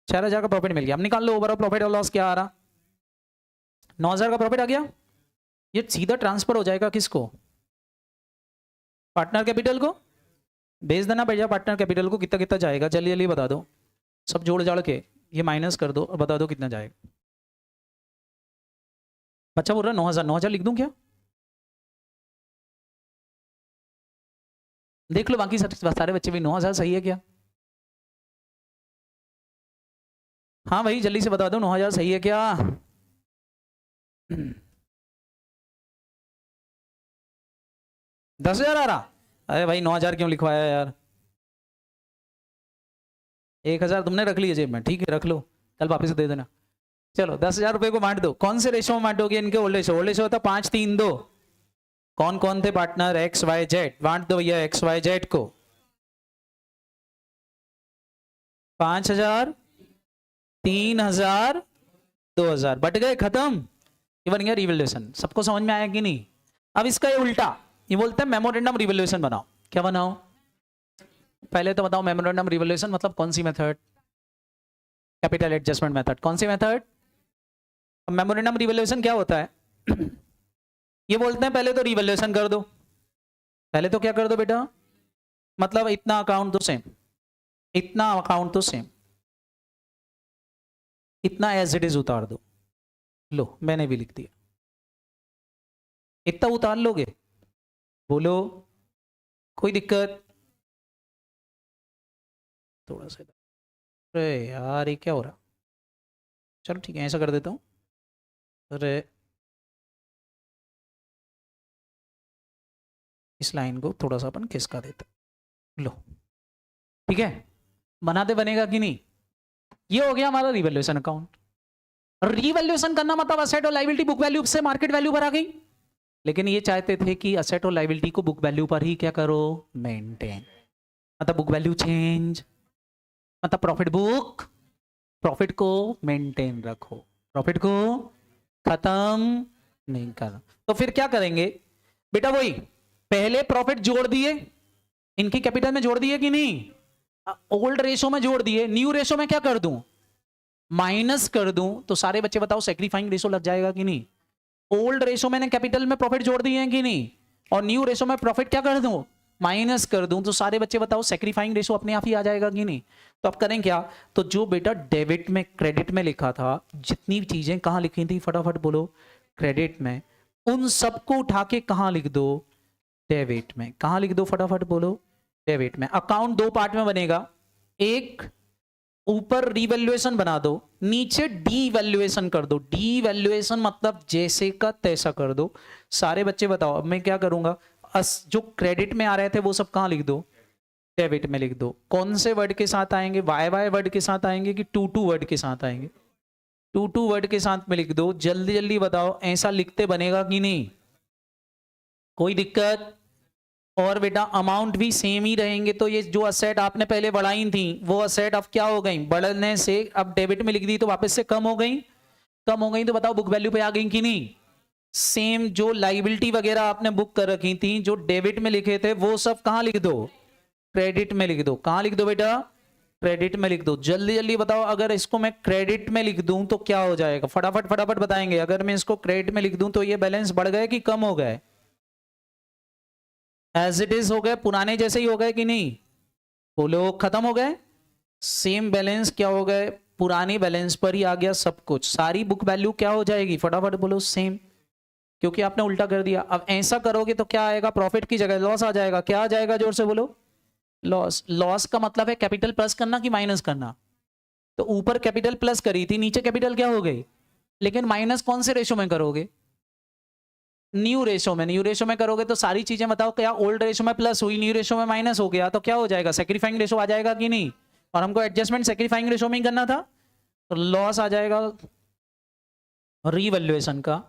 4000 का प्रॉफिट मिल गया। अब निकाल लो ओवरऑल प्रॉफिट और लॉस क्या आ रहा? 9000 का प्रॉफिट आ गया। ये सीधा ट्रांसफर हो जाएगा किसको? पार्टनर कैपिटल को। भेज देना भैया पार्टनर कैपिटल को। कितना कितना जाएगा जल्दी जल्दी बता दो। सब जोड़ जाड़ के ये माइनस कर दो और बता दो कितना जाएगा। बच्चा बोल रहा है 9000। 9000 लिख दूं क्या? देख लो बाकी सारे बच्चे भी 9000 सही है क्या? हाँ भाई जल्दी से बता दो 9000 सही है क्या? 10,000 आ रहा? अरे भाई 9000 क्यों लिखवाया यार? 1000 तुमने रख लिया जेब में, ठीक है रख लो, कल वापस दे देना। चलो 10,000 रुपए को बांट दो। कौन से रेशो में बांटोगे? इनके ओल्ड रेशो। ओल्ड रेशो होता 5 3 2। कौन कौन थे पार्टनर? X Y Z. बांट दो भैया एक्स वाई जेड को। 5000 3000 2000 बट गए, खत्म। ये बन गया रिवैल्यूएशन। सबको समझ में आया कि नहीं? अब इसका ये उल्टा, ये बोलते हैं मेमोरेंडम रिवैल्यूएशन बनाओ। क्या बनाओ? पहले तो बताओ मेमोरेंडम रिवैल्यूएशन मतलब कौन सी मेथड? Capital adjustment method. कौन सी मेथड? मेमोरेंडम रिवैल्यूएशन क्या होता है? ये बोलते हैं पहले तो रिवैल्यूएशन कर दो। पहले तो क्या कर दो बेटा? मतलब इतना अकाउंट तो सेम, इतना अकाउंट तो सेम, इतना एज इट इज उतार दो। लो मैंने भी लिख दिया। इतना उतार लोगे? बोलो कोई दिक्कत? थोड़ा सा। अरे यार ये क्या हो रहा? चलो ठीक है ऐसा कर देता हूं। अरे इस लाइन को थोड़ा सा अपन खिसका देते। लो ठीक है, बनाते बनेगा कि नहीं? ये हो गया हमारा रिवैल्यूएशन अकाउंट। रिवैल्यूएशन करना मतलब असेट और लायबिलिटी बुक वैल्यू से मार्केट वैल्यू पर आ गई। लेकिन ये चाहते थे कि असेट और लायबिलिटी को बुक वैल्यू पर ही क्या करो? मेंटेन। मतलब बुक वैल्यू चेंज मतलब प्रॉफिट बुक, प्रॉफिट को मेंटेन रखो, प्रॉफिट को खत्म नहीं करना। तो फिर क्या करेंगे बेटा? वही पहले प्रॉफिट जोड़ दिए, इनकी कैपिटल में जोड़ दिए कि नहीं? ओल्ड रेशो में जोड़ दिए। न्यू रेशो में क्या कर दूं? माइनस कर दूं। तो सारे बच्चे बताओ सैक्रिफाइंग रेशो लग जाएगा कि नहीं? ओल्ड रेशो मैंने कैपिटल में प्रॉफिट जोड़ दिए हैं कि नहीं? और न्यू रेशो में प्रॉफिट क्या कर दूं? माइनस कर दूं। तो सारे बच्चे बताओ सैक्रिफाइंग रेशो अपने आप ही आ जाएगा कि नहीं? तो अब करें क्या? तो जो बेटा डेबिट में क्रेडिट में लिखा था, जितनी चीजें कहां लिखी थी फटाफट बोलो? क्रेडिट में। उन सबको उठा के कहां लिख दो? डेबिट में। कहां लिख दो फटाफट बोलो? डेबिट में। अकाउंट दो पार्ट में बनेगा। एक ऊपर रिवैल्यूएशन बना दो, नीचे डीवैल्यूएशन कर दो। डीवैल्यूएशन मतलब जैसे का तैसा कर दो। सारे बच्चे बताओ अब मैं क्या करूंगा? जो क्रेडिट में आ रहे थे वो सब कहां लिख दो? डेबिट में लिख दो। कौन से वर्ड के साथ आएंगे? वाई वाई वर्ड के साथ आएंगे कि टू टू वर्ड के साथ आएंगे? टू टू वर्ड के साथ में लिख दो। जल्दी जल्दी बताओ ऐसा लिखते बनेगा कि नहीं? कोई दिक्कत? और बेटा अमाउंट भी सेम ही रहेंगे, तो ये जो असेट आपने पहले बढ़ाई थी वो असेट अब क्या हो गई, बढ़ने से अब डेबिट में लिख दी तो वापस से कम हो गई, कम हो गई तो बताओ बुक वैल्यू पे आ गई कि नहीं। सेम जो लाइबिलिटी वगैरह आपने बुक कर रखी थी, जो डेबिट में लिखे थे वो सब कहां लिख दो, क्रेडिट में लिख दो। कहां लिख दो बेटा, क्रेडिट में लिख दो। जल्दी जल्दी बताओ, अगर इसको मैं क्रेडिट में लिख दूं तो क्या हो जाएगा, फटाफट फटाफट बताएंगे। अगर मैं इसको क्रेडिट में लिख दूं तो ये बैलेंस बढ़ गए कि कम हो गए, एज इट इज हो गए, पुराने जैसे ही हो गए कि नहीं, बोलो खत्म हो गए। सेम बैलेंस क्या हो गए, पुरानी बैलेंस पर ही आ गया सब कुछ, सारी बुक वैल्यू क्या हो जाएगी, फटाफट बोलो सेम, क्योंकि आपने उल्टा कर दिया। अब ऐसा करोगे तो क्या आएगा, प्रॉफिट की जगह लॉस आ जाएगा। क्या आ जाएगा, जोर से बोलो, लॉस। लॉस का मतलब है कैपिटल प्लस करना कि माइनस करना, तो ऊपर कैपिटल प्लस करी थी, नीचे कैपिटल क्या हो गई, लेकिन माइनस कौन से रेशो में करोगे, न्यू रेशो में। न्यू रेशो में करोगे तो सारी चीजें बताओ, क्या ओल्ड रेशो में प्लस हुई, न्यू रेशो में माइनस हो गया, तो क्या हो जाएगा, सेक्रीफाइंग रेशो आ जाएगा कि नहीं। और हमको एडजस्टमेंट सेक्रीफाइंग रेशो में ही करना था, तो लॉस आ जाएगा रीवैल्यूएशन का।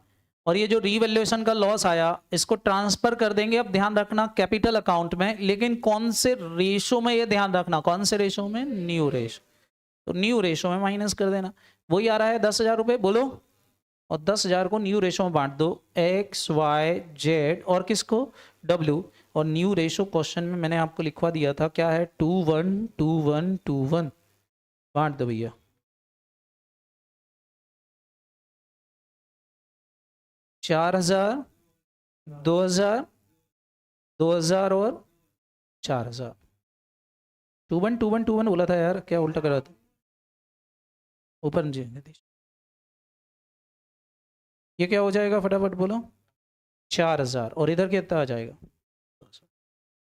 और ये जो रीवैल्यूएशन का लॉस आया, इसको ट्रांसफर कर देंगे, अब ध्यान रखना, कैपिटल अकाउंट में, लेकिन कौन से रेशो में, ये ध्यान रखना कौन से रेशो में, न्यू रेशो। तो न्यू रेशो में माइनस कर देना, वही आ रहा है 10,000 रुपये, बोलो। और 10,000 को न्यू रेशो में बांट दो, एक्स वाई जेड और किसको, डब्ल्यू। और न्यू रेशो क्वेश्चन में मैंने आपको लिखवा दिया था, क्या है, 2 1 2 1 2 1। बांट दो भैया, 4,000 2,000 2,000 और 4,000। 2 1 2 1 2 1 बोला था यार, क्या उल्टा करा था, ऊपर नीचे नीतीश। ये क्या हो जाएगा, फटाफट बोलो, 4,000, और इधर कितना आ जाएगा।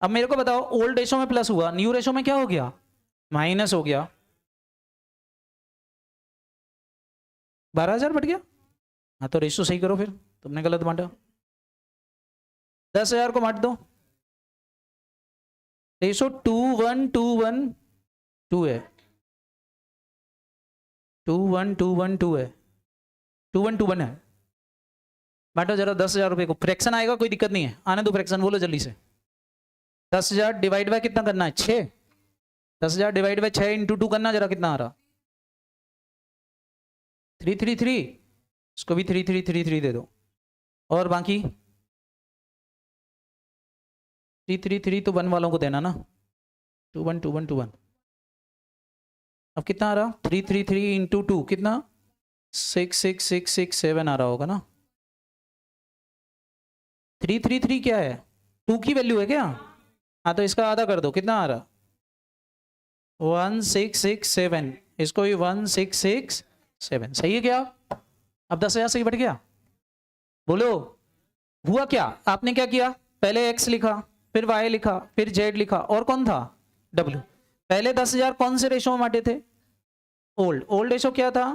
अब मेरे को बताओ, ओल्ड रेशो में प्लस हुआ, न्यू रेशो में क्या हो गया, माइनस हो गया, 12,000 बढ़ गया। हाँ तो रेशो सही करो, फिर तुमने गलत बांटा, 10,000 को बांट दो, रेशो 2 1 2 1 2 है, 2 1 2 1 2 है, 2 1 2 1 है। बांटो जरा 10,000 रुपये को, फ्रैक्शन आएगा कोई दिक्कत नहीं है, आने दो फ्रैक्शन, बोलो जल्दी से। 10,000 डिवाइड बाय कितना करना है, 6। 10,000 डिवाइड बाय 6 इंटू 2 करना, जरा कितना आ रहा, 333। इसको भी 3 3 3 3 दे दो, और बाकी 3 3 3 तो 1 वालों को देना ना, 2 1 2 1 2 1। अब कितना आ रहा, 3 3 3 इंटू 2 कितना, 6 6 6 6 7 आ रहा होगा ना। 3 3 3 क्या है, 2 की वैल्यू है क्या, हाँ तो इसका आधा कर दो, कितना आ रहा, 1 6 6 7। इसको भी 1 6 6 7, सही है क्या। अब 10,000 सही बढ़ गया, बोलो। हुआ क्या, आपने क्या किया, पहले x लिखा, फिर y लिखा, फिर z लिखा, और कौन था, w। पहले 10,000 कौन से रेशो में बांटे थे, ओल्ड। ओल्ड रेशो क्या था,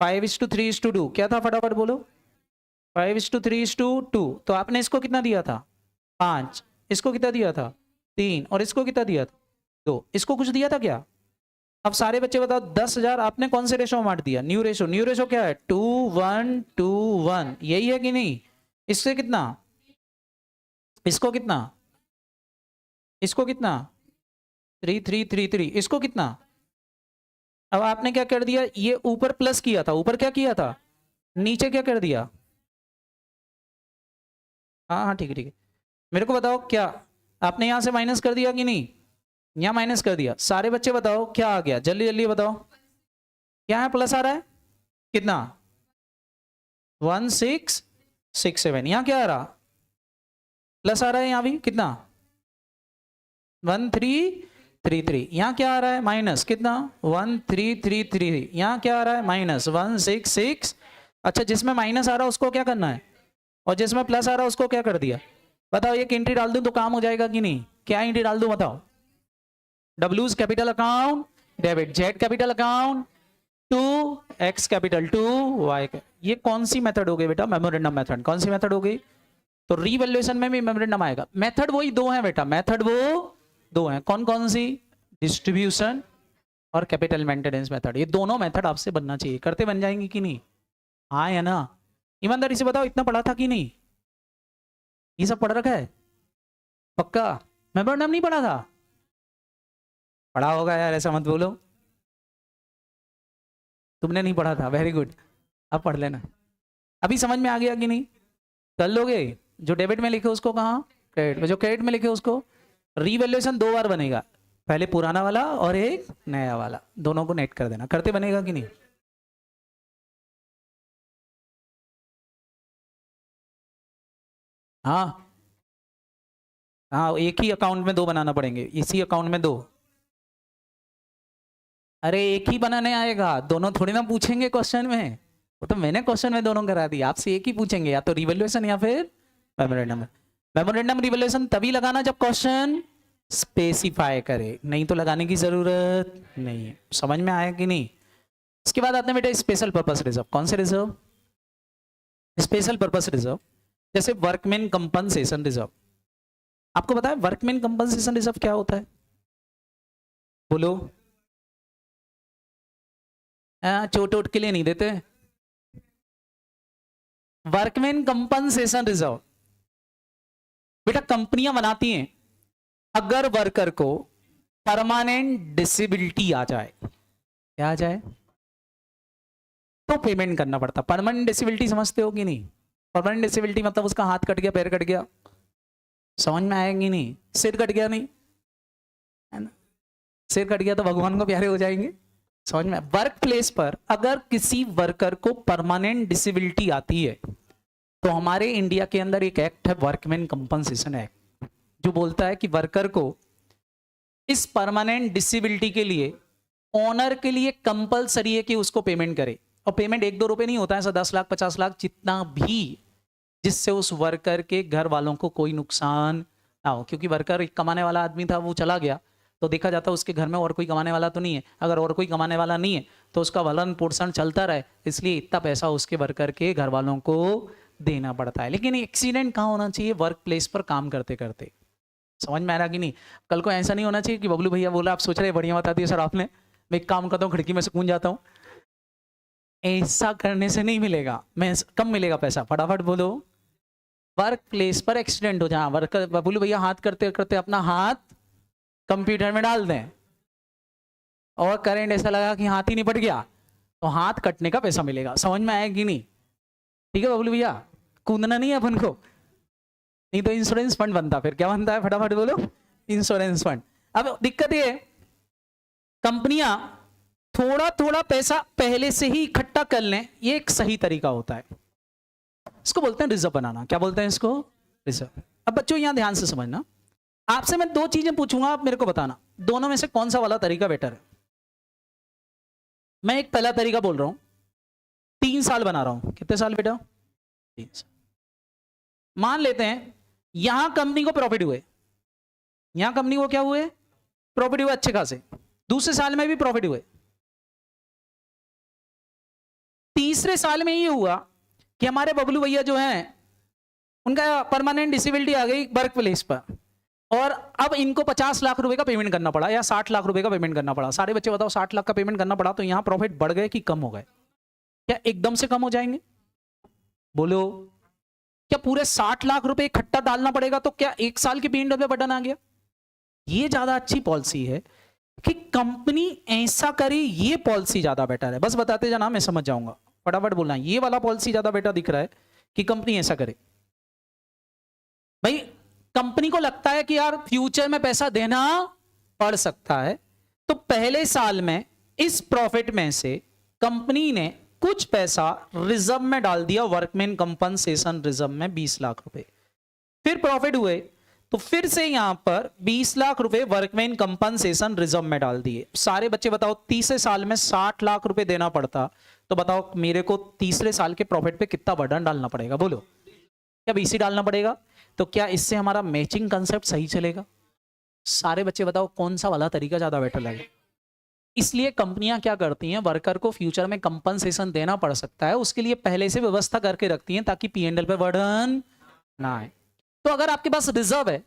5:3:2, क्या था, फटाफट बोलो, 5:3:2। तो आपने इसको कितना दिया था, 5, इसको कितना दिया था, 3, और इसको कितना दिया था, 2। इसको कुछ दिया था क्या। अब सारे बच्चे बताओ, 10,000 आपने कौन से रेशो में बांट दिया, न्यू रेशो। न्यू रेशो क्या है, 2 1 2 1, यही है कि नहीं। इससे कितना, इसको कितना, इसको कितना, 3 3 3 3, इसको कितना। अब आपने क्या कर दिया, ये ऊपर प्लस किया था, ऊपर क्या किया था, नीचे क्या कर दिया। हाँ हाँ ठीक है ठीक है। मेरे को बताओ, क्या आपने यहां से माइनस कर दिया कि नहीं, यहां माइनस कर दिया। सारे बच्चे बताओ क्या आ गया, जल्दी जल्दी बताओ, क्या है, प्लस आ रहा है, कितना, 1 6 6 7। यहां क्या आ रहा, प्लस आ रहा है, यहां भी कितना, 1 3 3 3। यहां क्या आ रहा है, माइनस, कितना, 1 3 3 3। यहां क्या आ रहा है, माइनस 1 6 6। अच्छा, जिसमें माइनस आ रहा है उसको क्या करना है, और जिसमें प्लस आ रहा है उसको क्या कर दिया। बताओ, एक एंट्री डाल दूं तो काम हो जाएगा कि नहीं, क्या एंट्री डाल दूं बताओ, W's capital account debit, Z capital account 2, X capital 2, Y। ये कौन सी मेथड हो गई बेटा, मेमोरेंडम मेथड। कौन सी मेथड हो गई, तो रीवैल्यूएशन में भी मेमोरेंडम आएगा। मेथड वही दो हैं बेटा, मेथड वो दो हैं, कौन कौन सी, डिस्ट्रीब्यूशन और कैपिटल मेंटेनेंस मेथड। ये दोनों मेथड आपसे बनना चाहिए, करते बन जाएंगे कि नहीं, हाँ या ना, ईमानदारी से बताओ, इतना पढ़ा था कि नहीं। ये सब पढ़ रखा है पक्का? मेमोरेंडम नहीं पढ़ा था? पढ़ा होगा यार, ऐसा मत बोलो। तुमने नहीं पढ़ा था, वेरी गुड। अब पढ़ लेना। अभी समझ में आ गया कि नहीं? कर लोगे? जो डेबिट में लिखे उसको कहाँ, क्रेडिट में। जो क्रेडिट में लिखे उसको रीवैल्यूएशन 2 बार बनेगा, पहले पुराना वाला और एक नया वाला, दोनों को नेट कर देना। करते बनेगा कि नहीं? हाँ हाँ, एक ही अकाउंट में 2 बनाना पड़ेंगे, इसी अकाउंट में 2। अरे एक ही बनाने आएगा, दोनों थोड़ी ना पूछेंगे क्वेश्चन में। वो तो मैंने क्वेश्चन में दोनों करा दिया, आपसे एक ही पूछेंगे, या तो रिवैल्यूएशन या फिर मेमोरेंडम। मेमोरेंडम रिवैल्यूएशन तभी लगाना जब क्वेश्चन स्पेसिफाई करे, नहीं तो लगाने की जरूरत नहीं है। समझ में आया कि नहीं? इसके बाद आते हैं बेटा स्पेशल पर्पस रिजर्व। कौन से रिजर्व? स्पेशल पर्पस रिजर्व, जैसे वर्कमैन कंपनसेशन रिजर्व। आपको पता है वर्कमैन कंपनसेशन रिजर्व क्या होता है? बोलो। चोट वोट के लिए नहीं देते। वर्कमैन कंपनसेशन रिजर्व बेटा कंपनियां बनाती हैं अगर वर्कर को परमानेंट डिसेबिलिटी आ जाए। क्या आ जाए? तो पेमेंट करना पड़ता। परमानेंट डिसेबिलिटी समझते हो कि नहीं? परमानेंट डिसेबिलिटी मतलब उसका हाथ कट गया, पैर कट गया। समझ में आएगी नहीं? सिर कट गया नहीं है ना? सिर कट गया तो भगवान को प्यारे हो जाएंगे। समझ में? वर्क प्लेस पर अगर किसी वर्कर को परमानेंट डिसेबिलिटी आती है तो हमारे इंडिया के अंदर एक एक्ट है, वर्कमैन कंपनसेशन एक्ट, जो बोलता है कि वर्कर को इस परमानेंट डिसेबिलिटी के लिए ओनर के लिए कंपलसरी है कि उसको पेमेंट करे। और पेमेंट 1-2 रुपए नहीं होता है, 10 लाख 50 लाख जितना भी, जिससे उस वर्कर के घर वालों को कोई नुकसान ना हो। क्योंकि वर्कर एक कमाने वाला आदमी था, वो चला गया तो देखा जाता है उसके घर में और कोई कमाने वाला तो नहीं है। अगर और कोई कमाने वाला नहीं है तो उसका भरण पोषण चलता रहे, इसलिए इतना पैसा उसके वर्कर के घर वालों को देना पड़ता है। लेकिन एक्सीडेंट कहाँ होना चाहिए? वर्क प्लेस पर काम करते करते। समझ में आ रहा कि नहीं? कल को ऐसा नहीं होना चाहिए कि बबलू भैया बोला, आप सोच रहे बढ़िया बता दिया सर आपने, मैं एक काम करता हूँ खिड़की में से कूद जाता हूँ। ऐसा करने से नहीं मिलेगा। मैं कम मिलेगा पैसा, फटाफट बोलो। वर्क प्लेस पर एक्सीडेंट हो जाए, वर्कर बबलू भैया हाथ करते करते अपना हाथ कंप्यूटर में डाल दें और करंट ऐसा लगा कि हाथ ही निपट गया, तो हाथ कटने का पैसा मिलेगा। समझ में आया कि नहीं? ठीक है बबलू भैया, कूदना नहीं है अपन को, नहीं तो इंश्योरेंस फंड बनता। फिर क्या बनता है? फटाफट बोलो। Insurance fund. अब दिक्कत ये है, कंपनियां थोड़ा थोड़ा पैसा पहले से ही इकट्ठा कर लें, ये एक सही तरीका होता है। इसको बोलते हैं रिजर्व बनाना। क्या बोलते हैं इसको? रिजर्व। अब बच्चों यहां ध्यान से समझना, आपसे मैं 2 चीजें पूछूंगा, आप मेरे को बताना दोनों में से कौन सा वाला तरीका बेटर है। मैं एक पहला तरीका बोल रहा हूं, 3 साल बना रहा हूं। कितने साल बेटा? 3 साल। मान लेते हैं यहां कंपनी को प्रॉफिट हुए, यहां कंपनी को क्या हुए? प्रॉफिट हुए अच्छे खासे। दूसरे साल में भी प्रॉफिट हुए। तीसरे साल में ये हुआ कि हमारे बबलू भैया जो हैं उनका परमानेंट डिसेबिलिटी आ गई वर्क प्लेस पर, और अब इनको 50 लाख रुपए का पेमेंट करना पड़ा या 60 लाख रुपए का पेमेंट करना पड़ा। सारे बच्चे बताओ, 60 लाख का पेमेंट करना पड़ा तो यहां प्रॉफिट बढ़ गए कि कम हो गए? क्या एकदम से कम हो जाएंगे? बोलो। क्या पूरे 60 लाख रुपए इकट्ठा डालना पड़ेगा तो क्या 1 साल के पीएनएल पे बटन आ गया? ये ज्यादा अच्छी पॉलिसी है कि कंपनी ऐसा करे, ये पॉलिसी ज्यादा बेटर है। बस बताते जाना, मैं समझ जाऊंगा। फटाफट बोलना, ये वाला पॉलिसी ज्यादा बेटर दिख रहा है कि कंपनी ऐसा करे। भाई कंपनी को लगता है कि यार फ्यूचर में पैसा देना पड़ सकता है, तो पहले साल में इस प्रॉफिट में से कंपनी ने कुछ पैसा रिजर्व में डाल दिया, वर्कमैन कंपनसेशन रिजर्व में 20 लाख रुपए। फिर प्रॉफिट हुए तो फिर से यहां पर 20 लाख रुपए वर्कमैन कंपनसेशन रिजर्व में डाल दिए। सारे बच्चे बताओ, तीसरे साल में 60 लाख रुपए देना पड़ता, तो बताओ मेरे को तीसरे साल के प्रॉफिट पे कितना बर्डन डालना पड़ेगा? बोलो। क्या बीसी डालना पड़ेगा? तो क्या इससे हमारा मैचिंग कंसेप्ट सही चलेगा? सारे बच्चे बताओ कौन सा वाला तरीका ज्यादा बेटर लगेगा? इसलिए कंपनियां क्या करती हैं, वर्कर को फ्यूचर में कंपनसेशन देना पड़ सकता है, उसके लिए पहले से व्यवस्था करके रखती हैं ताकि पीएनएल पे बर्डन ना आए। तो अगर आपके पास रिजर्व है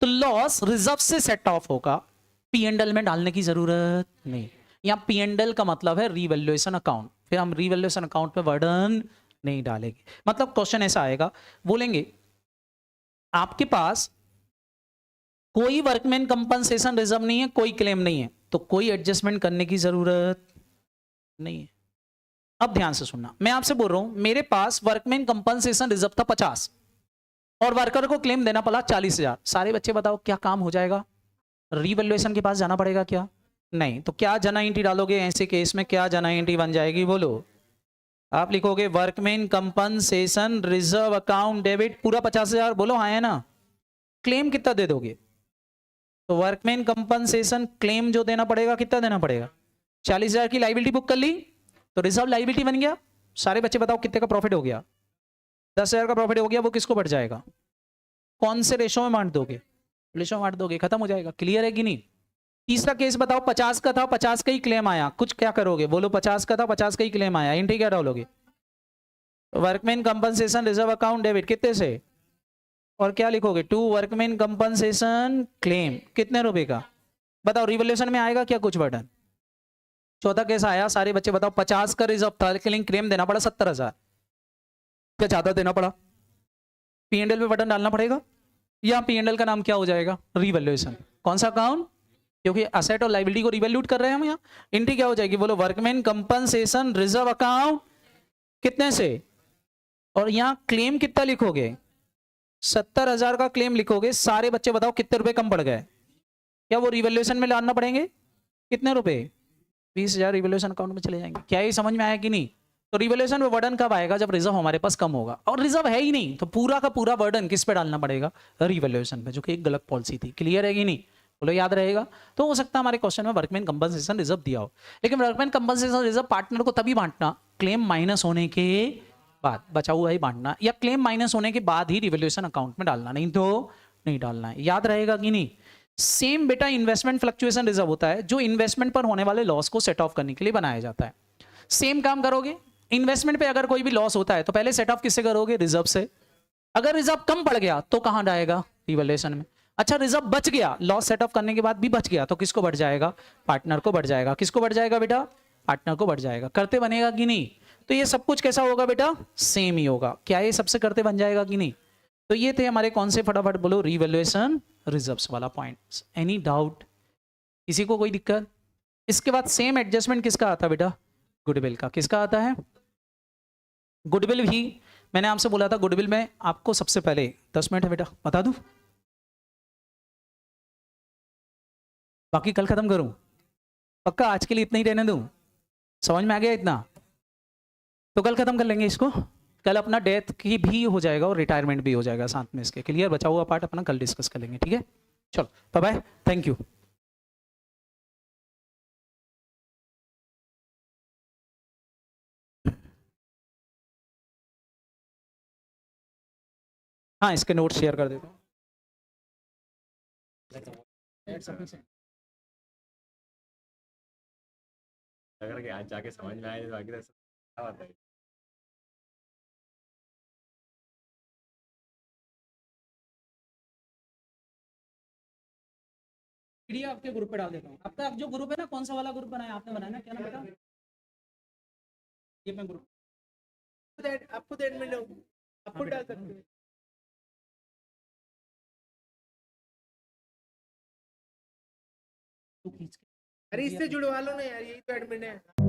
तो लॉस रिजर्व से सेट ऑफ होगा, पीएनएल में डालने की जरूरत नहीं। यहां पीएनएल का मतलब है रीवैल्यूएशन अकाउंट, फिर हम रीवैल्यूएशन अकाउंट में बर्डन नहीं डालेंगे। मतलब क्वेश्चन ऐसा आएगा, बोलेंगे आपके पास कोई वर्कमैन कंपनसेशन रिजर्व नहीं है, कोई क्लेम नहीं है, तो कोई एडजस्टमेंट करने की जरूरत नहीं है। अब ध्यान से सुनना, मैं आपसे बोल रहा हूं मेरे पास वर्कमैन कंपनसेशन रिजर्व था 50 और वर्कर को क्लेम देना पड़ा 40,000। सारे बच्चे बताओ क्या काम हो जाएगा? रीवैल्यूएशन के पास जाना पड़ेगा क्या? नहीं। तो क्या जना एंट्री डालोगे ऐसे केस में? क्या जना एंट्री बन जाएगी बोलो? आप लिखोगे workman compensation reserve account debit पूरा 50,000। बोलो हाँ है ना? क्लेम कितना दे दोगे? तो वर्कमैन कंपनसेशन क्लेम जो देना पड़ेगा कितना देना पड़ेगा? 40,000 की लाइबिलिटी बुक कर ली तो रिजर्व लाइबिलिटी बन गया। सारे बच्चे बताओ कितने का प्रॉफिट हो गया? 10,000 का प्रॉफिट हो गया। वो किसको बढ़ जाएगा? कौन से रेशो में बांट दोगे? रेशो में बांट दोगे, खत्म हो जाएगा। क्लियर है कि नहीं? तीसरा केस बताओ, 50 का था, 50 का ही क्लेम आया, कुछ क्या करोगे? बोलो 50 का था, 50 का ही क्लेम आया, एंट्री क्या डालोगे? Workman compensation reserve account debit कितने से, और क्या लिखोगे? टू वर्कमैन कंपनसेशन क्लेम कितने रुपए का? बताओ रिवोल्यूशन में आएगा क्या कुछ बटन? चौथा केस आया, सारे बच्चे बताओ 50 का रिजर्व था लेकिन क्लेम देना पड़ा 70,000, क्या ज्यादा देना पड़ा? पीएनएल पे बटन डालना पड़ेगा, या पीएनएल का नाम क्या हो जाएगा? रिवैल्यूएशन। कौन सा अकाउंट? क्योंकि असेट और लाइबिलिटी को रिवैल्यूट कर रहे हैं हम यहाँ। एंट्री क्या हो जाएगी बोलो? वर्कमैन कंपनसेशन रिजर्व अकाउंट कितने से, और यहाँ क्लेम कितना लिखोगे? 70,000 का क्लेम लिखोगे। सारे बच्चे बताओ कितने रुपए कम पड़ गए? क्या वो रिवैल्यूएशन में लाना पड़ेंगे? कितने रुपए? 20,000 रिवैल्यूएशन अकाउंट में चले जाएंगे। क्या ये समझ में आया कि नहीं? तो रिवैल्यूएशन में वर्डन कब आएगा? जब रिजर्व हमारे पास कम होगा, और रिजर्व है ही नहीं तो पूरा का पूरा वर्डन किस पे डालना पड़ेगा? रिवैल्यूएशन पे, जो कि एक गलत पॉलिसी थी। क्लियर है कि नहीं? बोलो याद रहेगा? तो हो सकता है हमारे क्वेश्चन में वर्कमैन कंपनसेशन रिजर्व दिया हो, लेकिन वर्कमैन कंपनसेशन रिजर्व पार्टनर को तभी बांटना क्लेम माइनस होने के बाद, बचा हुआ ही बांटना, या क्लेम माइनस होने के बाद ही रिवैल्यूएशन अकाउंट में डालना, नहीं तो नहीं डालना है। याद रहेगा कि नहीं? सेम बेटा इन्वेस्टमेंट फ्लक्चुएशन रिजर्व होता है, जो इन्वेस्टमेंट पर होने वाले लॉस को सेट ऑफ करने के लिए बनाया जाता है। सेम काम करोगे, इन्वेस्टमेंट पे अगर कोई भी लॉस होता है तो पहले सेट ऑफ किससे करोगे? रिजर्व से। अगर रिजर्व कम पड़ गया तो कहां जाएगा? रिवैल्यूएशन में। अच्छा रिजर्व बच गया, लॉस सेट ऑफ करने के बाद भी बच गया, तो किसको बढ़ जाएगा? पार्टनर को बढ़ जाएगा। किसको बढ़ जाएगा बेटा? पार्टनर को बढ़ जाएगा। करते बनेगा कि नहीं? तो ये सब कुछ कैसा होगा बेटा? सेम ही होगा। क्या ये सबसे करते बन जाएगा कि नहीं? तो ये थे हमारे कौन से, फटाफट बोलो, रिवैल्यूएशन रिजर्व्स वाला पॉइंट। Any doubt? किसी को कोई दिक्कत? इसके बाद सेम एडजस्टमेंट किसका आता है बेटा? गुडविल का। किसका आता है? गुडविल भी मैंने आपसे बोला था, गुडविल में आपको सबसे पहले 10 मिनट है बेटा, बता दूं? बाकी कल खत्म करूं? पक्का आज के लिए इतना ही रहने दूं? समझ में आ गया इतना? तो कल खत्म कर लेंगे इसको। कल अपना डेथ की भी हो जाएगा और रिटायरमेंट भी हो जाएगा साथ में इसके। क्लियर? बचा हुआ पार्ट अपना कल डिस्कस कर लेंगे। ठीक है, चलो बाय बाय, थैंक यू। हाँ इसके नोट शेयर कर देता हूँ। अगर कि आज जाके समझ में आए तो बाकी तो सब क्या बात है। वीडियो आपके ग्रुप पे डाल देता हूँ। आपका जो ग्रुप है ना, कौन सा वाला ग्रुप बनाया आपने? बनाया क्या नाम बेटा? ये मैं ग्रुप आपको देर में लोग आपको डाल सकते हैं। तू खींच के अरे इससे जुड़वा लो ना यार, यही तो एडमिन है।